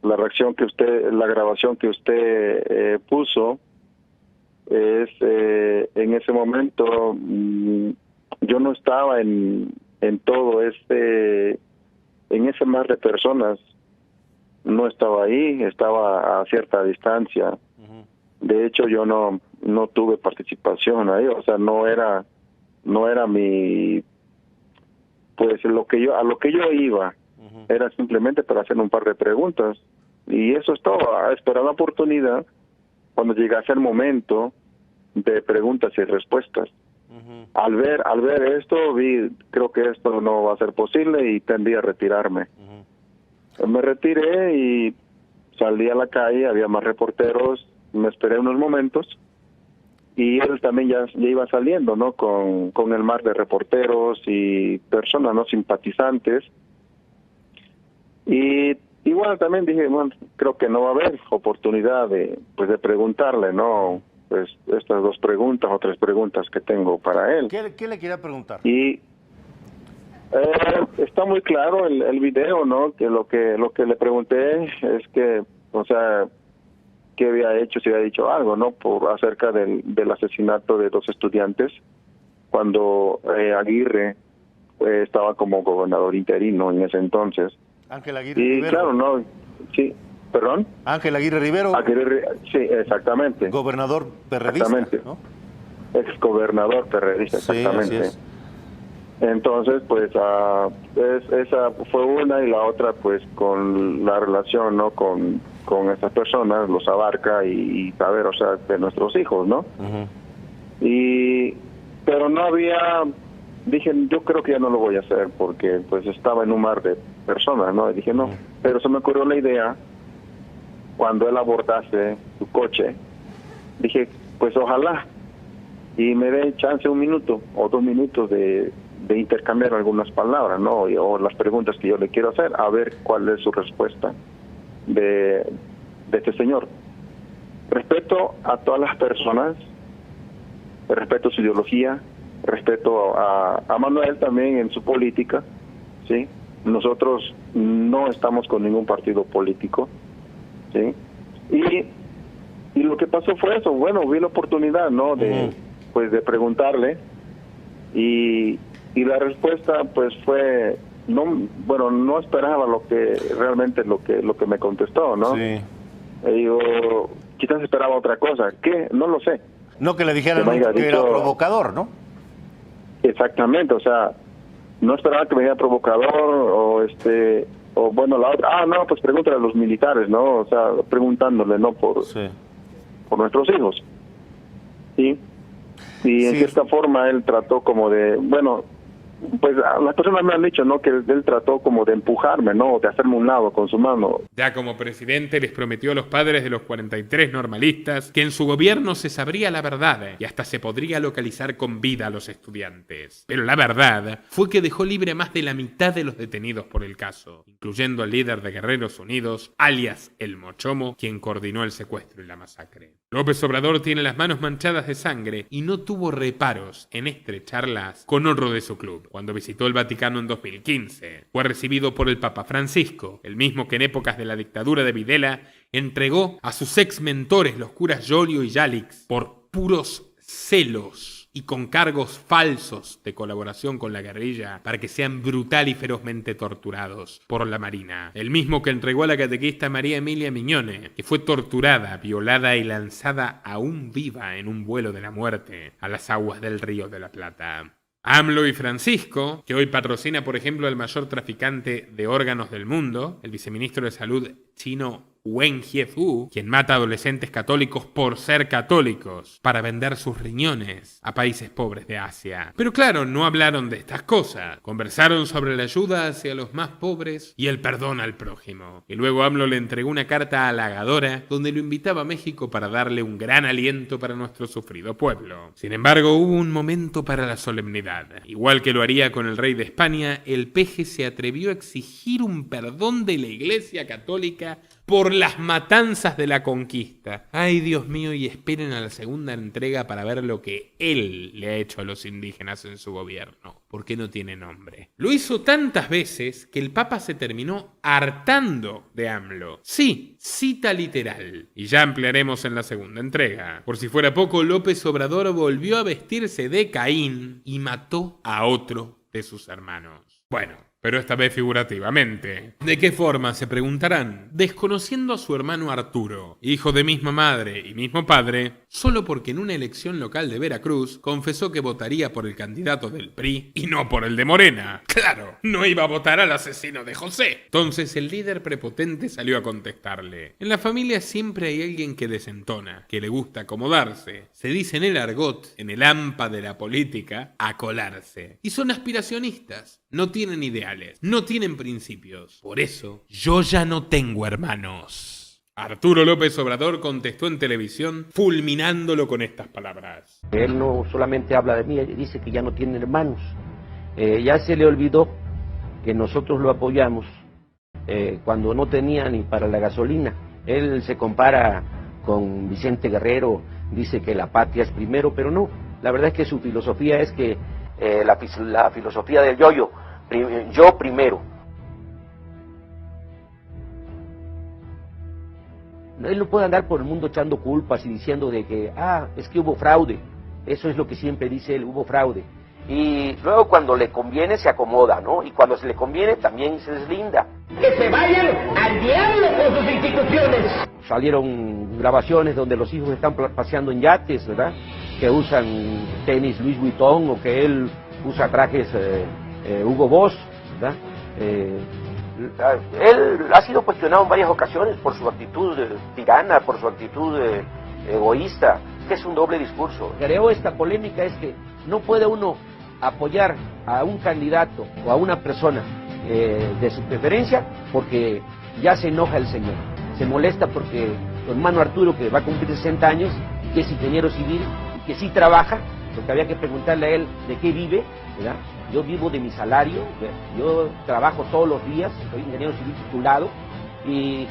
La reacción que usted, la grabación que usted puso, es en ese momento yo no estaba en todo en ese mar de personas. No estaba ahí, estaba a cierta distancia. De hecho, yo no tuve participación ahí, o sea, no era mi, pues a lo que yo iba, era simplemente para hacer un par de preguntas, y eso es todo, a esperar la oportunidad cuando llegase el momento de preguntas y respuestas. Al ver esto, creo que esto no va a ser posible y tendí a retirarme. Me retiré y salí a la calle, había más reporteros. Me esperé unos momentos y él también ya iba saliendo, ¿no? Con el mar de reporteros y personas no simpatizantes. Y bueno, también dije, bueno, creo que no va a haber oportunidad de preguntarle, ¿no? Pues estas 2 preguntas o 3 preguntas que tengo para él. ¿Qué le quería preguntar? Y está muy claro el video, ¿no? Que lo que le pregunté es que, o sea, que había hecho, si había dicho algo, ¿no? Acerca del asesinato de 2 estudiantes cuando Aguirre estaba como gobernador interino en ese entonces. Ángel Aguirre y Rivero. Claro, ¿no? Sí, ¿perdón? Ángel Aguirre Rivero. Sí, exactamente. Gobernador perredista, exactamente. ¿no? Exgobernador perredista, exactamente. Sí, así es. Entonces, pues, esa fue una, y la otra, pues, con la relación, ¿no? Con estas personas, los Abarca y saber, o sea, de nuestros hijos, ¿no? Pero no había, dije, yo creo que ya no lo voy a hacer porque, pues, estaba en un mar de personas, ¿no? Y dije, no. Pero se me ocurrió la idea, cuando él abordase su coche, dije, pues, ojalá, y me dé chance 1 minuto o 2 minutos de intercambiar algunas palabras, ¿no? O las preguntas que yo le quiero hacer, a ver cuál es su respuesta de este señor. Respeto a todas las personas, respeto su ideología, respeto a Manuel también en su política, ¿sí? nosotros no estamos con ningún partido político, ¿sí? Y lo que pasó fue eso, bueno, vi la oportunidad, ¿no? De preguntarle, y la respuesta pues fue, no esperaba lo que me contestó, ¿no? Sí. Y yo quizás esperaba otra cosa, ¿qué? No lo sé. No que le dijeran que era provocador, ¿no? Exactamente, o sea, no esperaba que me dijera provocador o bueno, la otra, no, pues pregúntale a los militares, ¿no? O sea, preguntándole, ¿no? Por nuestros hijos. ¿Sí? Y en cierta forma él trató como de, bueno, pues las personas me han dicho, ¿no? Que él trató como de empujarme, ¿no? De hacerme un lado con su mano. Ya como presidente les prometió a los padres de los 43 normalistas que en su gobierno se sabría la verdad y hasta se podría localizar con vida a los estudiantes. Pero la verdad fue que dejó libre a más de la mitad de los detenidos por el caso, incluyendo al líder de Guerreros Unidos, alias El Mochomo, quien coordinó el secuestro y la masacre. López Obrador tiene las manos manchadas de sangre y no tuvo reparos en estrecharlas con otro de su club. Cuando visitó el Vaticano en 2015, fue recibido por el Papa Francisco, el mismo que en épocas de la dictadura de Videla entregó a sus ex mentores, los curas Jolio y Yalix, por puros celos y con cargos falsos de colaboración con la guerrilla para que sean brutal y ferozmente torturados por la Marina. El mismo que entregó a la catequista María Emilia Miñone, que fue torturada, violada y lanzada aún viva en un vuelo de la muerte a las aguas del Río de la Plata. AMLO y Francisco, que hoy patrocina, por ejemplo, al mayor traficante de órganos del mundo, el viceministro de Salud chino Wen Jiefú, quien mata a adolescentes católicos por ser católicos, para vender sus riñones a países pobres de Asia. Pero claro, no hablaron de estas cosas. Conversaron sobre la ayuda hacia los más pobres y el perdón al prójimo. Y luego AMLO le entregó una carta halagadora donde lo invitaba a México para darle un gran aliento para nuestro sufrido pueblo. Sin embargo, hubo un momento para la solemnidad. Igual que lo haría con el rey de España, el peje se atrevió a exigir un perdón de la Iglesia Católica por las matanzas de la conquista. Ay, Dios mío, y esperen a la segunda entrega para ver lo que él le ha hecho a los indígenas en su gobierno, porque no tiene nombre. Lo hizo tantas veces que el Papa se terminó hartando de AMLO. Sí, cita literal. Y ya ampliaremos en la segunda entrega. Por si fuera poco, López Obrador volvió a vestirse de Caín y mató a otro de sus hermanos. Bueno, pero esta vez figurativamente. ¿De qué forma? Se preguntarán. Desconociendo a su hermano Arturo, hijo de misma madre y mismo padre, solo porque en una elección local de Veracruz confesó que votaría por el candidato del PRI y no por el de Morena. Claro, no iba a votar al asesino de José. Entonces el líder prepotente salió a contestarle. En la familia siempre hay alguien que desentona, que le gusta acomodarse. Se dice en el argot, en el AMPA de la política, acolarse. Y son aspiracionistas. No tienen ideales, no tienen principios. Por eso, yo ya no tengo hermanos. Arturo López Obrador contestó en televisión, fulminándolo con estas palabras. Él no solamente habla de mí, dice que ya no tiene hermanos. Ya se le olvidó que nosotros lo apoyamos cuando no tenía ni para la gasolina. Él se compara con Vicente Guerrero, dice que la patria es primero, pero no. La verdad es que su filosofía es que la filosofía del yo primero. Él no puede andar por el mundo echando culpas y diciendo de que, es que hubo fraude. Eso es lo que siempre dice él, hubo fraude. Y luego cuando le conviene se acomoda, ¿no? Y cuando se le conviene también se deslinda. Que se vayan al diablo con sus instituciones. Salieron grabaciones donde los hijos están paseando en yates, ¿verdad? Que usan tenis Louis Vuitton o que él usa trajes Hugo Boss, ¿verdad? Él ha sido cuestionado en varias ocasiones por su actitud tirana, por su actitud egoísta, que es un doble discurso. Creo esta polémica es que no puede uno apoyar a un candidato o a una persona de su preferencia porque ya se enoja el señor. Se molesta porque su hermano Arturo, que va a cumplir 60 años, que es ingeniero civil y que sí trabaja, porque había que preguntarle a él de qué vive, ¿verdad? Yo vivo de mi salario, yo trabajo todos los días, soy ingeniero civil titulado, y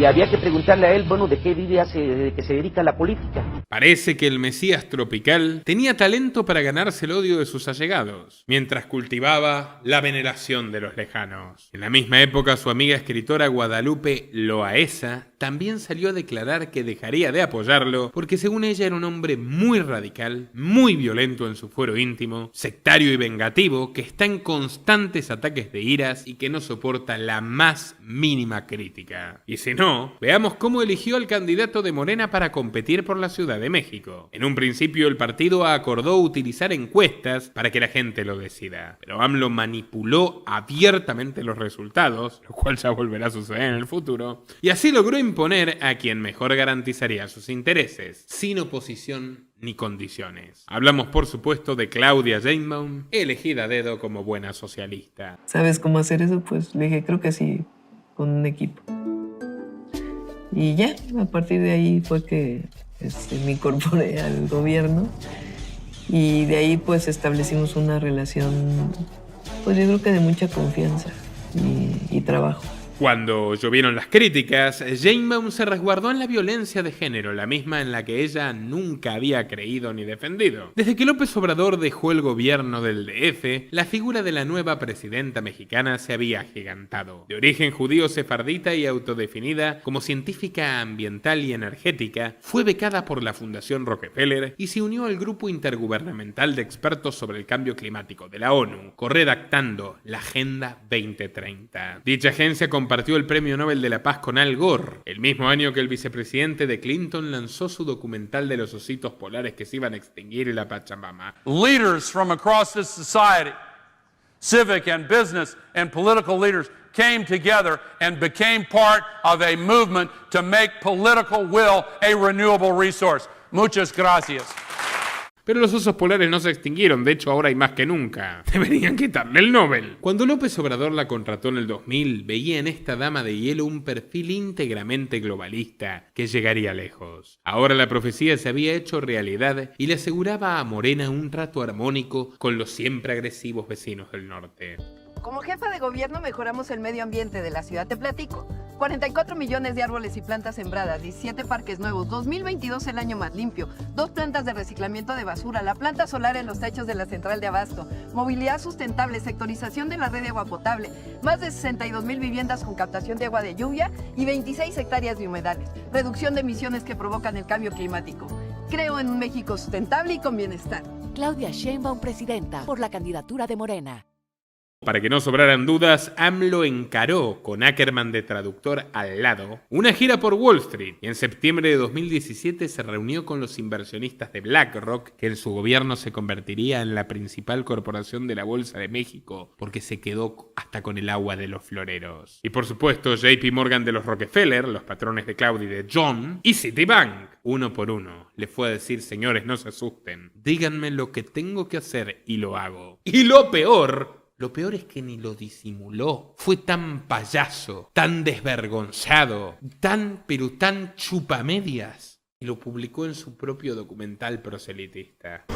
había que preguntarle a él, bueno, de qué vive desde que se dedica a la política. Parece que el Mesías tropical tenía talento para ganarse el odio de sus allegados, mientras cultivaba la veneración de los lejanos. En la misma época, su amiga escritora Guadalupe Loaesa también salió a declarar que dejaría de apoyarlo porque según ella era un hombre muy radical, muy violento en su fuero íntimo, sectario y vengativo, que está en constantes ataques de iras y que no soporta la más mínima crítica. Y si no, veamos cómo eligió al candidato de Morena para competir por la Ciudad de México. En un principio el partido acordó utilizar encuestas para que la gente lo decida, pero AMLO manipuló abiertamente los resultados, lo cual ya volverá a suceder en el futuro, y así logró imponer a quien mejor garantizaría sus intereses, sin oposición ni condiciones. Hablamos, por supuesto, de Claudia Sheinbaum, elegida a dedo como buena socialista. ¿Sabes cómo hacer eso? Pues le dije, creo que sí, con un equipo. Y ya, a partir de ahí fue que me incorporé al gobierno y de ahí pues establecimos una relación, pues yo creo que de mucha confianza y trabajo. Cuando llovieron las críticas, Sheinbaum se resguardó en la violencia de género, la misma en la que ella nunca había creído ni defendido. Desde que López Obrador dejó el gobierno del DF, la figura de la nueva presidenta mexicana se había agigantado. De origen judío sefardita y autodefinida como científica ambiental y energética, fue becada por la Fundación Rockefeller y se unió al grupo intergubernamental de expertos sobre el cambio climático de la ONU, corredactando la Agenda 2030. Dicha agencia compartió el Premio Nobel de la Paz con Al Gore, el mismo año que el vicepresidente de Clinton lanzó su documental de los ositos polares que se iban a extinguir en la Pachamama. Leaders from across this society, civic and business and political leaders, came together and became part of a movement to make political will a renewable resource. Muchas gracias. Pero los osos polares no se extinguieron, de hecho ahora hay más que nunca. Deberían quitarle el Nobel. Cuando López Obrador la contrató en el 2000, veía en esta dama de hielo un perfil íntegramente globalista que llegaría lejos. Ahora la profecía se había hecho realidad y le aseguraba a Morena un trato armónico con los siempre agresivos vecinos del norte. Como jefa de gobierno mejoramos el medio ambiente de la ciudad, te platico. 44 millones de árboles y plantas sembradas, 17 parques nuevos, 2022 el año más limpio, 2 plantas de reciclamiento de basura, la planta solar en los techos de la central de abasto, movilidad sustentable, sectorización de la red de agua potable, más de 62,000 viviendas con captación de agua de lluvia y 26 hectáreas de humedales, reducción de emisiones que provocan el cambio climático. Creo en un México sustentable y con bienestar. Claudia Sheinbaum, presidenta, por la candidatura de Morena. Para que no sobraran dudas, AMLO encaró, con Ackerman de traductor al lado, una gira por Wall Street y en septiembre de 2017 se reunió con los inversionistas de BlackRock, que en su gobierno se convertiría en la principal corporación de la Bolsa de México, porque se quedó hasta con el agua de los floreros. Y por supuesto, JP Morgan de los Rockefeller, los patrones de Claudia y de John, y Citibank, uno por uno, le fue a decir: señores, no se asusten, díganme lo que tengo que hacer y lo hago. Y lo peor es que ni lo disimuló. Fue tan payaso, tan desvergonzado, tan chupamedias, y lo publicó en su propio documental proselitista.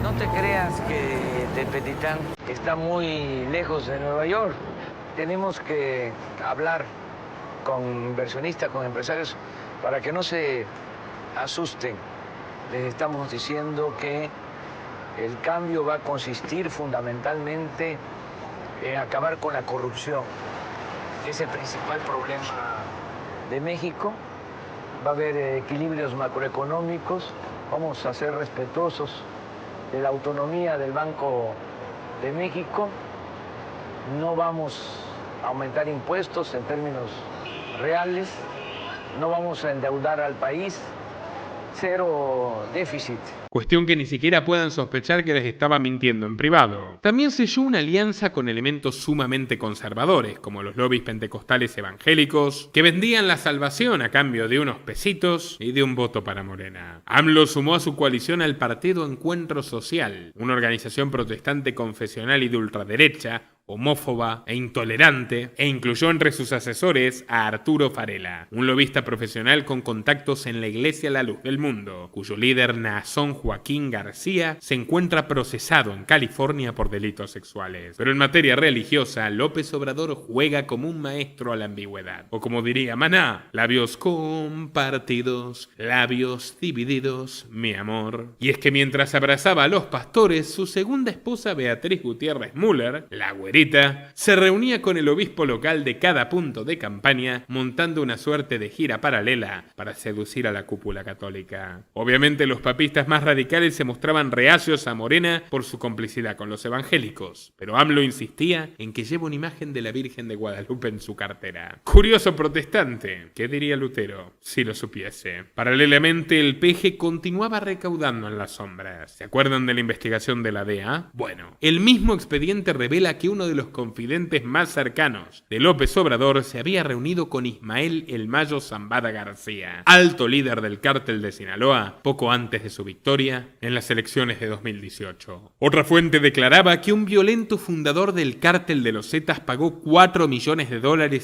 No te creas que Tepetitán está muy lejos de Nueva York. Tenemos que hablar con inversionistas, con empresarios, para que no se asusten. Les estamos diciendo que el cambio va a consistir fundamentalmente en acabar con la corrupción. Es el principal problema de México. Va a haber equilibrios macroeconómicos. Vamos a ser respetuosos de la autonomía del Banco de México. No vamos a aumentar impuestos en términos reales. No vamos a endeudar al país. Cero déficit. Cuestión que ni siquiera puedan sospechar que les estaba mintiendo en privado. También selló una alianza con elementos sumamente conservadores, como los lobbies pentecostales evangélicos, que vendían la salvación a cambio de unos pesitos y de un voto para Morena. AMLO sumó a su coalición al Partido Encuentro Social, una organización protestante confesional y de ultraderecha, homófoba e intolerante, e incluyó entre sus asesores a Arturo Farela, un lobista profesional con contactos en la Iglesia La Luz del Mundo, cuyo líder Naasón Joaquín García se encuentra procesado en California por delitos sexuales. Pero en materia religiosa, López Obrador juega como un maestro a la ambigüedad. O como diría Maná, labios compartidos, labios divididos, mi amor. Y es que mientras abrazaba a los pastores, su segunda esposa Beatriz Gutiérrez Müller, la güerita, se reunía con el obispo local de cada punto de campaña, montando una suerte de gira paralela para seducir a la cúpula católica. Obviamente los papistas más radicales se mostraban reacios a Morena por su complicidad con los evangélicos, pero AMLO insistía en que lleva una imagen de la Virgen de Guadalupe en su cartera. Curioso protestante, ¿qué diría Lutero si lo supiese? Paralelamente, el PG continuaba recaudando en las sombras. ¿Se acuerdan de la investigación de la DEA? Bueno, el mismo expediente revela que uno de los confidentes más cercanos de López Obrador se había reunido con Ismael El Mayo Zambada García, alto líder del cártel de Sinaloa, poco antes de su victoria en las elecciones de 2018. Otra fuente declaraba que un violento fundador del cártel de los Zetas pagó $4 millones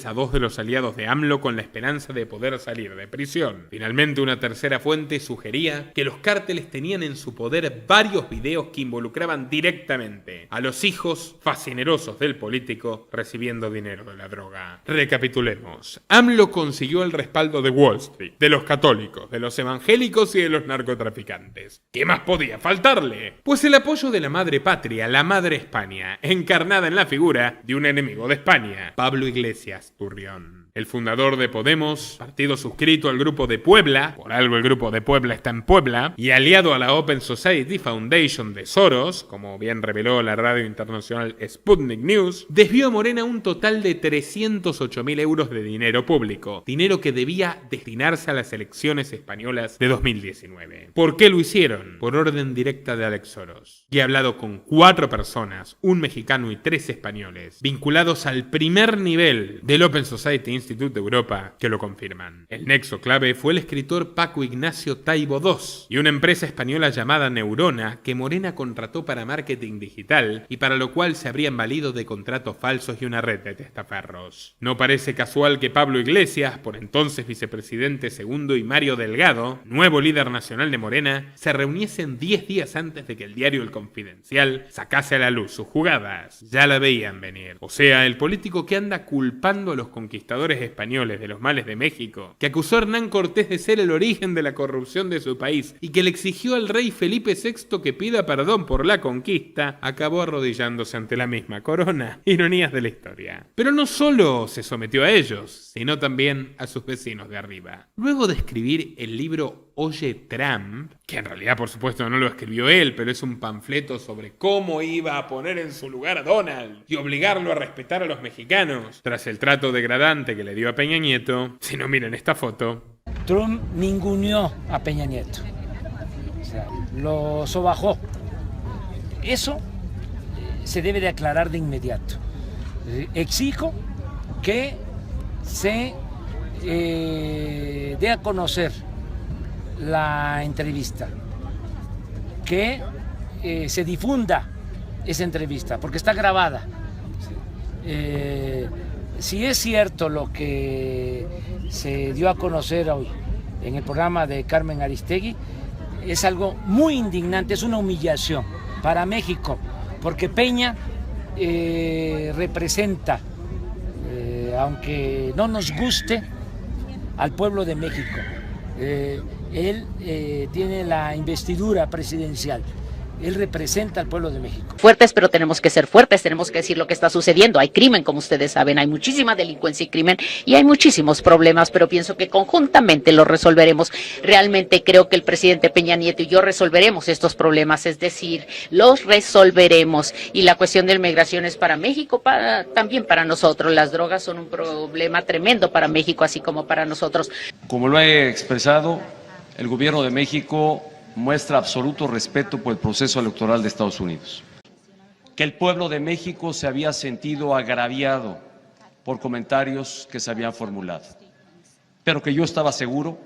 a dos de los aliados de AMLO con la esperanza de poder salir de prisión. Finalmente, una tercera fuente sugería que los cárteles tenían en su poder varios videos que involucraban directamente a los hijos fascinerosos del político recibiendo dinero de la droga. Recapitulemos. AMLO consiguió el respaldo de Wall Street, de los católicos, de los evangélicos y de los narcotraficantes. ¿Qué más podía faltarle? Pues el apoyo de la madre patria, la madre España, encarnada en la figura de un enemigo de España, Pablo Iglesias Turrión. El fundador de Podemos, partido suscrito al Grupo de Puebla, por algo el Grupo de Puebla está en Puebla, y aliado a la Open Society Foundation de Soros, como bien reveló la radio internacional Sputnik News, desvió a Morena un total de 308.000 euros de dinero público, dinero que debía destinarse a las elecciones españolas de 2019. ¿Por qué lo hicieron? Por orden directa de Alex Soros. Y he hablado con 4 personas, un mexicano y 3 españoles, vinculados al primer nivel del Open Society Institute de Europa, que lo confirman. El nexo clave fue el escritor Paco Ignacio Taibo II y una empresa española llamada Neurona que Morena contrató para marketing digital y para lo cual se habrían valido de contratos falsos y una red de testaferros. No parece casual que Pablo Iglesias, por entonces vicepresidente segundo, y Mario Delgado, nuevo líder nacional de Morena, se reuniesen 10 días antes de que el diario El Confidencial sacase a la luz sus jugadas. Ya la veían venir. O sea, el político que anda culpando a los conquistadores españoles de los males de México, que acusó a Hernán Cortés de ser el origen de la corrupción de su país y que le exigió al rey Felipe VI que pida perdón por la conquista, acabó arrodillándose ante la misma corona. Ironías de la historia. Pero no solo se sometió a ellos, sino también a sus vecinos de arriba. Luego de escribir el libro Oye Trump, que en realidad por supuesto no lo escribió él, pero es un panfleto sobre cómo iba a poner en su lugar a Donald y obligarlo a respetar a los mexicanos tras el trato degradante que le dio a Peña Nieto. Si no, miren esta foto. Trump ninguneó a Peña Nieto, o sea, lo sobajó. Eso se debe de aclarar de inmediato. Exijo que se dé a conocer la entrevista, que se difunda esa entrevista, porque está grabada. Si es cierto lo que se dio a conocer hoy en el programa de Carmen Aristegui, es algo muy indignante, es una humillación para México, porque Peña representa, aunque no nos guste, al pueblo de México. Él tiene la investidura presidencial. Él representa al pueblo de México. Fuertes, pero tenemos que ser fuertes, tenemos que decir lo que está sucediendo. Hay crimen, como ustedes saben, hay muchísima delincuencia y crimen y hay muchísimos problemas, pero pienso que conjuntamente los resolveremos. Realmente creo que el presidente Peña Nieto y yo resolveremos estos problemas, es decir, los resolveremos. Y la cuestión de la migración es para México, también para nosotros. Las drogas son un problema tremendo para México, así como para nosotros. Como lo he expresado, el gobierno de México muestra absoluto respeto por el proceso electoral de Estados Unidos. Que el pueblo de México se había sentido agraviado por comentarios que se habían formulado, pero que yo estaba seguro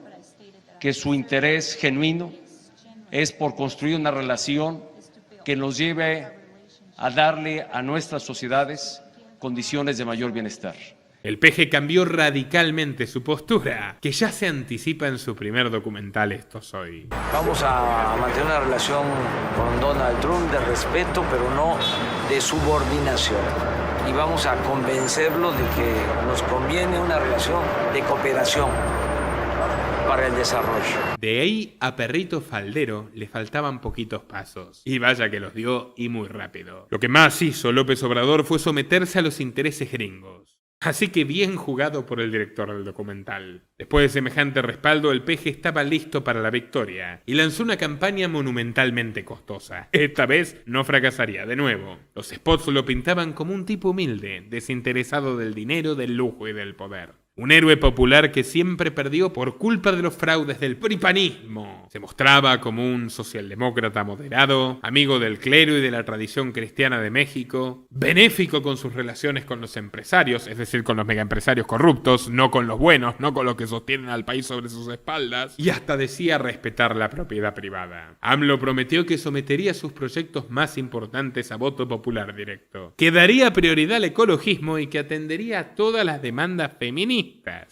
que su interés genuino es por construir una relación que nos lleve a darle a nuestras sociedades condiciones de mayor bienestar. El PG cambió radicalmente su postura, que ya se anticipa en su primer documental Esto Soy. Vamos a mantener una relación con Donald Trump de respeto, pero no de subordinación. Y vamos a convencerlo de que nos conviene una relación de cooperación para el desarrollo. De ahí a Perrito Faldero le faltaban poquitos pasos. Y vaya que los dio y muy rápido. Lo que más hizo López Obrador fue someterse a los intereses gringos. Así que bien jugado por el director del documental. Después de semejante respaldo, el PG estaba listo para la victoria y lanzó una campaña monumentalmente costosa. Esta vez no fracasaría de nuevo. Los spots lo pintaban como un tipo humilde, desinteresado del dinero, del lujo y del poder. Un héroe popular que siempre perdió por culpa de los fraudes del pripanismo. Se mostraba como un socialdemócrata moderado, amigo del clero y de la tradición cristiana de México, benéfico con sus relaciones con los empresarios, es decir, con los megaempresarios corruptos, no con los buenos, no con los que sostienen al país sobre sus espaldas, y hasta decía respetar la propiedad privada. AMLO prometió que sometería sus proyectos más importantes a voto popular directo, que daría prioridad al ecologismo y que atendería a todas las demandas feministas.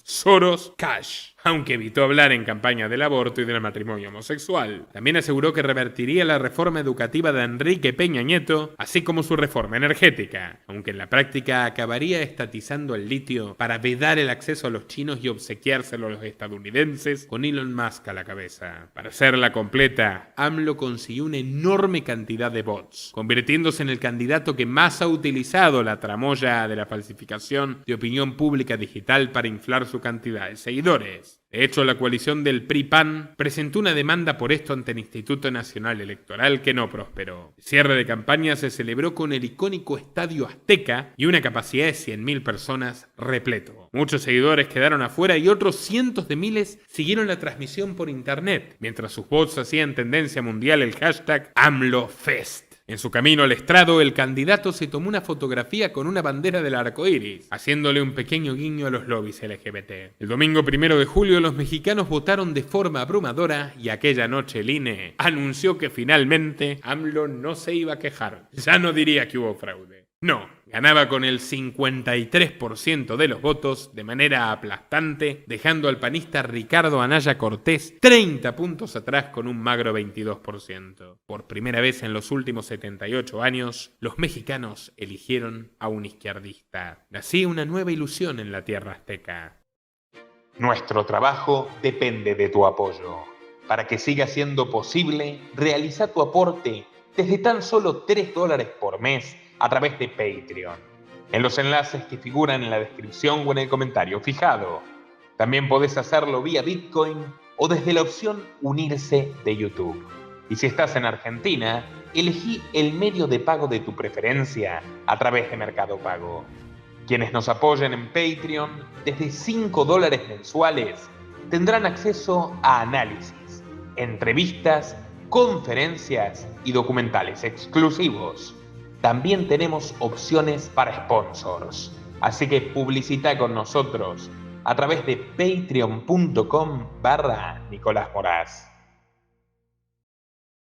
Soros Cash. Aunque evitó hablar en campaña del aborto y del matrimonio homosexual. También aseguró que revertiría la reforma educativa de Enrique Peña Nieto, así como su reforma energética, aunque en la práctica acabaría estatizando el litio para vedar el acceso a los chinos y obsequiárselo a los estadounidenses, con Elon Musk a la cabeza. Para hacerla completa, AMLO consiguió una enorme cantidad de bots, convirtiéndose en el candidato que más ha utilizado la tramoya de la falsificación de opinión pública digital para inflar su cantidad de seguidores. De hecho, la coalición del PRI-PAN presentó una demanda por esto ante el Instituto Nacional Electoral que no prosperó. El cierre de campaña se celebró con el icónico Estadio Azteca y una capacidad de 100.000 personas repleto. Muchos seguidores quedaron afuera y otros cientos de miles siguieron la transmisión por internet, mientras sus bots hacían tendencia mundial el hashtag AMLOFest. En su camino al estrado, el candidato se tomó una fotografía con una bandera del arco iris, haciéndole un pequeño guiño a los lobbies LGBT. El domingo 1 de julio, los mexicanos votaron de forma abrumadora y aquella noche el INE anunció que finalmente AMLO no se iba a quejar. Ya no diría que hubo fraude. No, ganaba con el 53% de los votos de manera aplastante, dejando al panista Ricardo Anaya Cortés 30 puntos atrás con un magro 22%. Por primera vez en los últimos 78 años, los mexicanos eligieron a un izquierdista. Nacía una nueva ilusión en la tierra azteca. Nuestro trabajo depende de tu apoyo. Para que siga siendo posible, realiza tu aporte desde tan solo $3 por mes a través de Patreon, en los enlaces que figuran en la descripción o en el comentario fijado. También podés hacerlo vía Bitcoin o desde la opción Unirse de YouTube. Y si estás en Argentina, elegí el medio de pago de tu preferencia a través de Mercado Pago. Quienes nos apoyen en Patreon desde $5 mensuales tendrán acceso a análisis, entrevistas, conferencias y documentales exclusivos. También tenemos opciones para sponsors, así que publicita con nosotros a través de patreon.com/Nicolás Moraz.